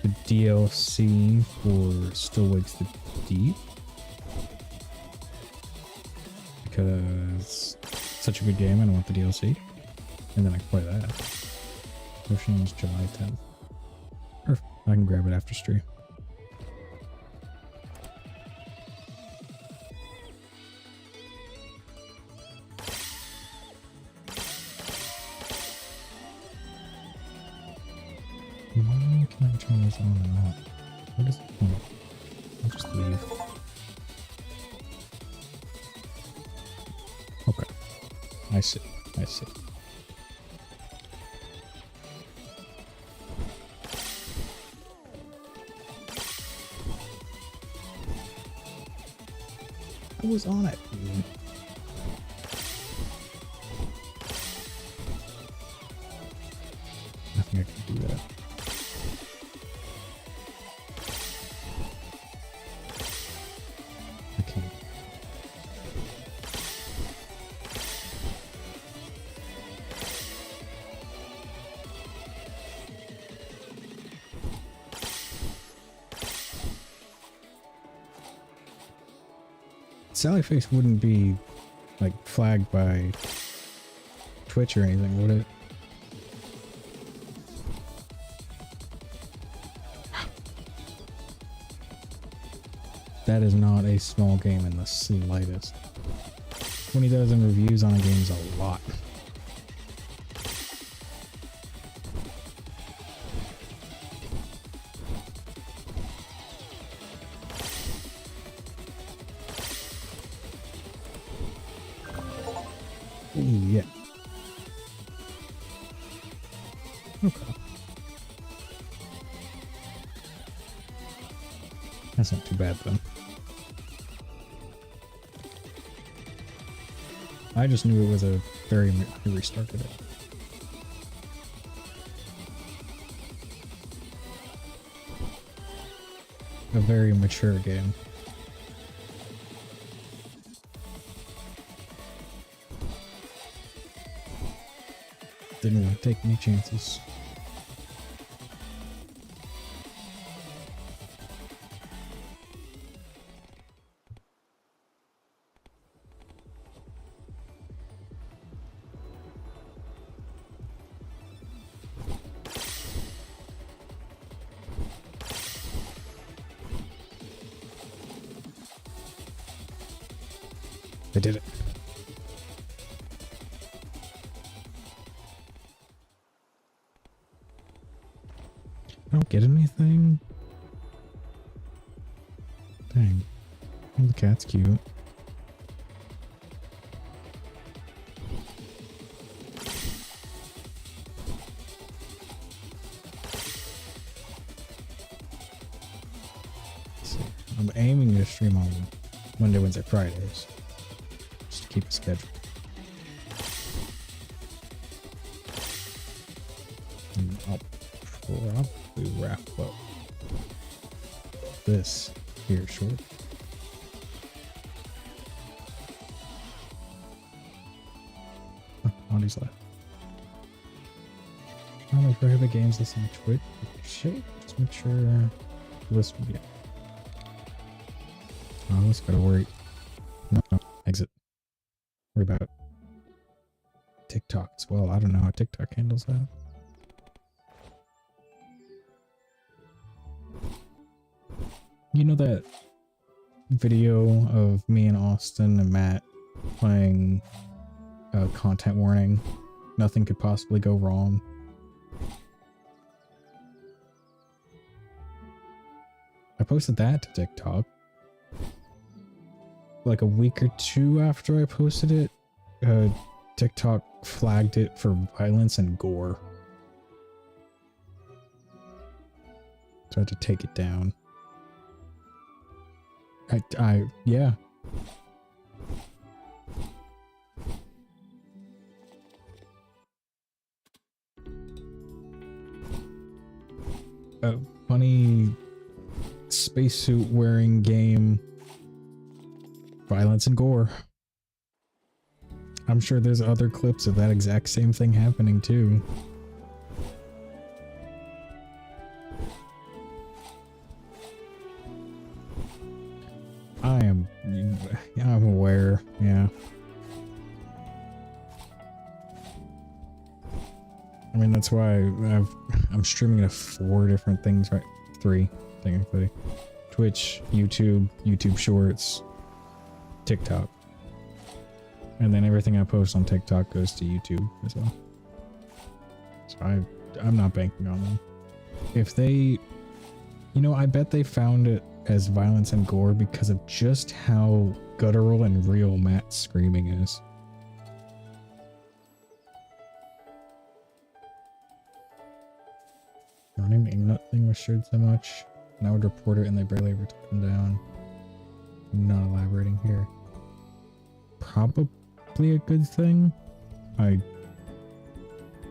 the DLC for Still Wakes the Deep because it's such a good game and I want the DLC, and then I can play that. Ocean is July 10th. Perfect. I can grab it after stream. Why can I turn this on and off? What is the point? I'll just leave. Okay. I see. I see. I was on it. I think I can do that. Okay. Sally Face wouldn't be like flagged by Twitch or anything, would it? That is not a small game in the slightest. 20,000 reviews on a game is a lot. Yeah. Okay. That's not too bad then. I just knew it was a very... I restarted it. A very mature game. Didn't want to take any chances. I did it. I don't get anything. Dang. Oh, the cat's cute. Let's see. I'm aiming to stream on Monday, Wednesday, Fridays. Just to keep a schedule. And I'll probably wrap up this here short. Oh, Monty's left. I'm a prohibit games listening to Twitch. Shit, just make sure this will be it. Oh, let's gotta worry. No, exit. Worry about TikTok as well. I don't know how TikTok handles that. You know that video of me and Austin and Matt playing content warning? Nothing could possibly go wrong. I posted that to TikTok. Like a week or two after I posted it, TikTok flagged it for violence and gore. So I had to take it down. Yeah. A funny spacesuit wearing game. Violence and gore. I'm sure there's other clips of that exact same thing happening too. I'm aware, yeah. I mean, that's why I'm streaming to 4 different things, right? 3, technically. Twitch, YouTube Shorts, TikTok. And then everything I post on TikTok goes to YouTube as well. So I'm not banking on them. If they... You know, I bet they found it as violence and gore because of just how guttural and real Matt's screaming is. Warning, nothing was shared so much, and I would report it and they barely ever took them down. I'm not elaborating here. probably a good thing. I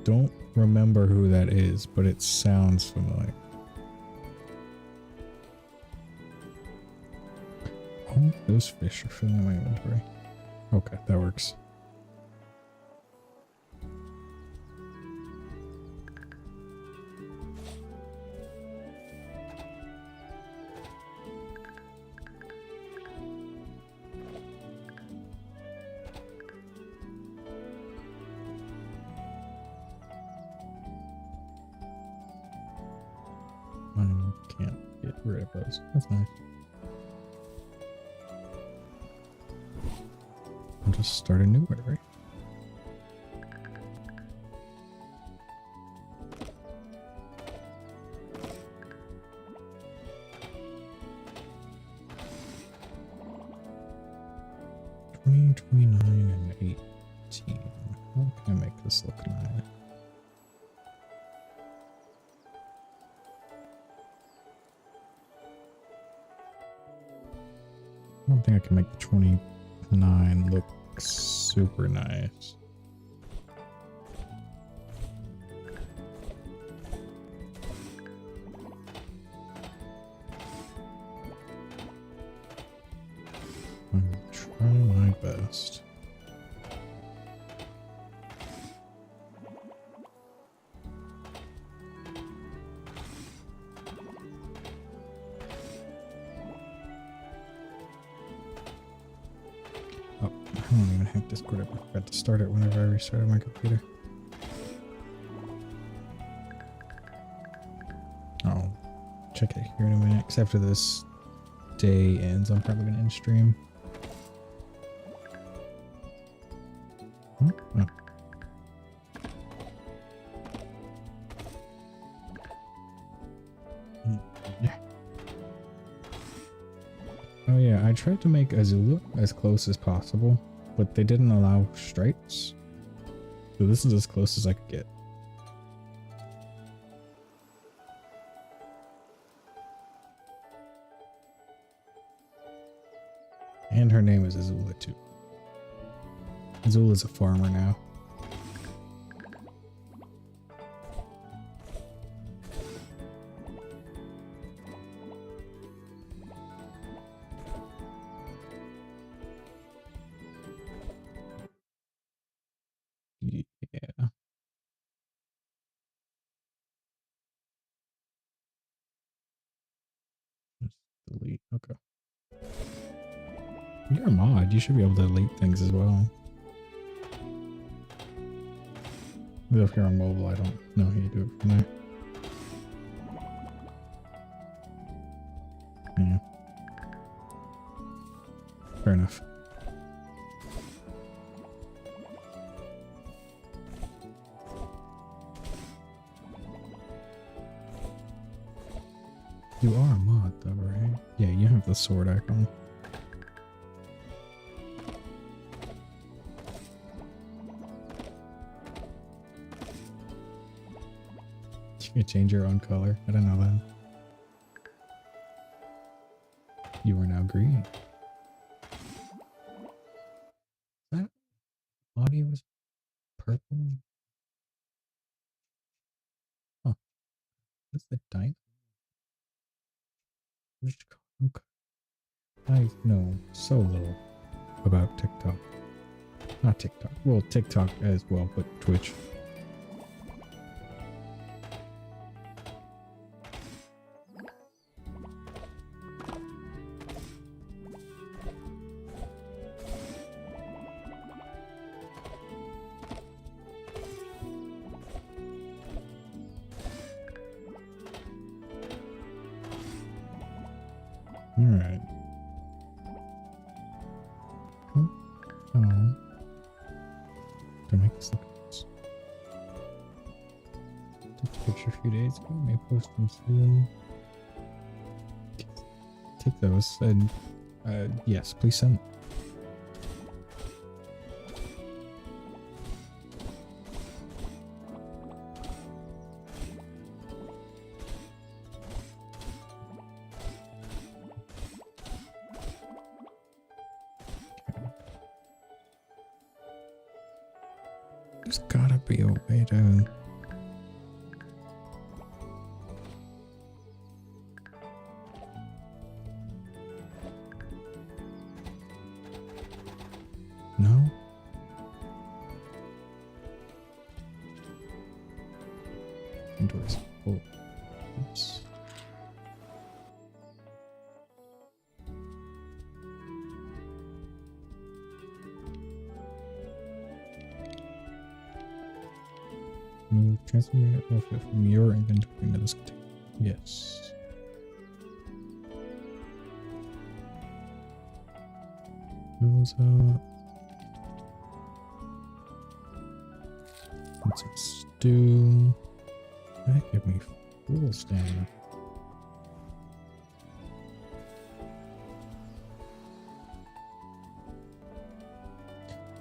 don't remember who that is, but it sounds familiar. Oh, those fish are filling my inventory. Okay, that works. I can't get rid of those. That's nice. I'll just start a new order, right? $20, $29, and $18. How can I make this look nice? I don't think I can make the 29 look super nice. I'm trying my best. Oh, I don't even have Discord. I forgot to start it whenever I restarted my computer. I'll check it here in a minute, because after this day ends, I'm probably going to end stream. Oh. Oh yeah, I tried to make Azula as close as possible, but they didn't allow stripes. So this is as close as I could get. And her name is Azula too. Azula's a farmer now. Yeah. Just delete. Okay. You're a mod. You should be able to delete things as well. But if you're on mobile, I don't know how you do it from there. Yeah. Fair enough. You are a mod though, right? Yeah, you have the sword icon. You can change your own color. I don't know that. You are now green. That audio was purple? Huh. What's the dino? Which okay. I know so little about TikTok. Not TikTok. Well, TikTok as well, but Twitch. Alright. Oh. To make this look nice. Took a picture a few days ago. May post them soon. Take those and yes, please send them. There's gotta be a way to... No? Indoors. Oh. Oops. Transfer it from your inventory into this container. Yes. Those put some stew. That give me full stamina.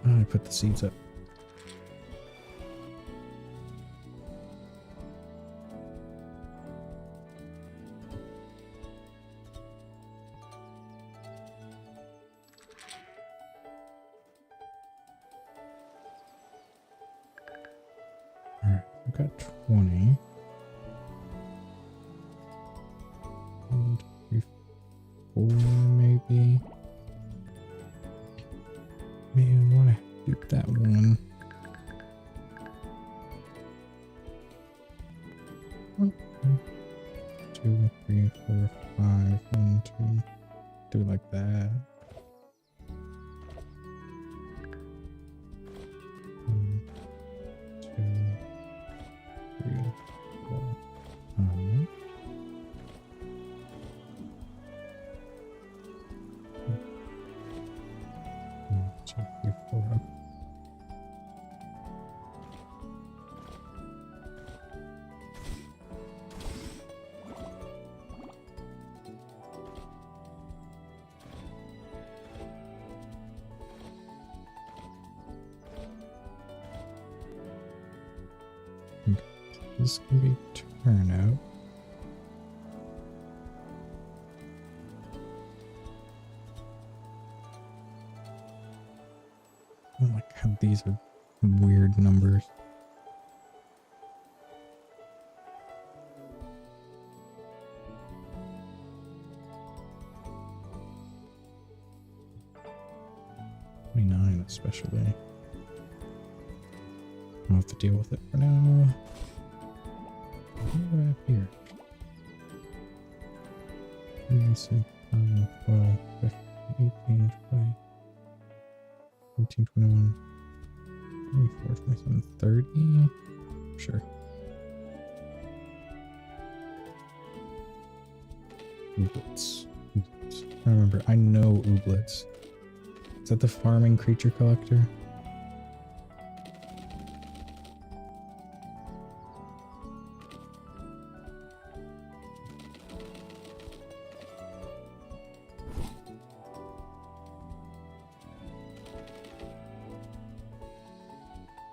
I put the seeds up. Alright, I've got 20. 1, 2, 3, 4 maybe. Man, I want to do that one. Oh, 2, 3, 4, 5. 1, 2. Do it like that. 1, 2, 3, 4. 1, 2, 3, 4. Okay, this can be turnout. I don't like how these are weird numbers. $29 especially. I'll have to deal with it for now. What do I have here? 3, 6, 9, 12, 15, 18, 20, 19, 21, 24, 27, 30. Sure. Ooblets. I remember. I know ooblets. Is that the farming creature collector?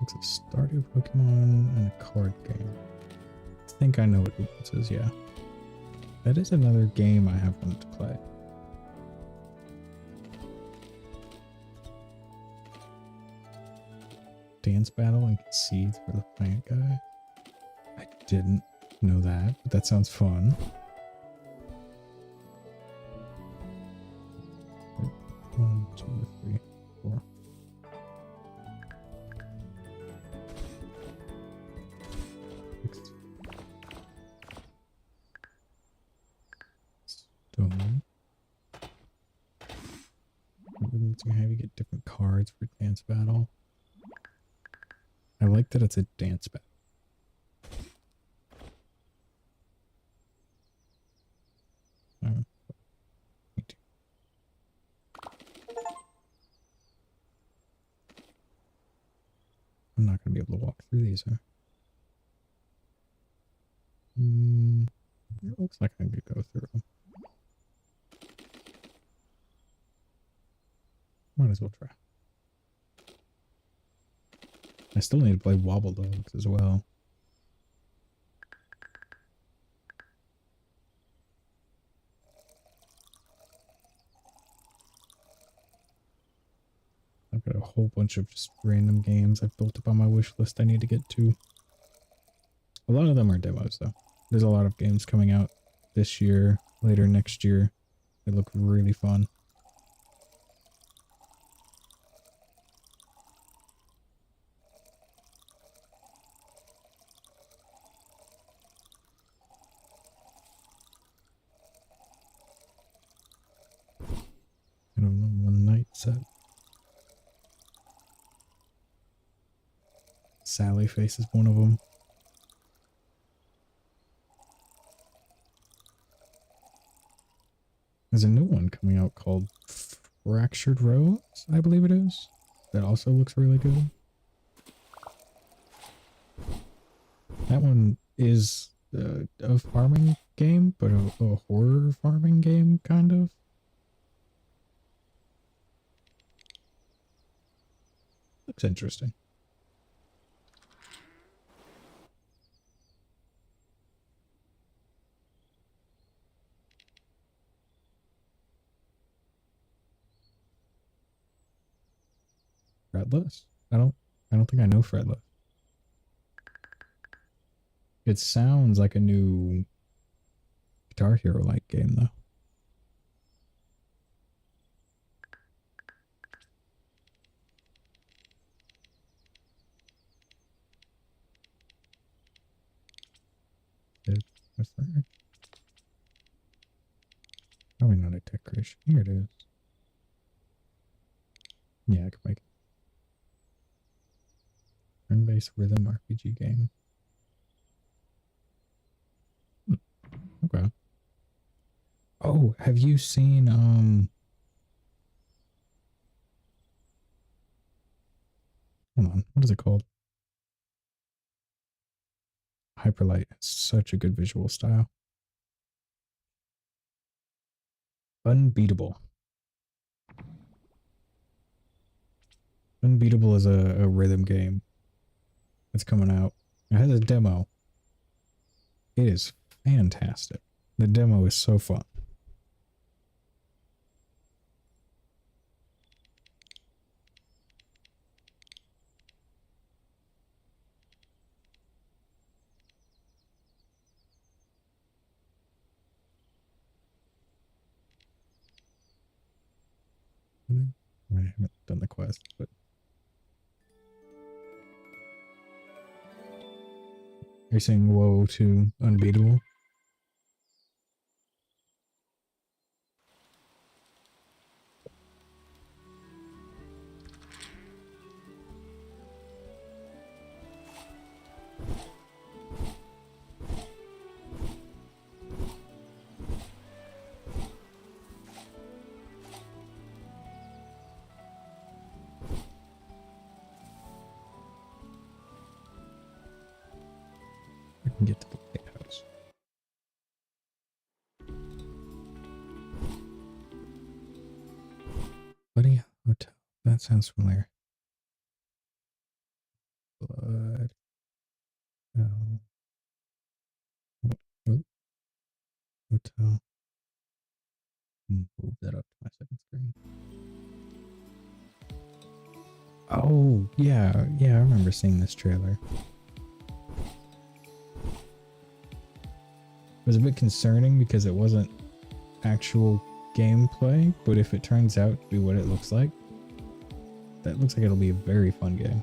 It's a Stardew Pokemon and a card game. I think I know what ooblets is, yeah. That is another game I have wanted to play. Dance battle and get seeds for the plant guy. I didn't know that, but that sounds fun. One, 2, 3, 4. Stone. Let's have you get different cards for dance battle. I like that it's a dance battle. Me too. I'm not going to be able to walk through these, huh? It looks like I could go through them. Might as well try. I still need to play Wobble Dogs as well. I've got a whole bunch of just random games I've built up on my wish list I need to get to. A lot of them are demos, though. There's a lot of games coming out this year, later next year. They look really fun. I don't know, one night set. Sally Face is one of them. There's a new one coming out called Fractured Rose, I believe it is. That also looks really good. That one is a farming game, but a horror farming game, kind of. Looks interesting. Fretless? I don't think I know Fretless. It sounds like a new Guitar Hero-like game, though. What's that? Probably not a tech creation. Here it is. Yeah, I can make it. Turn-based rhythm RPG game. Okay. Oh, have you seen hold on, what is it called? Hyperlight. It's such a good visual style. Unbeatable. Unbeatable is a rhythm game that's coming out. It has a demo. It is fantastic. The demo is so fun. I haven't done the quest, but are you saying whoa to Unbeatable? I can get to the lighthouse. Buddy Hotel. That sounds familiar. Blood. Oh. Hotel. Move that up to my second screen. Oh, yeah. Yeah, I remember seeing this trailer. It was a bit concerning because it wasn't actual gameplay, but if it turns out to be what it looks like, that looks like it'll be a very fun game.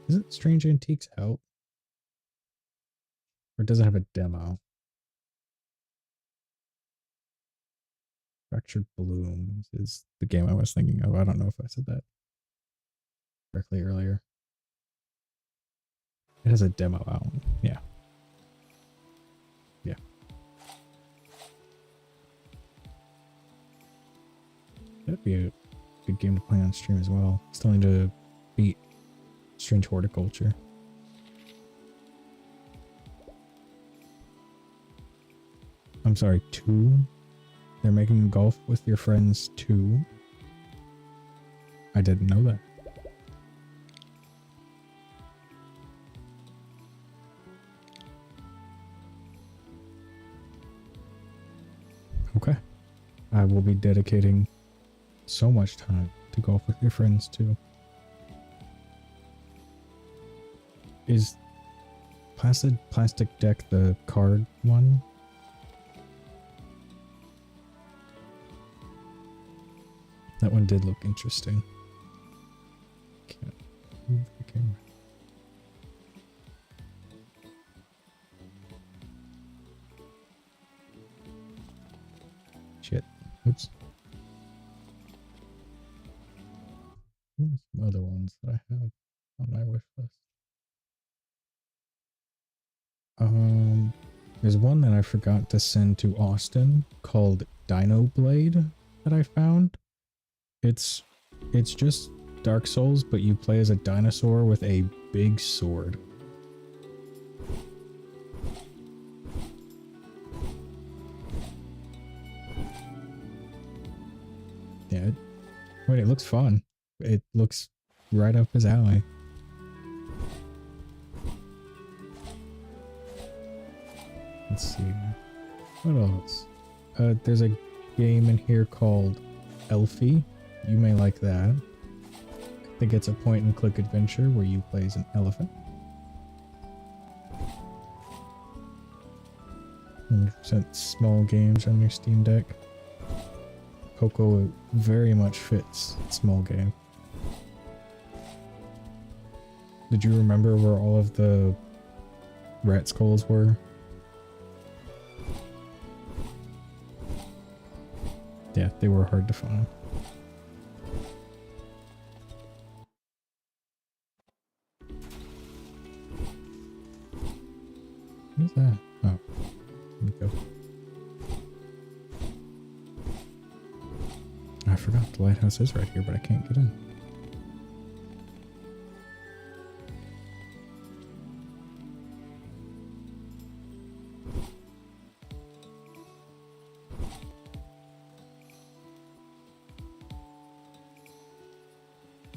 Isn't Strange Antiques out? Or does it have a demo? Fractured Blooms is the game I was thinking of. I don't know if I said that correctly earlier. It has a demo out. Yeah. Yeah. That'd be a good game to play on stream as well. Still need to beat Strange Horticulture. I'm sorry, 2? They're making Golf with Your Friends 2? I didn't know that. I will be dedicating so much time to golf with your friends too. Is Placid Plastic Deck the card one? That one did look interesting. Can't move the camera. Shit. Oops. There's some other ones that I have on my wish list. There's one that I forgot to send to Austin called Dino Blade that I found. It's just Dark Souls, but you play as a dinosaur with a big sword. Yeah, wait, it looks fun. It looks right up his alley. Let's see. What else? There's a game in here called Elfie. You may like that. I think it's a point-and-click adventure where you play as an elephant. 100% small games on your Steam Deck. Coco very much fits small game. Did you remember where all of the rat skulls were? Yeah, they were hard to find. What is that? Oh, let me go. I forgot the lighthouse is right here, but I can't get in.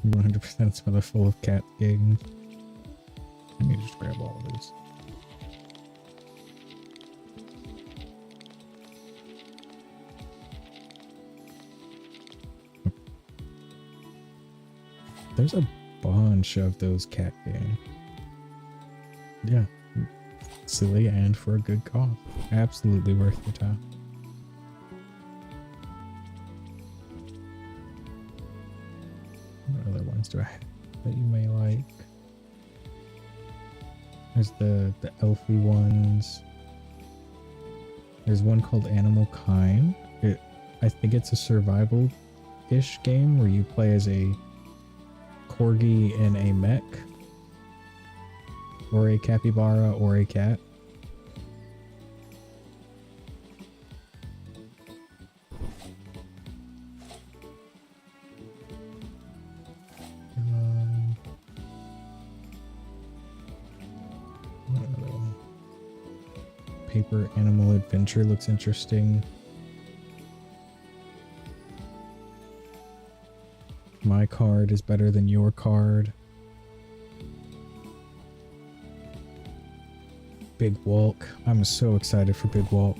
I'm 100% smell full of cat games. Let me just grab all of these. There's a bunch of those cat games. Yeah. Silly and for a good cause. Absolutely worth your time. What other ones do I have that you may like? There's the Elfie ones. There's one called Animal Kind. I think it's a survival-ish game where you play as a corgi in a mech, or a capybara, or a cat. Paper Animal Adventure looks interesting. My card is better than your card. Big Walk. I'm so excited for Big Walk.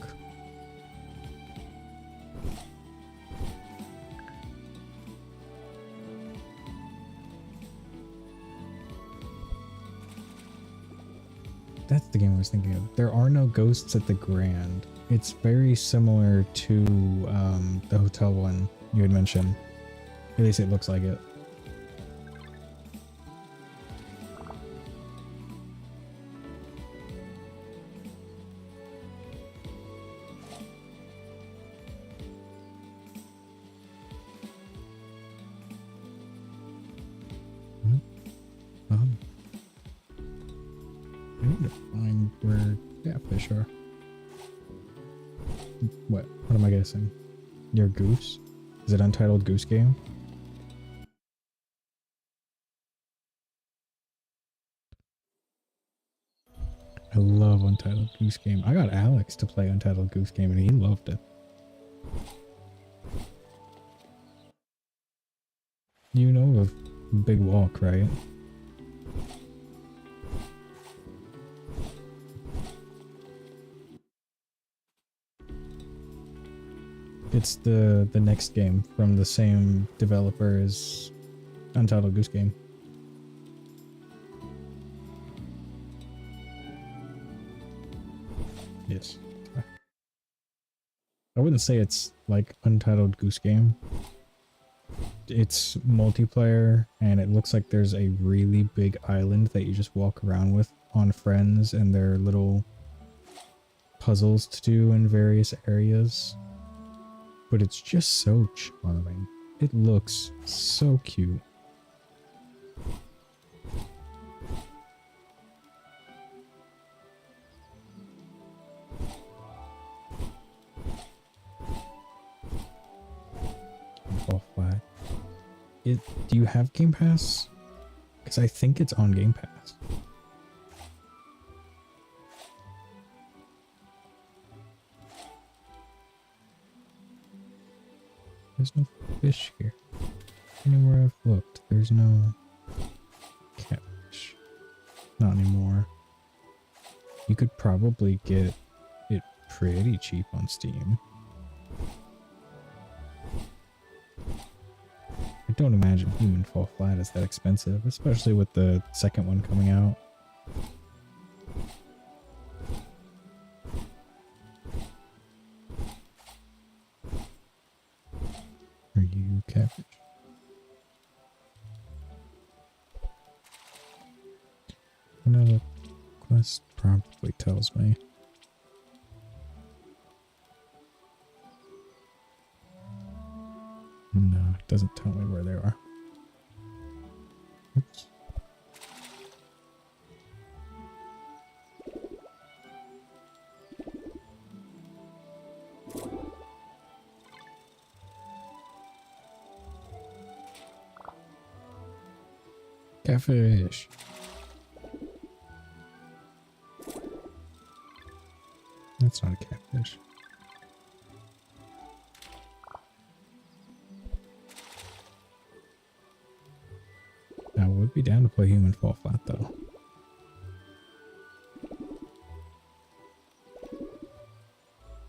That's the game I was thinking of. There are no ghosts at the Grand. It's very similar to the hotel one you had mentioned. At least it looks like it. I need to find where catfish are. What am I guessing? Your goose? Is it Untitled Goose Game? I love Untitled Goose Game. I got Alex to play Untitled Goose Game and he loved it. You know of Big Walk, right? It's the next game from the same developer as Untitled Goose Game. Yes. I wouldn't say it's like Untitled Goose Game. It's multiplayer, and it looks like there's a really big island that you just walk around with on friends, and there are little puzzles to do in various areas. But it's just so charming. It looks so cute. Fall flat. Do you have Game Pass? Because I think it's on Game Pass. There's no fish here. Anywhere I've looked, there's no catfish. Not anymore. You could probably get it pretty cheap on Steam. I don't imagine Human Fall Flat is that expensive, especially with the second one coming out. Are you catfish? Another quest probably tells me. No, it doesn't tell me where they are. Oops. Catfish. That's not a catfish. I would be down to play Human Fall Flat though.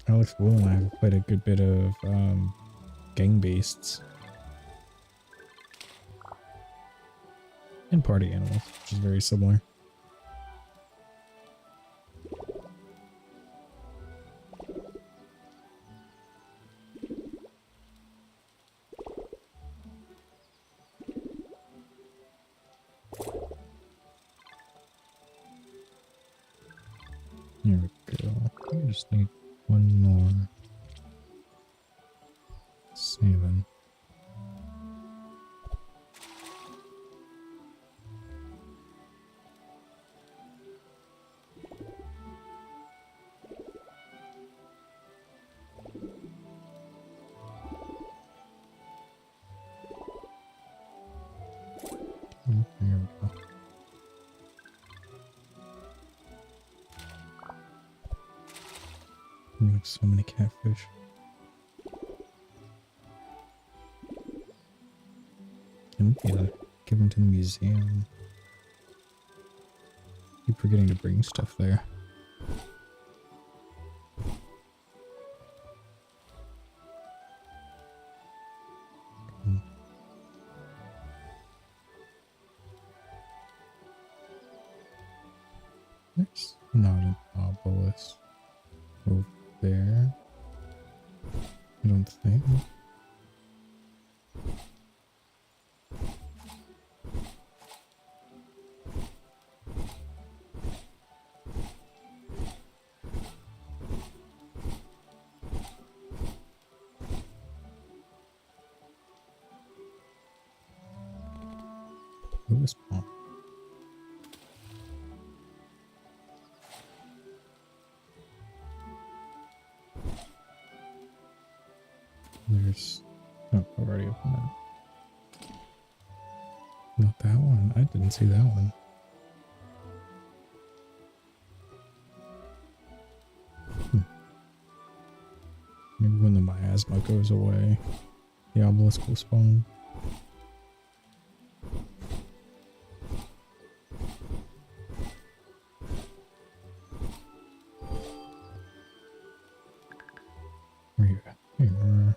Alex Will and I have played a good bit of Gang Beasts. And Party Animals, which is very similar. Here we go. We just need one more. 7. There we go. We have so many catfish. And give them to the museum. Keep forgetting to bring stuff there. There's not an obelisk over there. I don't think. Lewis Palm. There's... Oh, I've already opened that. Not that one. I didn't see that one. Maybe when the miasma goes away, the obelisk will spawn. Where are you at? Here.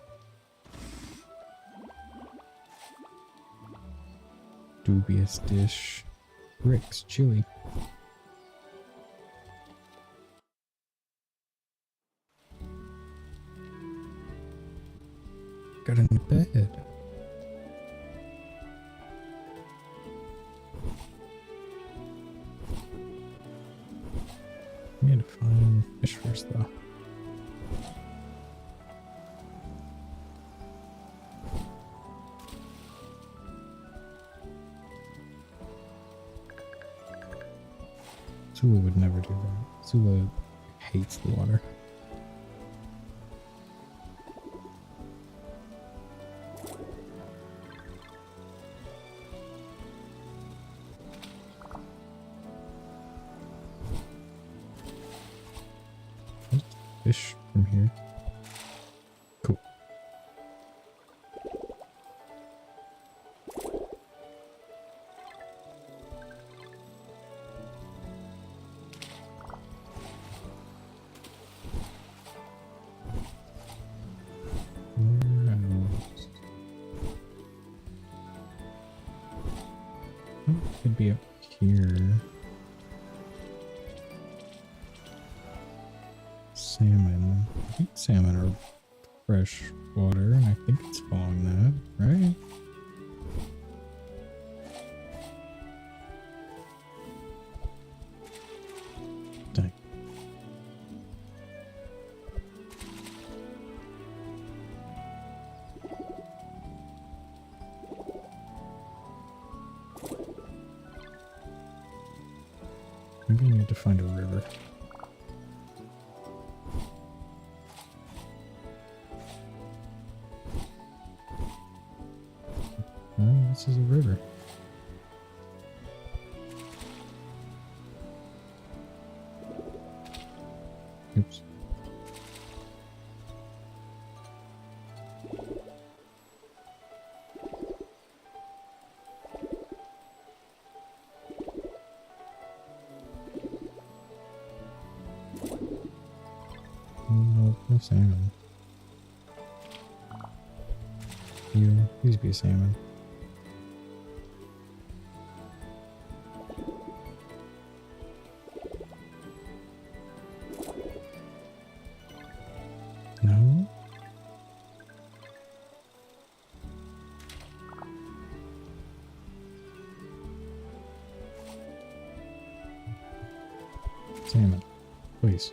dubious dish. Rick's chili. Got in bed. We need to find fish first though. Zula would never do that. Zula hates the water. Fish from here. Cool. Where else? Oh, it could be up here. Salmon. I think salmon are fresh water, and I think it's following that, right? Dang. Maybe I need to find a river. Oh, this is a river. Oops. No, no salmon. Please be a salmon. No? Salmon, please.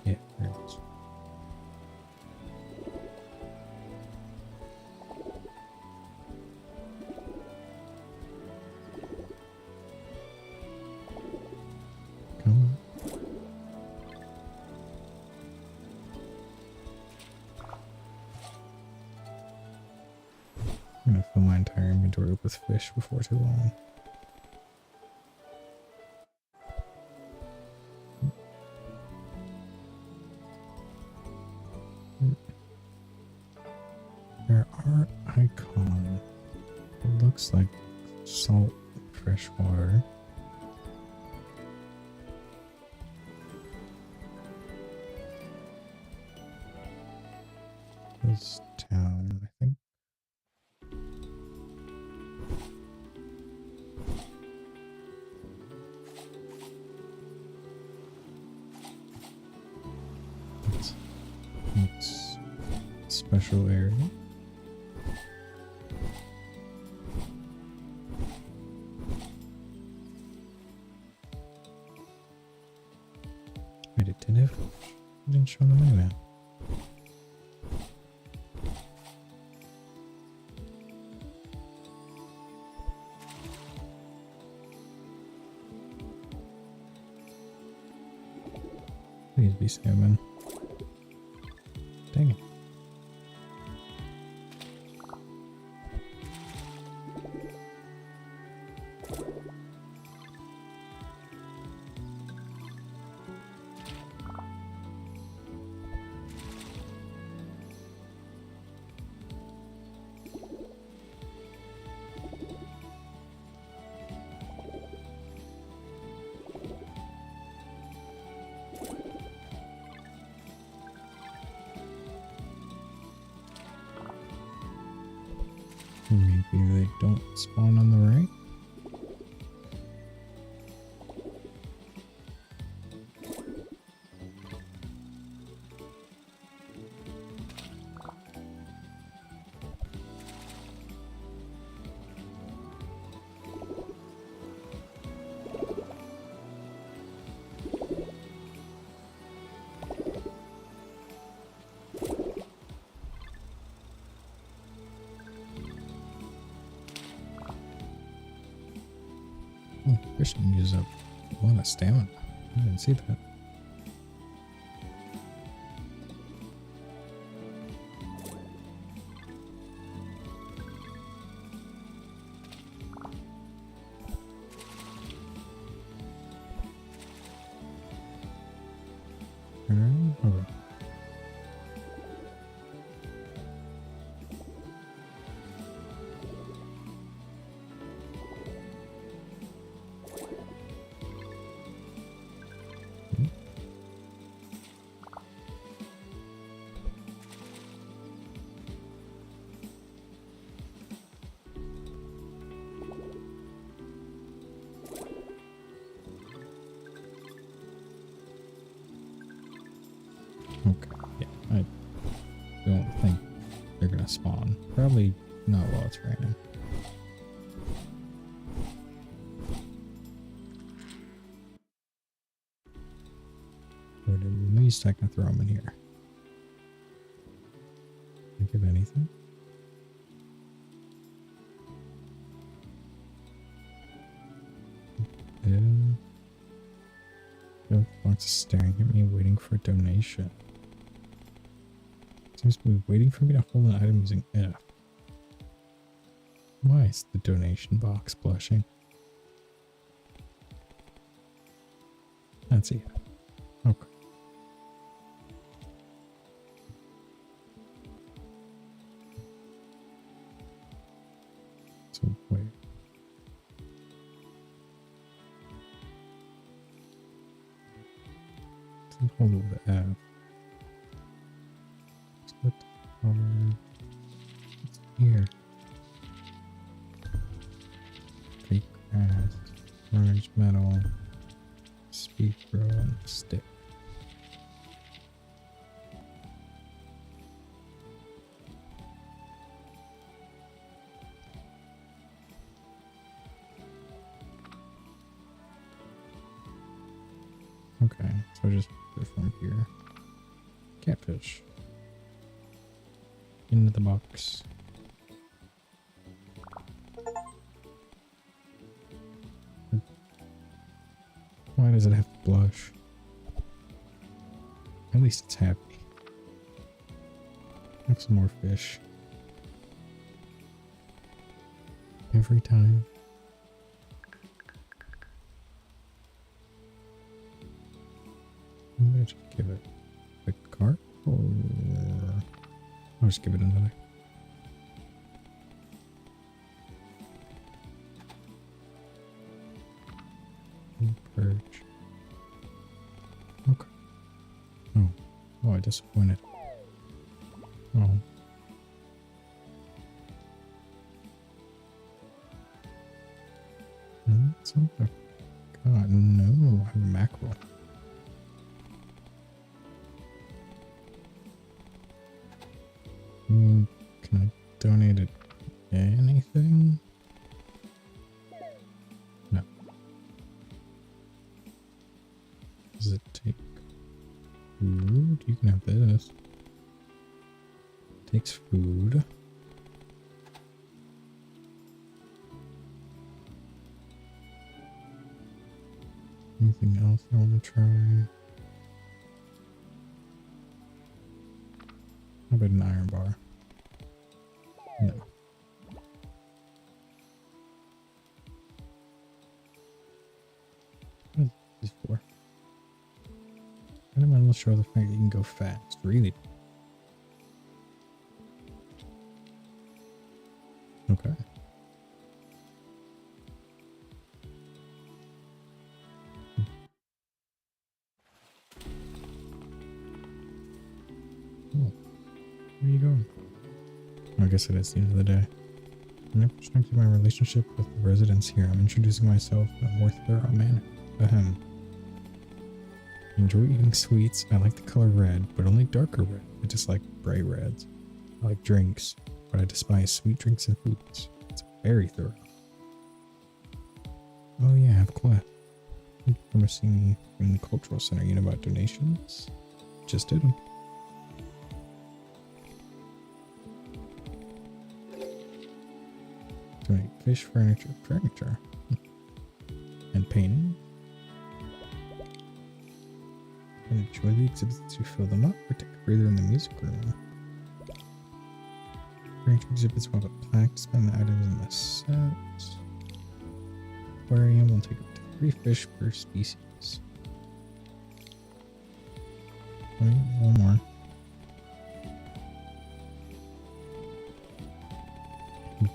Yeah, there it is. Come on. I'm gonna fill my entire inventory up with fish before too long. There are icon. It looks like salt, fresh water. This town, I think. It's special area. Wait, it didn't have. It didn't show on the map. Please be salmon. Dang it. Maybe they don't spawn on the right? Oh, fishing uses up a lot of stamina. I didn't see that. Oh. Okay, yeah, I don't think they're gonna spawn. Probably not while it's raining. But at least I can throw them in here. Think of anything? The box is staring at me, waiting for a donation. Seems to be waiting for me to hold an item using F. Why is the donation box blushing? That's it. Okay. So wait. Hold it with F. Split color. What's here? Fake grass, orange metal, speed grow, and stick. Okay, so just put it from here. Catfish. Into the box. Why does it have to blush? At least it's happy. Have some more fish. Every time. I'm gonna just give it a cart, or I'll just give it another. Perch. Okay. Oh. Oh, I disappointed. Oh. That's okay. God, no. I have a mackerel. Can I donate it anything? No. Does it take food? You can have this. Takes food. Anything else I want to try? How about an iron bar? No. What is this for? Why am I sure the fact that you can go fast? Really? Okay. Oh. Where are you going? I guess it is the end of the day. In order to strengthen my relationship with the residents here, I'm introducing myself in a more thorough manner. Ahem. I enjoy eating sweets. I like the color red, but only darker red. I dislike bright reds. I like drinks, but I despise sweet drinks and foods. It's very thorough. Oh yeah, I have quest. You remember seeing me in the cultural center, you know about donations? Just did them. Donate fish, furniture, and painting. And enjoy the exhibits to fill them up, or take a breather in the music room. Furniture exhibits will have a plaque displaying the items in the set. Aquarium will take up to 3 fish per species. Alright, one more.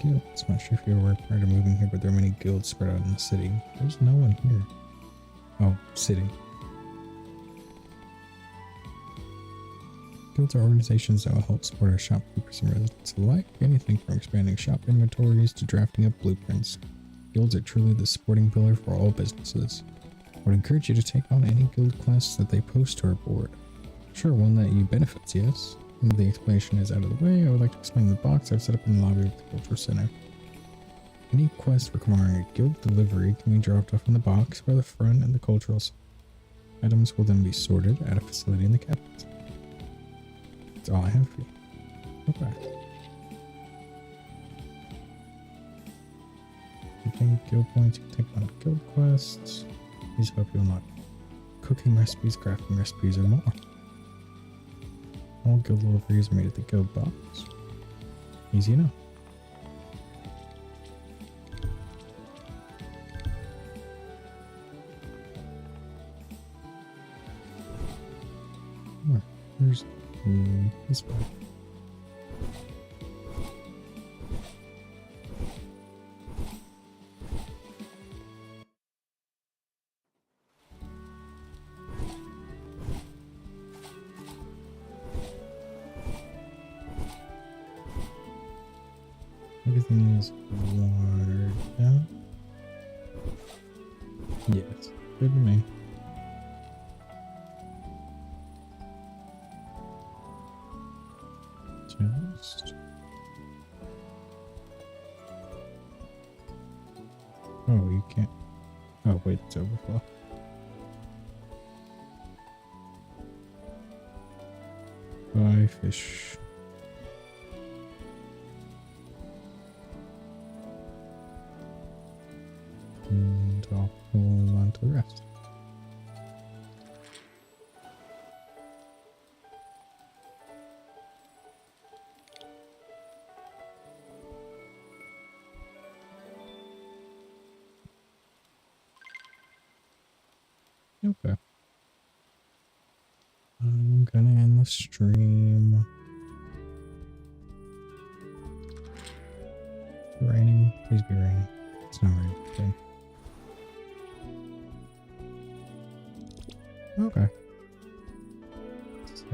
Guilds. Not sure if you're aware prior to moving here, but there are many guilds spread out in the city. There's no one here. Oh, city. Guilds are organizations that will help support our shopkeepers and residents alike. Anything from expanding shop inventories to drafting up blueprints. Guilds are truly the supporting pillar for all businesses. I would encourage you to take on any guild quests that they post to our board. Sure, one that you benefits, yes? And the explanation is out of the way. I would like to explain the box I've set up in the lobby of the Cultural Center. Any quest requiring a guild delivery can be dropped off in the box by the front and the Cultural Center. Items will then be sorted at a facility in the capital. That's all I have for you. Okay. You gain guild points, you can take on guild quests. These help you unlock cooking recipes, crafting recipes, or more. All guild deliveries are made at the guild box. Easy enough. Oh, there's this one. Everything is watered down. Yes, good to me. Just. Oh, you can't. Oh, wait, it's overflow. Buy fish. And I'll hold on to the rest. Okay. I'm gonna end the stream. Is it raining? Please be raining. It's not raining. Okay. Okay. So,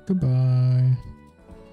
goodbye.